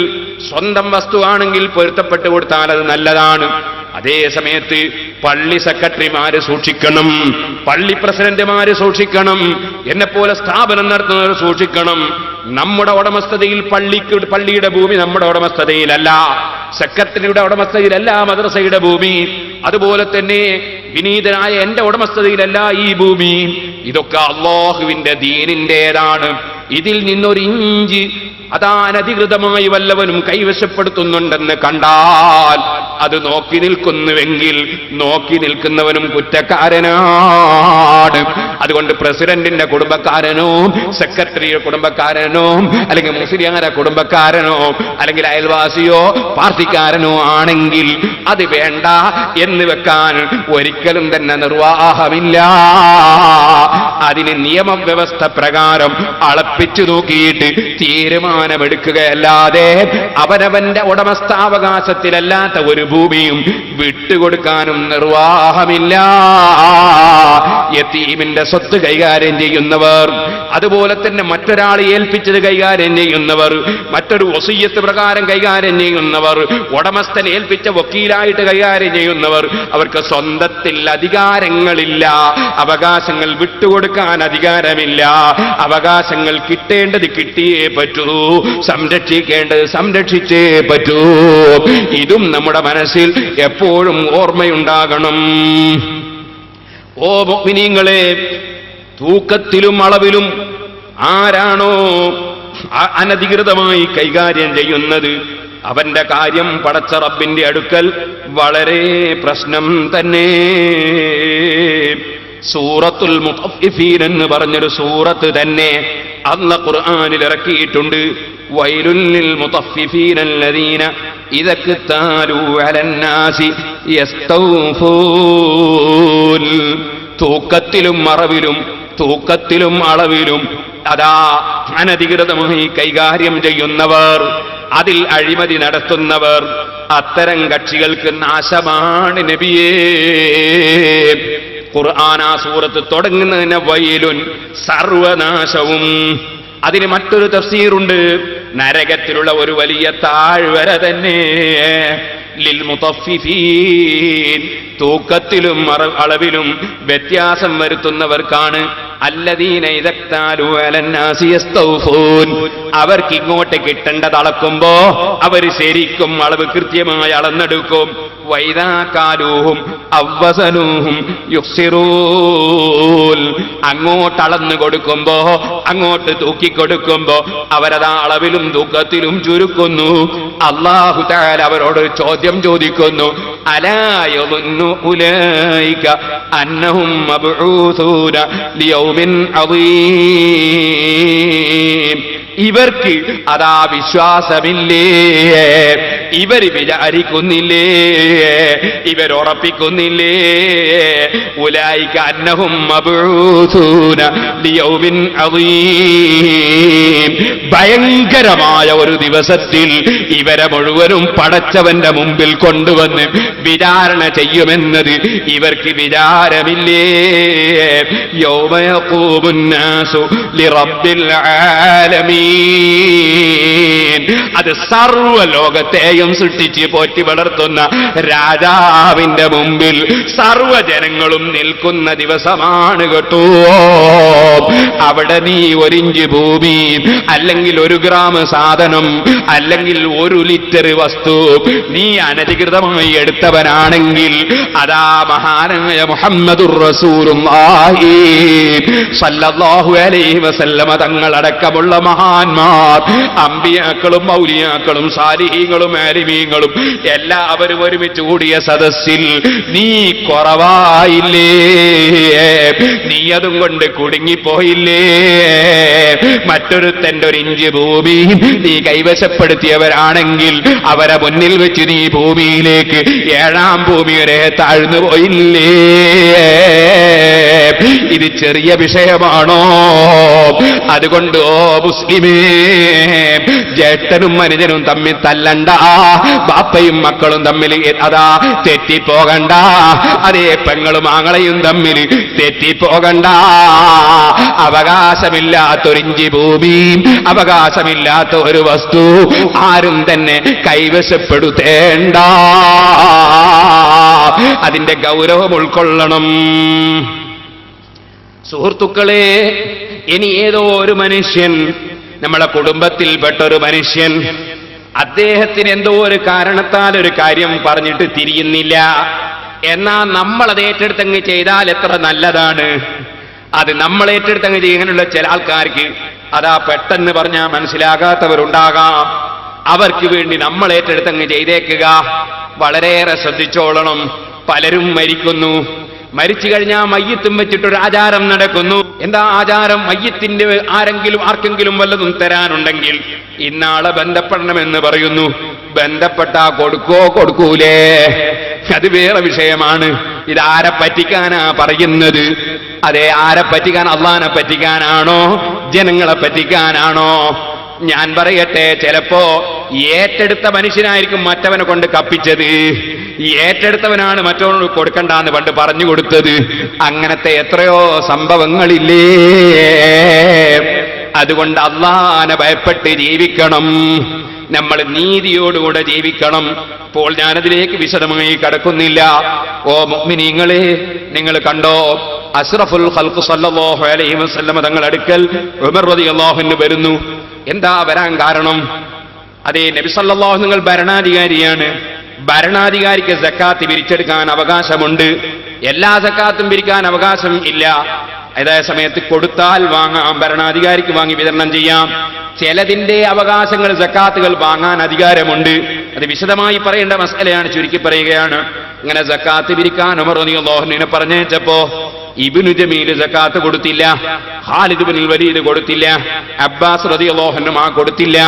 [SPEAKER 1] സ്വന്തം വസ്തുവാണെങ്കിൽ പൊരുത്തപ്പെട്ടു കൊടുത്താൽ അത് നല്ലതാണ്. അതേ സമയത്ത് പള്ളി സെക്രട്ടറിമാര് സൂക്ഷിക്കണം, പള്ളി പ്രസിഡന്റുമാര് സൂക്ഷിക്കണം, എന്നെപ്പോലെ സ്ഥാപനം നടത്തുന്നവർ സൂക്ഷിക്കണം. നമ്മുടെ ഉടമസ്ഥതയിൽ പള്ളിയുടെ ഭൂമി നമ്മുടെ ഉടമസ്ഥതയിലല്ല, സെക്രട്ടറിയുടെ ഉടമസ്ഥതയിലല്ല മദ്രസയുടെ ഭൂമി. അതുപോലെ തന്നെ വിനീതനായ എന്റെ ഉടമസ്ഥതയിലല്ല ഈ ഭൂമി. ഇതൊക്കെ അല്ലാഹുവിന്റെ ദീനിന്റേതാണ്. ഇതിൽ നിന്നൊരു ഇഞ്ച് അനധികൃതമായി വല്ലവനും കൈവശപ്പെടുത്തുന്നുണ്ടെന്ന് കണ്ടാൽ അത് നോക്കി നിൽക്കുന്നുവെങ്കിൽ നോക്കി നിൽക്കുന്നവനും കുറ്റക്കാരനാണ്. അതുകൊണ്ട് പ്രസിഡന്റിന്റെ കുടുംബക്കാരനോ സെക്രട്ടറിയുടെ കുടുംബക്കാരനോ അല്ലെങ്കിൽ മുസ്ലിയാരെ കുടുംബക്കാരനോ അല്ലെങ്കിൽ അയൽവാസിയോ പാർട്ടിക്കാരനോ ആണെങ്കിൽ അത് വേണ്ട എന്ന് വെക്കാൻ ഒരിക്കലും തന്നെ നിർവാഹമില്ല. അതിന് നിയമവ്യവസ്ഥ പ്രകാരം അളപ്പിച്ചു നോക്കിയിട്ട് തീരുമാനമെടുക്കുകയല്ലാതെ അവനവന്റെ ഉടമസ്ഥാവകാശത്തിലല്ലാത്ത ഒരു ഭൂമിയും വിട്ടുകൊടുക്കാനും നിർവാഹമില്ല. യതീമിന്റെ സ്വത്ത് കൈകാര്യം ചെയ്യുന്നവർ, അതുപോലെ തന്നെ മറ്റൊരാൾ ഏൽപ്പിച്ചത് കൈകാര്യം ചെയ്യുന്നവർ, മറ്റൊരു വസിയ്യത്ത് പ്രകാരം കൈകാര്യം ചെയ്യുന്നവർ, ഉടമസ്ഥൻ ഏൽപ്പിച്ച വക്കീലായിട്ട് കൈകാര്യം ചെയ്യുന്നവർ, അവർക്ക് സ്വന്തത്തിൽ അധികാരങ്ങളില്ല, അവകാശങ്ങൾ വിട്ടുകൊടുക്കാൻ അധികാരമില്ല. അവകാശങ്ങൾ കിട്ടേണ്ടത് കിട്ടിയേ പറ്റൂ, സംരക്ഷിക്കേണ്ടത് സംരക്ഷിച്ചേ പറ്റൂ. ഇതും നമ്മുടെ മനസ്സിൽ എപ്പോഴും ഓർമ്മയുണ്ടാകണം. ഓ മുഅ്മിനീങ്ങളെ, തൂക്കത്തിലും അളവിലും ആരാണോ അനധികൃതമായി കൈകാര്യം ചെയ്യുന്നത് അവന്റെ കാര്യം പടച്ച റബ്ബിന്റെ അടുക്കൽ വളരെ പ്രശ്നം തന്നെ. സൂറത്തുൽ മുത്തഫിഫീൻ എന്ന് പറഞ്ഞൊരു സൂറത്ത് തന്നെ അല്ലാഹു ഖുർആനിൽ ഇറക്കിയിട്ടുണ്ട്. വൈലുൽ ലിൽ മുത്തഫിഫീന അല്ലദീന ഇദാ ഖതാലൂ അലന്നാസി യസ്തൗഫൂൻ. തൂക്കത്തിലും അളവിലും അതാ അനധികൃതമായി കൈകാര്യം ചെയ്യുന്നവർ, അതിൽ അഴിമതി നടത്തുന്നവർ, അത്തരം കക്ഷികൾക്ക് നാശമാണ് നബിയേ. ഖുർആൻ ആ സൂറത്ത് തുടങ്ങുന്നതിന് വൈലുൻ, സർവനാശവും. അതിന് മറ്റൊരു തഫ്സീറുണ്ട്, നരകത്തിലുള്ള ഒരു വലിയ താഴ്വര തന്നെ. ലിൽ മുത്തഫിഫീൻ, തൂക്കത്തിലും അളവിലും വ്യത്യാസം വരുത്തുന്നവർക്കാണ്. അല്ലദീന ഇദാ ഖതാലൂ അലന്നാസി യസ്തൗഫൂൻ, അവർക്ക് ഇങ്ങോട്ട് കിട്ടേണ്ടത് അളക്കുമ്പോ അവർ ശരിക്കും അളവ് കൃത്യമായി അളന്നെടുക്കും. വൈദാ കാലൂഹും അവ്വസനൂഹും യുഖ്സിറൂൻ, അങ്ങോട്ട് അളന്നു കൊടുക്കുമ്പോ, അങ്ങോട്ട് തൂക്കിക്കൊടുക്കുമ്പോ അവരതാ അളവിലും തൂക്കത്തിലും ചുരുക്കുന്നു. അല്ലാഹു തആല അവരോട് ചോദ്യം ചോദിക്കുന്നു, അലാ യظنു ഉലൈക അന്നഹും മബ്ഊസൂന ലിയൗമിൻ അദീം. ഇവർക്ക് അതാ വിശ്വാസമില്ലേ? ഇവർ വിചാരിക്കുന്നില്ലേ? ഇവരുറപ്പിക്കുന്നില്ലേ? ഉലൈക അന്നഹും മബ്ഊസൂന ലിയൗമിൻ അദീം, ഭയങ്കരമായ ഒരു ദിവസത്തിൽ ഇവരെ മുഴുവനും പടച്ചവന്റെ മുമ്പിൽ കൊണ്ടുവന്ന് വിചാരണ ചെയ്യുമെന്നത് ഇവർക്ക് വിചാരമില്ലേ? യൗമ യഖൂമുൻ നാസു ലിറബ്ബിൽ ആലമീൻ, അത് സർവ്വലോകത്തെയും സൃഷ്ടിച്ച് പോറ്റി വളർത്തുന്ന രാജാവിന്റെ മുമ്പിൽ സർവ്വജനങ്ങളും നിൽക്കുന്ന ദിവസമാണ് കേട്ടോ. അവിടെ നീ ഒരിഞ്ച് ഭൂമി അല്ലെങ്കിൽ 1 ഗ്രാം സാധനം അല്ലെങ്കിൽ 1 ലിറ്റർ വസ്തു നീ അനധികൃതമായി എടുത്തവനാണെങ്കിൽ അതാ മഹാനായ മുഹമ്മദുർ റസൂലുള്ളാഹി സ്വല്ലല്ലാഹു അലൈഹി വസല്ലമ തങ്ങളടക്കമുള്ള മഹാന്മാർ, അമ്പിയാക്കളും മൗലിയാക്കളും സാലിഹീങ്ങളും ആലിമീങ്ങളും എല്ലാവരും ഒരുമിച്ച് കൂടിയ സദസ്സിൽ നീ കുറവായില്ലേ? നീ അതും കൊണ്ട് കുടുങ്ങിപ്പോ തെറ്റിപ്പോയില്ലേ? മറ്റൊരുത്തന്റെ ഒരു ഇഞ്ച് ഭൂമി നീ കൈവശപ്പെടുത്തിയവരാണെങ്കിൽ അവരെ മുന്നിൽ വെച്ച് നീ ഭൂമിയിലേക്ക് 7ാം ഭൂമി വരെ താഴ്ന്നു പോയില്ലേ? ഇത് ചെറിയ വിഷയമാണോ? അതുകൊണ്ട് ഓ മുസ്ലിമേ, ജ്യേഷ്ഠനും അനുജനും തമ്മിൽ തല്ലണ്ട, ബാപ്പയും മക്കളും തമ്മിൽ അതാ തെറ്റിപ്പോകണ്ട, അതേ പെങ്ങളും ആങ്ങളയും തമ്മിൽ തെറ്റിപ്പോകണ്ട. അവകാശമില്ലാത്തൊരിഞ്ചി ഭൂമി, അവകാശമില്ലാത്ത ഒരു വസ്തു ആരും തന്നെ കൈവശപ്പെടുത്തേണ്ട. അതിന്റെ ഗൗരവം ഉൾക്കൊള്ളണം. സുഹൃത്തുക്കളെ, ഇനി ഏതോ ഒരു മനുഷ്യൻ, നമ്മളെ കുടുംബത്തിൽപ്പെട്ടൊരു മനുഷ്യൻ, അദ്ദേഹത്തിന് എന്തോ ഒരു കാരണത്താൽ ഒരു കാര്യം പറഞ്ഞിട്ട് തിരിയുന്നില്ല. എന്നാൽ നമ്മളത് ഏറ്റെടുത്തങ്ങ് ചെയ്താൽ എത്ര നല്ലതാണ്. അത് നമ്മൾ ഏറ്റെടുത്തങ്ങ് ചെയ്യാനുള്ള ചില ആൾക്കാർക്ക് അതാ പെട്ടെന്ന് പറഞ്ഞാൽ മനസ്സിലാകാത്തവരുണ്ടാകാം. അവർക്ക് വേണ്ടി നമ്മൾ ഏറ്റെടുത്തങ്ങ് ചെയ്തേക്കുക. വളരെയേറെ ശ്രദ്ധിച്ചോളണം. പലരും മരിക്കുന്നു. മരിച്ചു കഴിഞ്ഞാൽ മയ്യത്തും വെച്ചിട്ടൊരു ആചാരം നടക്കുന്നു. എന്താ ആചാരം? മയ്യത്തിന്റെ ആർക്കെങ്കിലും വല്ലതും തരാനുണ്ടെങ്കിൽ ഇന്നാളെ ബന്ധപ്പെടണമെന്ന് പറയുന്നു. ബന്ധപ്പെട്ടാ കൊടുക്കൂലേ? അത് വേറെ വിഷയമാണ്. ഇത് ആരെ പറ്റിക്കാനാ പറയുന്നത്? അതെ, ആരെ പറ്റിക്കാൻ? അള്ളാനെ പറ്റിക്കാനാണോ? ജനങ്ങളെ പറ്റിക്കാനാണോ? ഞാൻ പറയട്ടെ, ചിലപ്പോ ഏറ്റെടുത്ത മനുഷ്യനായിരിക്കും മറ്റവനെ കൊണ്ട് കപ്പിച്ചത്. ഏറ്റെടുത്തവനാണ് മറ്റവനോട് കൊടുക്കണ്ടെന്ന് പണ്ട് പറഞ്ഞു കൊടുത്തത്. അങ്ങനത്തെ എത്രയോ സംഭവങ്ങളില്ലേ? അതുകൊണ്ട് അള്ളാനെ ഭയപ്പെട്ട് ജീവിക്കണം. നമ്മൾ നീതിയോടുകൂടെ ജീവിക്കണം. ഇപ്പോൾ ഞാനതിലേക്ക് വിശദമായി കടക്കുന്നില്ല. ഓ മുഅ്മിനീങ്ങളെ, നിങ്ങൾ കണ്ടോ, അഷ്റഫുൽ ഖൽഖ് സല്ലല്ലാഹു അലൈഹി വസല്ലം തങ്ങൾ അടുക്കൽ ഉമർ റളിയല്ലാഹു അൻഹു വരുന്നു. എന്താ വരാൻ കാരണം? അതേ, നബി സല്ലല്ലാഹു അലൈഹി വസല്ലം ഭരണാധികാരിയാണ്. ഭരണാധികാരിക്ക് സക്കാത്ത് പിരിച്ചെടുക്കാൻ അവകാശമുണ്ട്. എല്ലാ സക്കാത്തും പിരിക്കാൻ അവകാശം ഇല്ല. അതേ സമയത്ത് കൊടുത്താൽ വാങ്ങാം, ഭരണാധികാരിക്ക് വാങ്ങി വിതരണം ചെയ്യാം. ചിലതിന്റെ അവകാശങ്ങൾ, സക്കാത്തുകൾ വാങ്ങാൻ അധികാരമുണ്ട്. അത് വിശദമായി പറയേണ്ട മസലയാണ്, ചുരുക്കി പറയുകയാണ്. ഇങ്ങനെ സക്കാത്ത് പിരിക്കാൻ ഉമർ റളിയല്ലാഹു അൻഹുവിനെ പറഞ്ഞേച്ചപ്പോ ഇബ്നു ജമീൽ സക്കാത്ത് കൊടുത്തില്ല, ഖാലിദ് ഇബ്നുൽ വലീദ് കൊടുത്തില്ല, അബ്ബാസ് റളിയല്ലാഹു അൻഹു കൊടുത്തില്ല.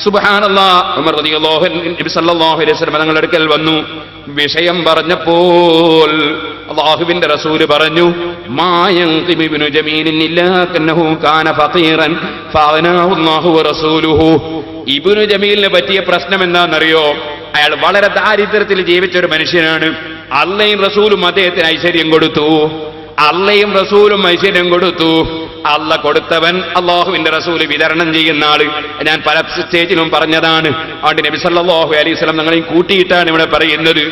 [SPEAKER 1] സുബ്ഹാനല്ലാഹ്, ഉമർ റളിയല്ലാഹു അൻഹു നബി സല്ലല്ലാഹു അലൈഹി വസല്ലം തങ്ങളുടെ അടുക്കൽ വന്നു. വിഷയം പറഞ്ഞപ്പോൾ അല്ലാഹുവിന്റെ റസൂൽ പറഞ്ഞു, മാ യൻഖിമു ഇബ്നു ജമീലിൻ ഇല്ലാ കന്നഹു കാന ഫഖീറൻ ഫഅഗ്നാഹു അല്ലാഹു വറസൂലുഹു. ഇബ്നു ജമീലിനെ പറ്റിയ പ്രശ്നം എന്താണെന്നറിയോ? അയാൾ വളരെ ദാരിദ്ര്യത്തിൽ ജീവിച്ച ഒരു മനുഷ്യനാണ്. അള്ളയും റസൂലും അദ്ദേഹത്തിന് ഐശ്വര്യം കൊടുത്തു. അള്ളയും റസൂലും ഐശ്വര്യം കൊടുത്തു. അള്ള കൊടുത്തവൻ അള്ളാഹുവിന്റെ റസൂല് വിതരണം ചെയ്യുന്ന ആള്. ഞാൻ പല സ്റ്റേജിലും പറഞ്ഞതാണ്. അതുകൊണ്ട് നബി സല്ലല്ലാഹു അലൈഹി വസല്ലം ഞങ്ങളെയും കൂട്ടിയിട്ടാണ് ഇവിടെ പറയുന്നത്.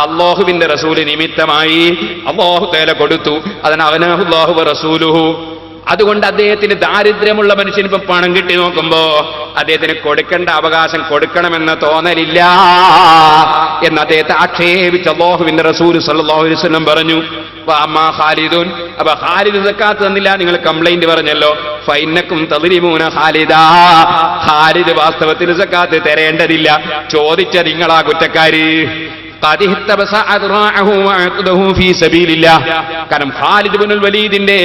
[SPEAKER 1] അള്ളാഹുവിന്റെ റസൂല് നിമിത്തമായി അള്ളാഹു തആല കൊടുത്തു. അതിന് അവനാഹു അല്ലാഹു വറസൂലുഹു. അതുകൊണ്ട് അദ്ദേഹത്തിന് ദാരിദ്ര്യമുള്ള മനുഷ്യന് ഇപ്പം പണം കിട്ടി നോക്കുമ്പോ അദ്ദേഹത്തിന് കൊടുക്കേണ്ട അവകാശം കൊടുക്കണമെന്ന തോന്നലില്ല എന്ന് അദ്ദേഹത്തെ ആക്ഷേപിച്ച് അല്ലാഹുവിന്റെ റസൂൽ സല്ലല്ലാഹു അലൈഹി വസല്ലം പറഞ്ഞു. ഖാലിദുൻ, അപ്പൊ ഖാലിദ് സക്കാത്ത് തന്നില്ല, നിങ്ങൾ കംപ്ലൈന്റ് പറഞ്ഞല്ലോ. ഫൈനക്കും തദ്ലിമൂന ഖാലിദാ, ഖാലിദ് വാസ്തവത്തിൽ സക്കാത്ത് തരേണ്ടതില്ല, ചോദിച്ച നിങ്ങളാ കുറ്റക്കാര്. കാരണം ഖാലിദ് ഇബ്നുൽ വലീദിന്റെ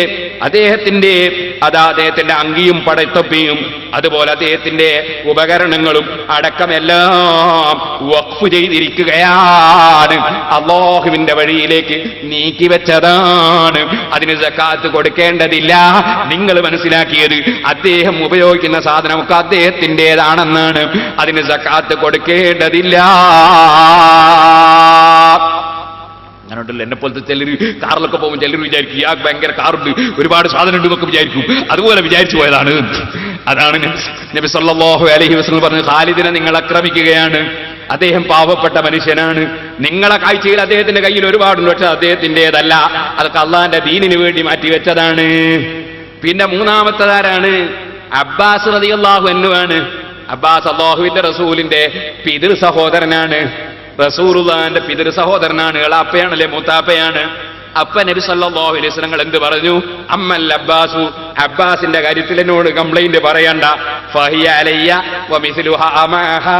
[SPEAKER 1] അദ്ദേഹത്തിന്റെ അങ്കിയും പടത്തൊപ്പിയും അതുപോലെ അദ്ദേഹത്തിന്റെ ഉപകരണങ്ങളും അടക്കമെല്ലാം വഖഫ് ചെയ്തിരിക്കുകയാണ്, അല്ലാഹുവിന്റെ വഴിയിലേക്ക് നീക്കിവെച്ചതാണ്. അതിന് സക്കാത്ത് കൊടുക്കേണ്ടതില്ല. നിങ്ങൾ മനസ്സിലാക്കിയത് അദ്ദേഹം ഉപയോഗിക്കുന്ന സാധനമൊക്കെ അദ്ദേഹത്തിൻ്റെതാണെന്നാണ്. അതിന് സക്കാത്ത് കൊടുക്കേണ്ടതില്ല. അങ്ങനെയുണ്ടല്ലോ, എന്നെ പോലത്തെ ചിലർ കാറിലൊക്കെ പോകുമ്പോൾ ചിലർ വിചാരിക്കും ഇയാൾക്ക് ഭയങ്കര കാറുണ്ട്, ഒരുപാട് സാധനം ഉണ്ട് എന്നൊക്കെ വിചാരിക്കും. അതുപോലെ വിചാരിച്ചു പോയതാണ്. അതാണ് നബി സല്ലല്ലാഹു അലൈഹി വസല്ലം പറഞ്ഞു, ഖാലിദിനെ നിങ്ങൾ ആക്രമിക്കുകയാണ്, അദ്ദേഹം പാവപ്പെട്ട മനുഷ്യനാണ്. നിങ്ങളെ കാഴ്ചയിൽ അദ്ദേഹത്തിന്റെ കയ്യിൽ ഒരുപാടുണ്ട്, പക്ഷെ അദ്ദേഹത്തിൻ്റെതല്ല, അതൊക്കെ അള്ളാന്റെ ദീനിന് വേണ്ടി മാറ്റിവെച്ചതാണ്. പിന്നെ മൂന്നാമത്തേതാരാണ്? അബ്ബാസ് റളിയല്ലാഹു അൻഹു ആണ്. അബ്ബാസ് അല്ലാഹുവിന്റെ റസൂലിന്റെ പിതൃ സഹോദരനാണ്. റസൂലുള്ളാഹിന്റെ പിതൃ സഹോദരനാണ്. എളാപ്പയാണല്ലേ, മൂത്താപ്പയാണ്. അപ്പ നബി സല്ലല്ലാഹു അലൈഹി വസല്ലം എന്ത് പറഞ്ഞു? അമ്മൽ അബ്ബാസു, അബ്ബാസിന്റെ കാര്യത്തിൽ എന്നോട് കംപ്ലൈന്റ് പറയണ്ട.
[SPEAKER 2] ഫഹിയ അലയ്യ വമിസ്ലുഹാ മഅഹാ,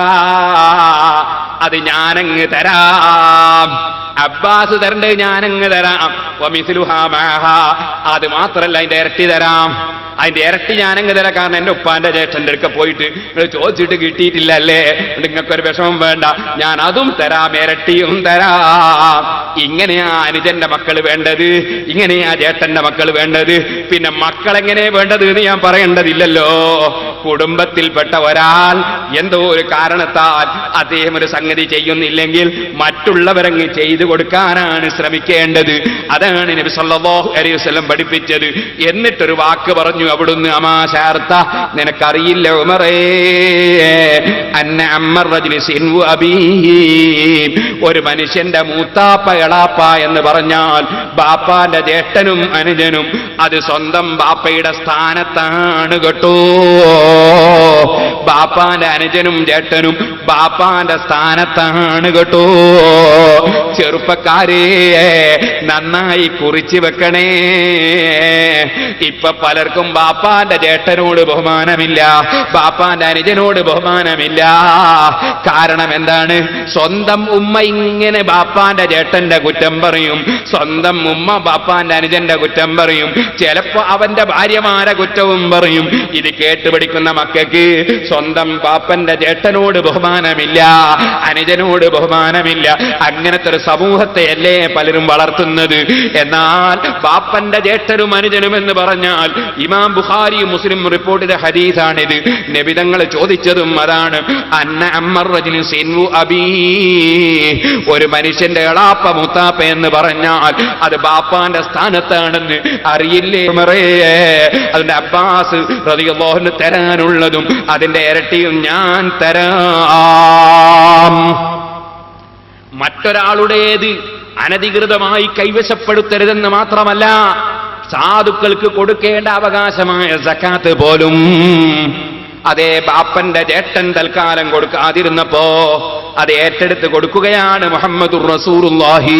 [SPEAKER 2] അത് ഞാനങ്ങ് തരാം. അബ്ബാസ് തരണ്ടത് ഞാനങ്ങ് തരാം. വമിസ്ലുഹാ മഅഹാ, അത് മാത്രല്ല അതിന്റെ ഇരട്ടി തരാം. അതിന്റെ ഇരട്ടി ഞാനങ്ങ് തരാം. കാരണം എന്റെ ഉപ്പാന്റെ ജ്യേഷ്ഠന്റെ അടുക്ക പോയിട്ട് നിങ്ങൾ ചോദിച്ചിട്ട് കിട്ടിയിട്ടില്ല അല്ലേ, നിങ്ങൾക്കൊരു വിഷമം വേണ്ട, ഞാൻ അതും തരാം, ഇരട്ടിയും തരാം. ഇങ്ങനെയാ അനുജന്റെ മക്കൾ വേണ്ടത്, ഇങ്ങനെയാ ജ്യേഷ്ഠന്റെ മക്കൾ വേണ്ടത്. പിന്നെ മക്കളെങ്ങനെ വേണ്ടത് എന്ന് ഞാൻ പറയേണ്ടതില്ലല്ലോ. കുടുംബത്തിൽപ്പെട്ട ഒരാൾ എന്തോ ഒരു കാരണത്താൽ അദ്ദേഹം ഒരു സംഗതി ചെയ്യുന്നില്ലെങ്കിൽ മറ്റുള്ളവരങ്ങ് ചെയ്തു കൊടുക്കാനാണ് ശ്രമിക്കേണ്ടത്. അതാണ് നബി സല്ലല്ലാഹു അലൈഹി വസല്ലം പഠിപ്പിച്ചത്. എന്നിട്ടൊരു വാക്ക് പറഞ്ഞു അവിടുന്ന്, അമാശാർത്ത, നിനക്കറിയില്ല ഉമറേ, അന്ന അമ്മർ റജുലി സിൻവു അബീഹി, ഒരു മനുഷ്യന്റെ മൂത്താപ്പ എളാപ്പ എന്ന് പറഞ്ഞാൽ ബാപ്പാന്റെ ജ്യേഷ്ഠനും അനുജനും അത് സ്വന്തം ബാപ്പയുടെ സ്ഥാനത്താണ് കേട്ടോ. ബാപ്പാന്റെ അനുജനും ജ്യേഷ്ഠനും ബാപ്പാന്റെ സ്ഥാനത്താണ് കേട്ടോ. ചെറുപ്പക്കാരെ നന്നായി കുറിച്ചു വെക്കണേ. ഇപ്പൊ പലർക്കും ബാപ്പാന്റെ ജ്യേഷ്ഠനോട് ബഹുമാനമില്ല, ബാപ്പാന്റെ അനുജനോട് ബഹുമാനമില്ല. കാരണം എന്താണ്? സ്വന്തം ഉമ്മ ഇങ്ങനെ ബാപ്പാന്റെ ജ്യേഷ്ഠന്റെ കുറ്റം പറയും, സ്വന്തം ഉമ്മ ബാപ്പാന്റെ അനുജന്റെ കുറ്റം പറയും, ചിലപ്പോ അവന്റെ ഭാര്യമാരെ കുറ്റവും പറയും. ഇത് കേട്ടുപിടിക്കുന്ന മക്കൾക്ക് സ്വന്തം ബാപ്പന്റെ ജ്യേഷ്ഠനോട് ബഹുമാനമില്ല, അനുജനോട് ബഹുമാനമില്ല. അങ്ങനത്തെ ഒരു സമൂഹത്തെയല്ലേ പലരും വളർത്തുന്നത്. എന്നാൽ ബാപ്പന്റെ ജ്യേഷ്ഠനും അനുജനും എന്ന് പറഞ്ഞാൽ ഇമാം ബുഖാരി മുസ്ലിം റിപ്പോർട്ട് ചെയ്ത ഹദീസാണിത്. നബി തങ്ങൾ ചോദിച്ചതും അതാണ്. അന്ന അമ്മർ റജുലി സിൻവു അബീ, ഒരു മനുഷ്യന്റെ എളാപ്പ മുത്താപ്പ എന്ന് പറഞ്ഞാൽ അത് ബാപ്പാന്റെ സ്ഥാനത്താണെന്ന് അറിയില്ലേ ഉമറേ? അതിന്റെ അബ്ബാസ് റളിയല്ലാഹു അൻഹു തരാനുള്ളതും അതിന്റെ ഇരട്ടിയും ഞാൻ തരാം. മറ്റൊരാളുടേത് അനധികൃതമായി കൈവശപ്പെടുത്തരുതെന്ന് മാത്രമല്ല, സാധുക്കൾക്ക് കൊടുക്കേണ്ട അവകാശമായ സക്കാത്ത് പോലും അതേ ബാപ്പന്റെ ജ്യേഷ്ഠൻ തൽക്കാലം കൊടുക്കാതിരുന്നപ്പോ അത് ഏറ്റെടുത്ത് കൊടുക്കുകയാണ് മുഹമ്മദുർ റസൂലുള്ളാഹി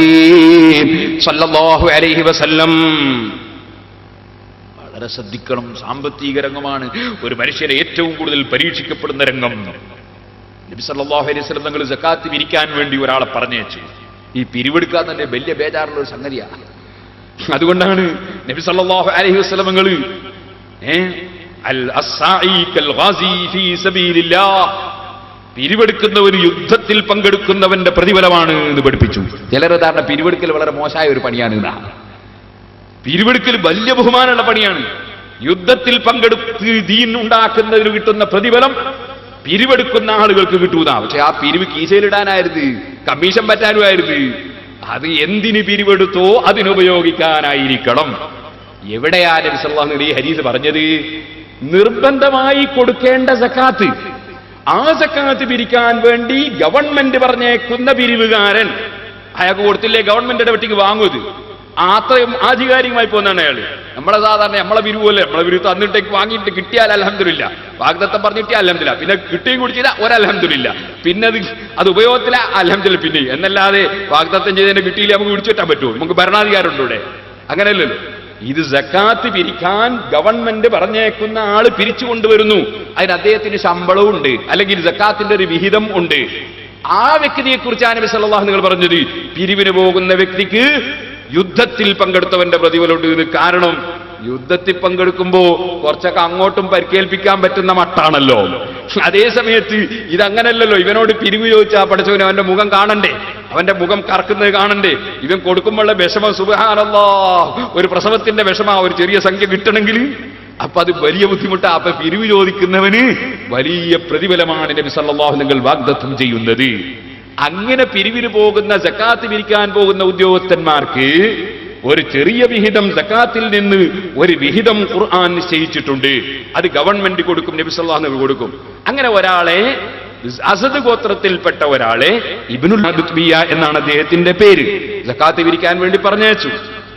[SPEAKER 2] സ്വല്ലല്ലാഹു അലൈഹി വസല്ലം. വളരെ ശ്രദ്ധിക്കണം. സാമ്പത്തിക രംഗമാണ് ഒരു മനുഷ്യരെ ഏറ്റവും കൂടുതൽ പരീക്ഷിക്കപ്പെടുന്ന രംഗം. നബി സല്ലല്ലാഹു അലൈഹി വസല്ലം തങ്ങൾ സക്കാത്ത് പിരിക്കാൻ വേണ്ടി ഒരാളെ പറഞ്ഞയച്ചു. ഈ പിരിവെടുക്കാൻ തന്നെ വലിയ ബേജാറുള്ള ഒരു സംഗതിയാണ്. അതുകൊണ്ടാണ് നബി സല്ലല്ലാഹു അലൈഹി വസല്ലം തങ്ങൾ പിരിവെടുക്കുന്ന ഒരു യുദ്ധത്തിൽ പങ്കെടുക്കുന്നവന്റെ പ്രതിഫലമാണ് എന്ന് പഠിപ്പിച്ചു. ചിലർ ധാരണ പിരിവെടുക്കൽ വളരെ മോശമായ ഒരു പണിയാണ് എന്നാണ്. പിരിവെടുക്കൽ വലിയ ബഹുമാനമുള്ള പണിയാണ്. യുദ്ധത്തിൽ പങ്കെടുത്ത് ദീൻ ഉണ്ടാക്കുന്നതിന് കിട്ടുന്ന പ്രതിഫലം പിരിവെടുക്കുന്ന ആളുകൾക്ക് കിട്ടൂന്ന. പക്ഷെ ആ പിരിവ് കീശയിലിടാനായിരുന്നു, കമ്മീഷൻ പറ്റാനുമായിരുന്നു. അത് എന്തിന് പിരിവെടുത്തോ അതിനുപയോഗിക്കാനായിരിക്കണം. എവിടെയാ നബി സല്ലല്ലാഹു അലൈഹി വസല്ലം ഈ ഹദീസ് പറഞ്ഞത്? നിർബന്ധമായി കൊടുക്കേണ്ട സക്കാത്ത്, ആ സക്കാത്ത് പിരിക്കാൻ വേണ്ടി ഗവൺമെന്റ് പറഞ്ഞേക്കുന്ന പിരിവുകാരൻ അയാൾക്ക് കൊടുത്തില്ലേ ഗവൺമെന്റ് ഇടപെട്ടിക്ക് വാങ്ങുന്നത്. അത്രയും ആധികാരികമായി പോകുന്നതാണ് അയാള്. നമ്മളെ സാധാരണ നമ്മളെ പിരിവല്ലേ, നമ്മളെ പിരിവ് തന്നിട്ടേക്ക് വാങ്ങിയിട്ട് കിട്ടിയാൽ അൽഹംദുലില്ലാ, വാഗ്ദത്തം പറഞ്ഞിട്ട് അൽഹംദുലില്ലാ, പിന്നെ കിട്ടുകയും കുടിച്ചില്ല ഒരൽഹംദുലില്ലാ, പിന്നെ അത് ഉപയോഗത്തില അൽഹംദുലില്ലാ. പിന്നെ എന്നല്ലാതെ വാഗ്ദത്തം ചെയ്തതിന് കിട്ടിയില്ല നമുക്ക് പിടിച്ചുവിട്ടാൻ പറ്റുമോ? നമുക്ക് ഭരണാധികാരമുണ്ട് ഇവിടെ? അങ്ങനെയല്ലല്ലോ. ഇത് സക്കാത്ത് പിരിക്കാൻ ഗവൺമെന്റ് പറഞ്ഞേക്കുന്ന ആള് പിരിച്ചു കൊണ്ടുവരുന്നു. അതിന് അദ്ദേഹത്തിന് ശമ്പളവും ഉണ്ട്, അല്ലെങ്കിൽ സക്കാത്തിന്റെ ഒരു വിഹിതം ഉണ്ട്. ആ വ്യക്തിയെ കുറിച്ചാണ് നബി സല്ലല്ലാഹു അലൈഹി വസല്ലം പറഞ്ഞത്, പിരിവിന് പോകുന്ന വ്യക്തിക്ക് യുദ്ധത്തിൽ പങ്കെടുത്തവന്റെ പ്രതിഫലമുണ്ട്. കാരണം യുദ്ധത്തിൽ പങ്കെടുക്കുമ്പോ കുറച്ചൊക്കെ അങ്ങോട്ടും പരിക്കേൽപ്പിക്കാൻ പറ്റുന്ന മട്ടാണല്ലോ. അതേ സമയത്ത് ഇതങ്ങനല്ലല്ലോ. ഇവനോട് പിരിവ് ചോദിച്ചാൽ പഠിച്ചവന് അവന്റെ മുഖം കാണണ്ടേ, അവന്റെ മുഖം കറക്കുന്നത് കാണണ്ടേ, ഇവൻ കൊടുക്കുമ്പോഴുള്ള വിഷമം സുബ്ഹാനല്ലാഹ്, ഒരു പ്രസവത്തിന്റെ വിഷമം ഒരു ചെറിയ സംഖ്യ കിട്ടണമെങ്കിൽ അപ്പൊ അത് വലിയ ബുദ്ധിമുട്ടാ. അപ്പൊ പിരിവ് ചോദിക്കുന്നവന് വലിയ പ്രതിഫലമാണ് നബി സല്ലല്ലാഹു അലൈഹി വസല്ലം വാഗ്ദത്തം ചെയ്യുന്നത്. അങ്ങനെ പിരിവിന് പോകുന്ന സക്കാത്ത് പിരിക്കാൻ പോകുന്ന ഉദ്യോഗസ്ഥന്മാർക്ക് ഒരു ചെറിയ വിഹിതം സക്കാത്തിൽ നിന്ന് ഒരു വിഹിതം ഖുർആൻ നിശ്ചയിച്ചിട്ടുണ്ട്. അത് ഗവൺമെന്റ് കൊടുക്കും, നബി സല്ലല്ലാഹു അലൈഹി വസല്ലം കൊടുക്കും. അങ്ങനെ ഒരാളെ, അസദ് ഗോത്രത്തിൽപ്പെട്ട ഒരാളെ, ഇബ്നുൽ ഹദ്ബിയ എന്നാണ് അദ്ദേഹത്തിന്റെ പേര്, സക്കാത്ത് പിരിക്കാൻ വേണ്ടി പറഞ്ഞയച്ചു.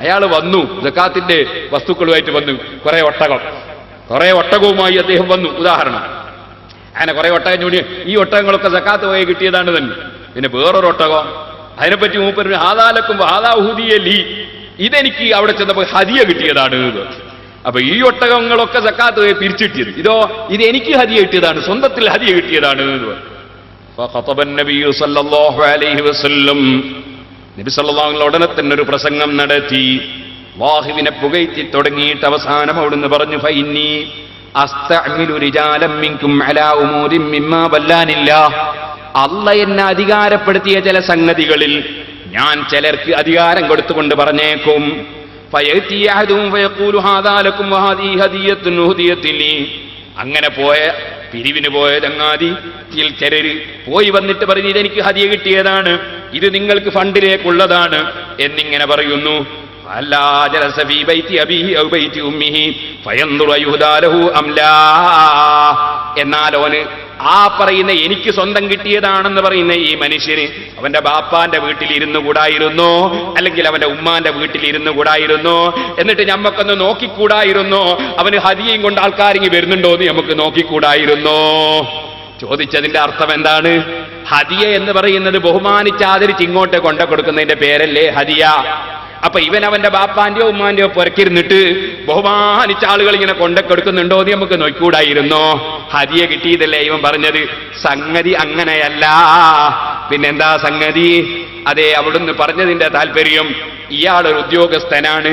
[SPEAKER 2] അയാൾ വന്നു, സക്കാത്തിന്റെ വസ്തുക്കളുമായിട്ട് വന്നു. കുറെ ഒട്ടകവുമായി അദ്ദേഹം വന്നു. ഉദാഹരണം, അങ്ങനെ കുറെ ഒട്ടകം ചൂടി, ഈ ഒട്ടകങ്ങളൊക്കെ സക്കാത്ത് പോയി കിട്ടിയതാണ് തന്നെ. പിന്നെ വേറൊരു ഒട്ടകം, അതിനെപ്പറ്റി മൂപ്പര് ഹാദാലക്കും ഹാദാഹുദിയ ലീ, ഇതെനിക്ക് അവിടെ ചെന്നപ്പോൾ ഹദിയ കിട്ടിയതാണ്. അപ്പൊ ഈ ഒട്ടകങ്ങളൊക്കെ സക്കാത്ത് പിരിച്ചിട്ടിയത്, ഇത് എനിക്ക് ഹദിയ കിട്ടിയതാണ്, സ്വന്തത്തിൽ ഹദിയ കിട്ടിയതാണ് എന്ന് പറഞ്ഞു. നബി സല്ലല്ലാഹു അലൈഹി വസല്ലം നബി സല്ലല്ലാഹു അലൈഹി ഉടനെ തന്നെ ഒരു പ്രസംഗം നടത്തി. അല്ലാഹുവിനെ പുകഴ്ത്തി തുടങ്ങിയിട്ട് അവസാനം അവിടുന്ന് പറഞ്ഞു, ഫഇന്നി അസ്തഅ്മിലു റിജാലൻ മിൻകും അലാ ഉമൂരിൻ മിമ്മാ വല്ലാനില്ലാഹ്. അല്ലാഹ് എന്നെ അധികാരപ്പെടുത്തിയ ചില സംഗതികളിൽ ഞാൻ ചിലർക്ക് അധികാരം കൊടുത്തുകൊണ്ട് പറഞ്ഞേക്കും. ഫയഅതി അഹദുഹും ഫയഖൂലു ഹാദാ ലക്കും വഹാദീ ഹദിയത്തുൻ ഉഹദിയത്ത് ലീ. അങ്ങനെ പോയ പിരിവിന് പോയ ചങ്ങാതി ചിലര് പോയി വന്നിട്ട് പറഞ്ഞു, ഇതെനിക്ക് ഹദിയ കിട്ടിയതാണ്, ഇത് നിങ്ങൾക്ക് ഫണ്ടിലേക്കുള്ളതാണ് എന്നിങ്ങനെ പറയുന്നു. അല്ലാ ജലസ ഫീ ബൈതി അബീഹി ഔ ബൈതി ഉമ്മിഹി ഫയൻദുറു അയുഹദാ ലഹു അം ലാ. എന്നാൽ ഓന് ആ പറയുന്ന എനിക്ക് സ്വന്തം കിട്ടിയതാണെന്ന് പറയുന്ന ഈ മനുഷ്യന് അവന്റെ ബാപ്പാന്റെ വീട്ടിൽ ഇരുന്നു കൂടായിരുന്നോ, അല്ലെങ്കിൽ അവന്റെ ഉമ്മാന്റെ വീട്ടിൽ ഇരുന്നു കൂടായിരുന്നോ? എന്നിട്ട് ഞമ്മക്കൊന്ന് നോക്കിക്കൂടായിരുന്നോ? അവന് ഹദിയയും കൊണ്ട് ആൾക്കാരിങ്ങി വരുന്നുണ്ടോ എന്ന് നമുക്ക് നോക്കിക്കൂടായിരുന്നോ? ചോദിച്ചതിന്റെ അർത്ഥം എന്താണ്? ഹദിയ എന്ന് പറയുന്നത് ബഹുമാനിച്ച് ആദരിച്ച് ഇങ്ങോട്ട് കൊണ്ട കൊടുക്കുന്നതിന്റെ പേരല്ലേ ഹദിയ. അപ്പൊ ഇവൻ അവന്റെ ബാപ്പാന്റെയോ ഉമ്മാന്റെയോ പുറക്കിരുന്നിട്ട് ബഹുമാനിച്ച ആളുകൾ ഇങ്ങനെ കൊണ്ടക്കൊടുക്കുന്നുണ്ടോ എന്ന് നമുക്ക് നോക്കൂടായിരുന്നോ? ഹദിയ കിട്ടിയതല്ലേ ഇവൻ പറഞ്ഞത്. സംഗതി അങ്ങനെയല്ല. പിന്നെന്താ സംഗതി? അതെ, അവിടുന്ന് പറഞ്ഞതിന്റെ താല്പര്യം, ഇയാളൊരു ഉദ്യോഗസ്ഥനാണ്,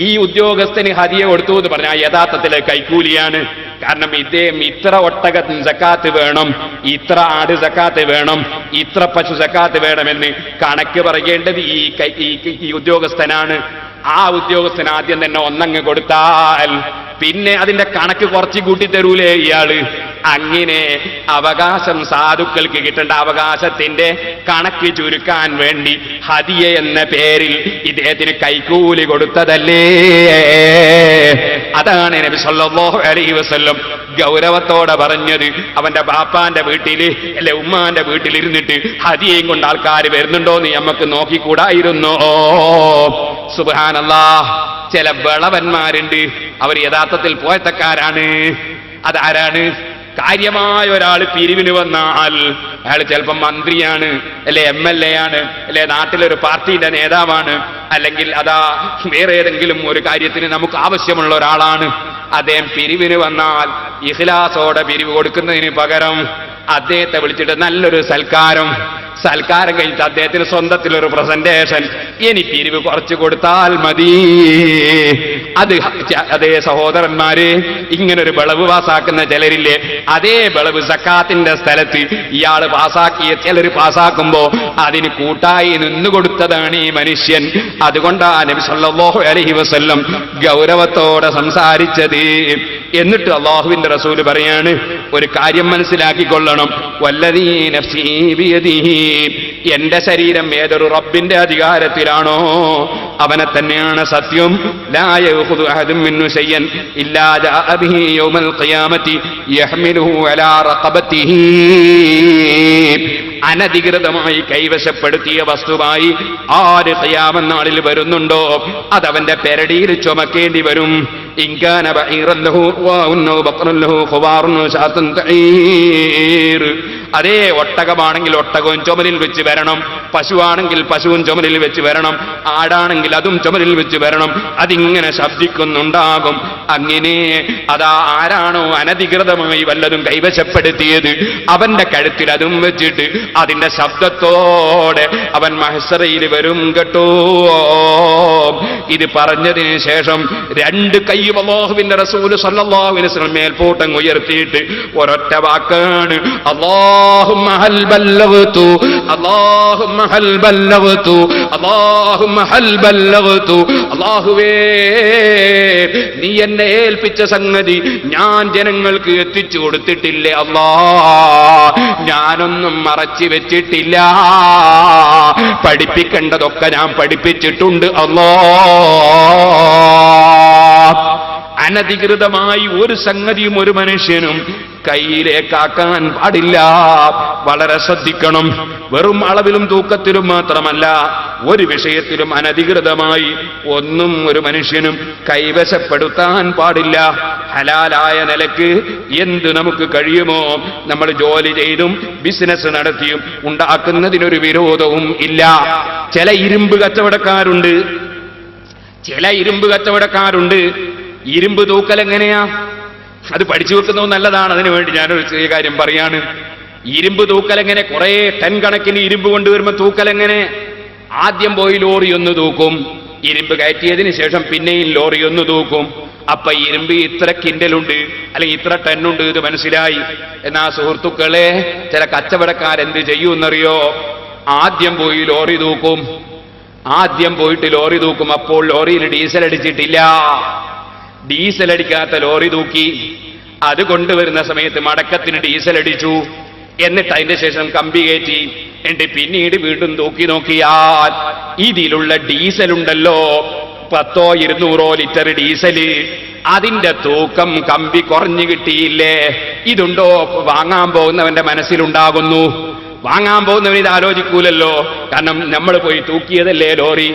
[SPEAKER 2] ഈ ഉദ്യോഗസ്ഥന് ഹദിയ കൊടുത്തു എന്ന് പറഞ്ഞാൽ യഥാർത്ഥത്തിലെ കൈക്കൂലിയാണ്. കാരണം ഇദ്ദേഹം ഇത്ര ഒട്ടകത്തിന് സക്കാത്ത് വേണം, ഇത്ര ആട് സക്കാത്ത് വേണം, ഇത്ര പശു സക്കാത്ത് വേണമെന്ന് കണക്ക് പറയേണ്ടത് ഈ ഉദ്യോഗസ്ഥനാണ്. ആ ഉദ്യോഗസ്ഥൻ ആദ്യം തന്നെ ഒന്നങ്ങ് കൊടുത്താൽ പിന്നെ അതിന്റെ കണക്ക് കുറച്ച് കൂട്ടി തരൂലേ ഇയാള്? അങ്ങനെ അവകാശം സാധുക്കൾക്ക് കിട്ടേണ്ട അവകാശത്തിന്റെ കണക്ക് ചുരുക്കാൻ വേണ്ടി ഹദിയ എന്ന പേരിൽ ഇദ്ദേഹത്തിന് കൈക്കൂലി കൊടുത്തതല്ലേ? അതാണ് നബി സല്ലല്ലാഹു അലൈഹി വസല്ലം ഗൗരവത്തോടെ പറഞ്ഞത്. അവന്റെ ബാപ്പാന്റെ വീട്ടില് അല്ലെ ഉമ്മാന്റെ വീട്ടിലിരുന്നിട്ട് ഹദിയയും കൊണ്ട് ആൾക്കാർ വരുന്നുണ്ടോ എന്ന് നമുക്ക് നോക്കിക്കൂടായിരുന്നോ? സുബ്ഹാനല്ലാഹ്. ചില വിളവന്മാരുണ്ട്, അവർ യഥാർത്ഥത്തിൽ പോയത്തക്കാരാണ്. അതാരാണ്? കാര്യമായ ഒരാൾ പിരിവിന് വന്നാൽ അയാൾ ചിലപ്പോൾ മന്ത്രിയാണ്, അല്ലെ MLA ആണ്, അല്ലെ നാട്ടിലൊരു പാർട്ടിയുടെ നേതാവാണ്, അല്ലെങ്കിൽ അതാ വേറെ ഏതെങ്കിലും ഒരു കാര്യത്തിന് നമുക്ക് ആവശ്യമുള്ള ഒരാളാണ്. അദ്ദേഹം പിരിവിന് വന്നാൽ ഇഖ്ലാസോടെ പിരിവ് കൊടുക്കുന്നതിന് പകരം അദ്ദേഹത്തെ വിളിച്ചിട്ട് നല്ലൊരു സൽക്കാരം കഴിഞ്ഞിട്ട് അദ്ദേഹത്തിന് സ്വന്തത്തിലൊരു പ്രസന്റേഷൻ, എനിക്ക് പിരിവ് കുറച്ച് കൊടുത്താൽ മതി. അതേ സഹോദരന്മാര്, ഇങ്ങനൊരു വിളവ് പാസാക്കുന്ന ചിലരില്ലേ, അതേ വിളവ് സക്കാത്തിന്റെ സ്ഥലത്ത് ഇയാള് പാസാക്കിയ ചിലർ പാസാക്കുമ്പോ അതിന് കൂട്ടായി നിന്നുകൊടുത്തതാണ് ഈ മനുഷ്യൻ. അതുകൊണ്ടാണ് നബി സല്ലല്ലാഹു അലൈഹി വസല്ലം ഗൗരവത്തോടെ സംസാരിച്ചത്. എന്നിട്ട് അല്ലാഹുവിന്റെ റസൂല് പറയാണ്, ഒരു കാര്യം മനസ്സിലാക്കിക്കൊള്ളണം, വല്ലദീ നഫ്സീ ബിയദിഹി, എന്റെ ശരീരം ഏതൊരു റബ്ബിന്റെ അധികാരത്തിലാണോ അവനെ തന്നെയാണ് സത്യം. ലാ യഖുദു അഹദും മിന്നു ശൈഅൻ ഇല്ലാ ജാഅ ബിഹി യൗമൽ ഖിയാമത്തി യഹ്മിലുഹു അലാ റഖബത്തിഹി. അനധികൃതമായി കൈവശപ്പെടുത്തിയ വസ്തുവായി ആര് ഖിയാമത്ത് നാളിൽ വരുന്നുണ്ടോ അതവന്റെ പെരടിയിൽ ചുമക്കേണ്ടി വരും. ഇൻകാന ബഈറൻ ലഹു വഅന്നഹു ബഖറൻ ലഹു ഖുവാറുൻ ശാതൻ തഈർ. അതേ ഒട്ടകമാണെങ്കിൽ ഒട്ടകവും ചുമലിൽ വെച്ച് വരണം, പശുവാണെങ്കിൽ പശുവും ചുമലിൽ വെച്ച് വരണം, ആടാണെങ്കിൽ അതും ചുമലിൽ വെച്ച് വരണം. അതിങ്ങനെ ശബ്ദിക്കുന്നുണ്ടാകും. അങ്ങനെ അതാ ആരാണോ അനധികൃതമായി വല്ലതും കൈവശപ്പെടുത്തിയത് അവന്റെ കഴുത്തിൽ അതും വെച്ചിട്ട് അതിന്റെ ശബ്ദത്തോടെ അവൻ മഹ്ശറയിൽ വരും കേട്ടോ. ഇത് പറഞ്ഞതിന് ശേഷം രണ്ട് കൈയും അല്ലാഹുവിന്റെ റസൂൽ സല്ലല്ലാഹു അലൈഹി വസല്ലം മേൽപോട്ടം ഉയർത്തിയിട്ട് ഒരൊറ്റ വാക്കാണ്, അല്ലാഹുമ്മ ഹൽ ബല്ലഗ്തു, അല്ലാഹുമ്മ ഹൽ ബല്ലഗ്തു, അല്ലാഹുമ്മ ഹൽ ബല്ലഗ്തു. അല്ലാഹുവേ, നീ എന്നെ ഏൽപ്പിച്ച സംഗതി ഞാൻ ജനങ്ങൾക്ക് എത്തിച്ചു കൊടുത്തിട്ടില്ലേ അല്ലാ, ഞാനൊന്നും മറച്ചു വെച്ചിട്ടില്ല, പഠിപ്പിക്കേണ്ടതൊക്കെ ഞാൻ പഠിപ്പിച്ചിട്ടുണ്ട് അല്ലാ. അനധികൃതമായി ഒരു സംഗതിയും ഒരു മനുഷ്യനും കയ്യിലേക്കാക്കാൻ പാടില്ല. വളരെ ശ്രദ്ധിക്കണം. വെറും അളവിലും തൂക്കത്തിലും മാത്രമല്ല, ഒരു വിഷയത്തിലും അനധികൃതമായി ഒന്നും ഒരു മനുഷ്യനും കൈവശപ്പെടുത്താൻ പാടില്ല. ഹലാലായ നിലക്ക് എന്ത് നമുക്ക് കഴിയുമോ നമ്മൾ ജോലി ചെയ്തും ബിസിനസ് നടത്തിയും ഉണ്ടാക്കുന്നതിനൊരു വിരോധവും ഇല്ല. ചില ഇരുമ്പ് കച്ചവടക്കാരുണ്ട് ഇരുമ്പ് തൂക്കൽ എങ്ങനെയാ? അത് പഠിച്ചു വെക്കുന്നത് നല്ലതാണ്. അതിനു വേണ്ടി ഞാനൊരു ചെറിയ കാര്യം പറയാണ്. ഇരുമ്പ് തൂക്കൽ എങ്ങനെ? കുറെ ടൺ കണക്കിന് ഇരുമ്പ് കൊണ്ടുവരുമ്പോ തൂക്കൽ എങ്ങനെ? ആദ്യം പോയി ലോറി ഒന്ന് തൂക്കും, ഇരുമ്പ് കയറ്റിയതിന് ശേഷം പിന്നെയും ലോറി ഒന്ന് തൂക്കും. അപ്പൊ ഇരുമ്പ് ഇത്ര കിൻഡലുണ്ട് അല്ലെങ്കിൽ ഇത്ര ടണ്ണുണ്ട് ഇത് മനസ്സിലായി. എന്നാ സുഹൃത്തുക്കളെ, ചില കച്ചവടക്കാരെന്ത് ചെയ്യൂന്നറിയോ? ആദ്യം പോയി ലോറി തൂക്കും. ആദ്യം പോയിട്ട് ലോറി തൂക്കും. അപ്പോൾ ലോറിയിൽ ഡീസൽ അടിച്ചിട്ടില്ല. ഡീസൽ അടിക്കാത്ത ലോറി തൂക്കി. അത് കൊണ്ടുവരുന്ന സമയത്ത് മടക്കത്തിന് ഡീസൽ അടിച്ചു. എന്നിട്ട് അതിന്റെ ശേഷം കമ്പി കയറ്റി. എന്നിട്ട് പിന്നീട് വീണ്ടും തൂക്കി നോക്കിയാൽ ഇതിലുള്ള ഡീസൽ ഉണ്ടല്ലോ, 10 200 ലിറ്റർ ഡീസല്, അതിന്റെ തൂക്കം കമ്പി കുറഞ്ഞു കിട്ടിയില്ലേ? ഇതുണ്ടോ വാങ്ങാൻ പോകുന്നവന്റെ മനസ്സിലുണ്ടാകുന്നു. വാങ്ങാൻ പോകുന്നവൻ ഇത് ആലോചിക്കൂലല്ലോ. കാരണം നമ്മൾ പോയി തൂക്കിയതല്ലേ ലോറി.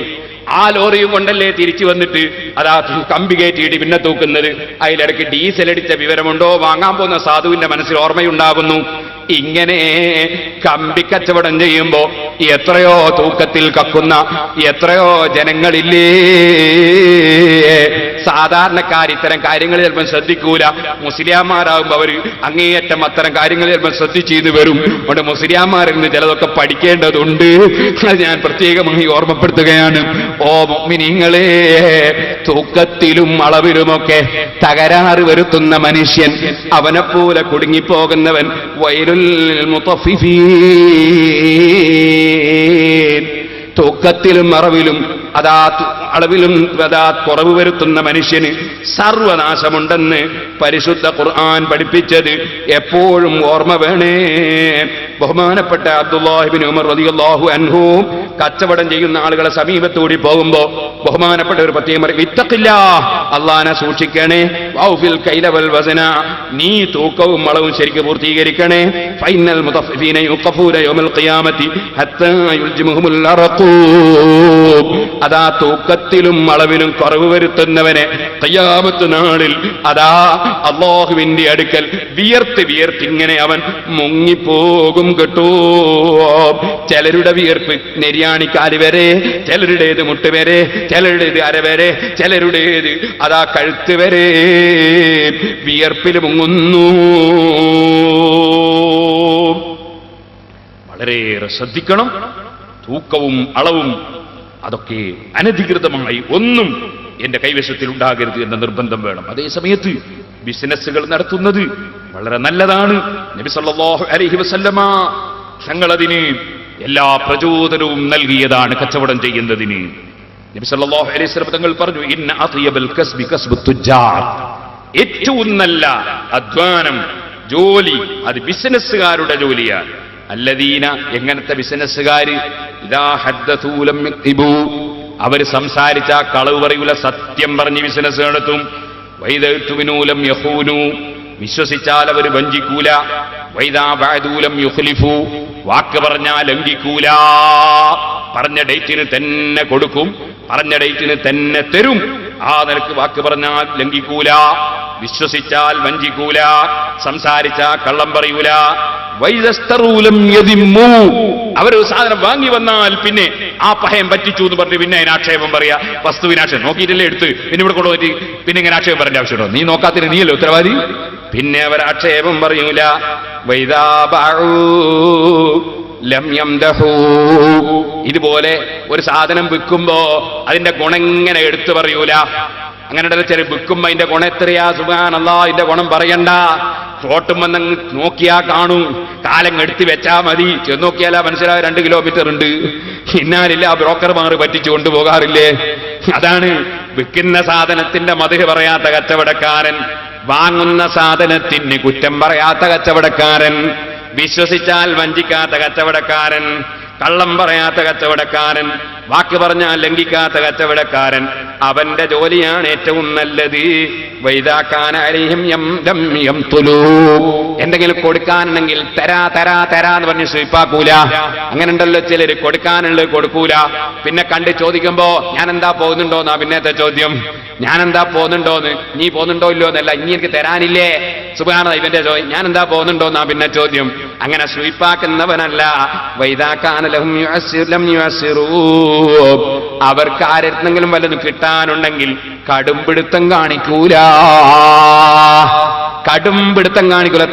[SPEAKER 2] ആ ലോറിയും കൊണ്ടല്ലേ തിരിച്ചു വന്നിട്ട് അതാ കമ്പി കയറ്റിയിട്ട് പിന്നെ തൂക്കുന്നത്. അതിലിടയ്ക്ക് ഡീസൽ അടിച്ച വിവരമുണ്ടോ? വാങ്ങാൻ പോകുന്ന സാധുവിന്റെ മനസ്സിൽ ഓർമ്മയുണ്ടാകുന്നു. ഇങ്ങനെ കമ്പി കച്ചവടം ചെയ്യുമ്പോ എത്രയോ തൂക്കത്തിൽ കക്കുന്ന എത്രയോ ജനങ്ങളില്ലേ? സാധാരണക്കാർ ഇത്തരം കാര്യങ്ങൾ ചിലപ്പോൾ ശ്രദ്ധിക്കൂല. മുസ്ലിയാന്മാരാകുമ്പോ അവർ അങ്ങേയറ്റം അത്തരം കാര്യങ്ങൾ ചിലപ്പോൾ ശ്രദ്ധിച്ചു വരും. അതുകൊണ്ട് മുസ്ലിയാന്മാരിൽ നിന്ന് ചിലതൊക്കെ പഠിക്കേണ്ടതുണ്ട്. അത് ഞാൻ പ്രത്യേകമായി ഓർമ്മപ്പെടുത്തുകയാണ്. ഓ മുഅ്മിനീങ്ങളെ, തൂക്കത്തിലും അളവിലുമൊക്കെ തകരാറ് വരുത്തുന്ന മനുഷ്യൻ, അവനെപ്പോലെ കുടുങ്ങിപ്പോകുന്നവൻ വൈലുൽ മുത്തഫിഫീൻ. തൂക്കത്തിലും അളവിലും അളവിലും കുറവ് വരുത്തുന്ന മനുഷ്യന് സർവനാശമുണ്ടെന്ന് പരിശുദ്ധ ഖുർആൻ പഠിപ്പിച്ചത് എപ്പോഴും ഓർമ്മ വേണേ. ബഹുമാനപ്പെട്ട അബ്ദുല്ലാഹി ഇബ്നു ഉമർ റളിയല്ലാഹു അൻഹു കച്ചവടം ചെയ്യുന്ന ആളുകളെ സമീപത്തൂടി പോകുമ്പോ ബഹുമാനപ്പെട്ട ഒരു പ്രത്യേകം പറയും, ഇത്തഖില്ലാഹ്, അല്ലാഹനെ സൂക്ഷിക്കണേ. വൗഫിൽ കൈല വൽ വസന, നീ തൂക്കവും അളവും ശരിക്ക് പൂർത്തീകരിക്കണേ. ഫൈനൽ മുതഫിഫീന യുഖഫൂന യൗമൽ ഖിയാമത്തി ഹത്താ യുൽജിമുഹുൽ അറഖൂ. അതാ തൂക്കത്തിലും അളവിലും കുറവ് വരുത്തുന്നവനെ ഖിയാമത്ത് നാളിൽ അതാ അല്ലാഹുവിന്റെ അടുക്കൽ വിയർത്തിങ്ങനെ അവൻ മുങ്ങിപ്പോകും കേട്ടോ. ചിലരുടെ വിയർപ്പ് നെരിയാണിക്കാല് വരെ, ചിലരുടേത് മുട്ട് വരെ, ചിലരുടേത് അര വരെ, ചിലരുടേത് അതാ കഴുത്ത് വരെ വിയർപ്പിൽ മുങ്ങുന്നു. വളരെയേറെ ശ്രദ്ധിക്കണം. തൂക്കവും അളവും അതൊക്കെ അനധികൃതമായി ഒന്നും എന്റെ കൈവശത്തിൽ ഉണ്ടാകരുത് എന്ന നിർബന്ധം വേണം. അതേ സമയത്ത് ബിസിനസ്സുകൾ നടത്തുന്നത് വളരെ നല്ലതാണ്. നബി സല്ലല്ലാഹു അലൈഹി വസല്ലമ തങ്ങളതിന് എല്ലാ പ്രചോദനവും നൽകിയതാണ് കച്ചവടം ചെയ്യുന്നതിന്. നബി സല്ലല്ലാഹു അലൈഹി വസല്ലം തങ്ങൾ പറഞ്ഞു, ഇന്ന അത്യബൽ കസ്ബി കസ്ബുത് തുജാർ, ഏറ്റവും നല്ല അധ്വാനം, ജോലി അത് ബിസിനസ്സുകാരുടെ ജോലിയാണ്. അല്ലദീന, എങ്ങനത്തെ ബിസിനസ്സുകാര്? ഇദാ ഹദ്ദസൂ ലം യക്തിബൂ, അവർ സംസാരിച്ച കളവ് പറയൂല, സത്യം പറഞ്ഞ് ബിസിനസ് നടത്തും. വൈദാ തുമിനൂ ലം യഖൂനൂ, വിശ്വസിച്ചാൽ അവർ വഞ്ചിക്കൂല. വൈദാ ബഅദൂ ലം യുഖ്ലിഫൂ, വാക്ക് പറഞ്ഞാൽ ലംഘിക്കൂല. പറഞ്ഞ ഡേറ്റിന് തന്നെ കൊടുക്കും, പറഞ്ഞ ഡേറ്റിന് തന്നെ തരും. ആ നിലക്ക് വാക്ക് പറഞ്ഞാൽ ലംഘിക്കൂല, വിശ്വസിച്ചാൽ വഞ്ചിക്കൂല, സംസാരിച്ച കള്ളം പറയൂല. അവരൊരു സാധനം വാങ്ങി വന്നാൽ പിന്നെ ആ പഹയം പറ്റിച്ചു എന്ന് പറഞ്ഞ് പിന്നെ അതിന് ആക്ഷേപം പറയാ. വസ്തുവിനാക്ഷേപം നോക്കിയിട്ടല്ലേ എടുത്ത് പിന്നെ ഇവിടെ കൊണ്ടുപോയി പിന്നെ ഇങ്ങനെ ആക്ഷേപം പറയേണ്ട ആവശ്യമുണ്ടോ? നീ നോക്കാത്തിന് നീയല്ലേ ഉത്തരവാദി. പിന്നെ അവർ ആക്ഷേപം പറയൂല. ഇതുപോലെ ഒരു സാധനം വിൽക്കുമ്പോ അതിന്റെ ഗുണം ഇങ്ങനെ എടുത്തു പറയൂല. അങ്ങനെ ചില വിൽക്കുമ്പോ അതിന്റെ ഗുണം എത്രയാ, സുബ്ഹാനല്ലാഹ്, അതിന്റെ ഗുണം പറയണ്ട. ഫോട്ടും വന്ന് നോക്കിയാ കാണും, കാലം എടുത്ത് വെച്ചാ മതി. ചെന്ന് നോക്കിയാലാ മനസ്സിലായ 2 കിലോമീറ്റർ ഉണ്ട്. ഇന്നാലില്ല ബ്രോക്കർമാർ പറ്റിച്ചു കൊണ്ടുപോകാറില്ലേ? അതാണ് വിൽക്കുന്ന സാധനത്തിന്റെ മതിഹ് പറയാത്ത കച്ചവടക്കാരൻ, വാങ്ങുന്ന സാധനത്തിന് കുറ്റം പറയാത്ത കച്ചവടക്കാരൻ, വിശ്വസിച്ചാൽ വഞ്ചിക്കാത്ത കച്ചവടക്കാരൻ, കള്ളം പറയാത്ത കച്ചവടക്കാരൻ, വാക്ക് പറഞ്ഞാൽ ലംഘിക്കാത്ത കച്ചവടക്കാരൻ, അവന്റെ ജോലിയാണ് ഏറ്റവും നല്ലത്. എന്തെങ്കിലും കൊടുക്കാനുണ്ടെങ്കിൽ തരാന്ന് പറഞ്ഞ് സ്വീപ്പാക്കൂല. അങ്ങനെ ഉണ്ടല്ലോ ചിലര്, കൊടുക്കാനുള്ളത് കൊടുക്കൂല. പിന്നെ കണ്ട് ചോദിക്കുമ്പോ ഞാൻ എന്താ പോകുന്നുണ്ടോന്നാ പിന്നത്തെ ചോദ്യം. ഞാൻ എന്താ പോകുന്നുണ്ടോന്ന്, നീ പോകുന്നുണ്ടോ ഇല്ലോ എന്നല്ല, ഇനി എനിക്ക് തരാനില്ലേ, സുബ്ഹാനല്ലാഹ് ഇവന്റെ ചോദ്യം. ഞാൻ എന്താ പോകുന്നുണ്ടോന്നാ പിന്നെ ചോദ്യം. അങ്ങനെ സ്വീപ്പാക്കുന്നവനല്ല. വൈദാകാനലഹും യുഅസ്സിർ ലം യുഅസ്സിറൂ, അവർക്ക് ആരെന്തെങ്കിലും വല്ലതും കിട്ടാനുണ്ടെങ്കിൽ കടുംപിടുത്തം കാണിക്കൂല.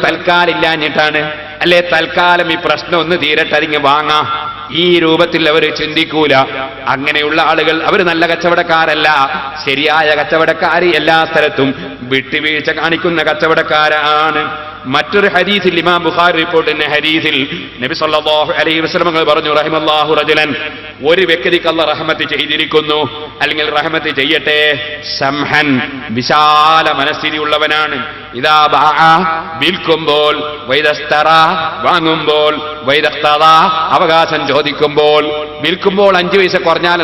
[SPEAKER 2] തൽക്കാലം ഇല്ലാഞ്ഞിട്ടാണ്, അല്ലെ തൽക്കാലം ഈ പ്രശ്നം ഒന്ന് തീരട്ടെ അതിങ്ങ് വാങ്ങാം, ഈ രൂപത്തിൽ അവർ ചിന്തിക്കൂല. അങ്ങനെയുള്ള ആളുകൾ അവർ നല്ല കച്ചവടക്കാരല്ല. ശരിയായ കച്ചവടക്കാർ എല്ലാ സ്ഥലത്തും വിട്ടുവീഴ്ച കാണിക്കുന്ന കച്ചവടക്കാരാണ്. മറ്റൊരു ഹദീസിൽ ഇമാം ബുഖാരി റിപ്പോർട്ട് ചെയ്യുന്ന ഹദീസിൽ നബി സല്ലല്ലാഹു അലൈഹി വസല്ലം പറഞ്ഞു, റഹിമല്ലാഹു റജുലൻ, ഒരു വ്യക്തിക്ക് അല്ലാഹു റഹ്മത്ത് ചെയ്തിരിക്കുന്നു, അല്ലെങ്കിൽ റഹ്മത്ത് ചെയ്യട്ടെ, സംഹൻ, വിശാല മനസ്ഥിതി ഉള്ളവനാണ്. ഇദാ ബഅ, വിൽക്കുമ്പോൾ, വൈദസ്തറ, വാങ്ങുമ്പോൾ, വൈദഖ്തദ, അവകാശം ചോദിക്കുമ്പോൾ. വിൽക്കുമ്പോൾ 5 പൈസ കുറഞ്ഞാൽ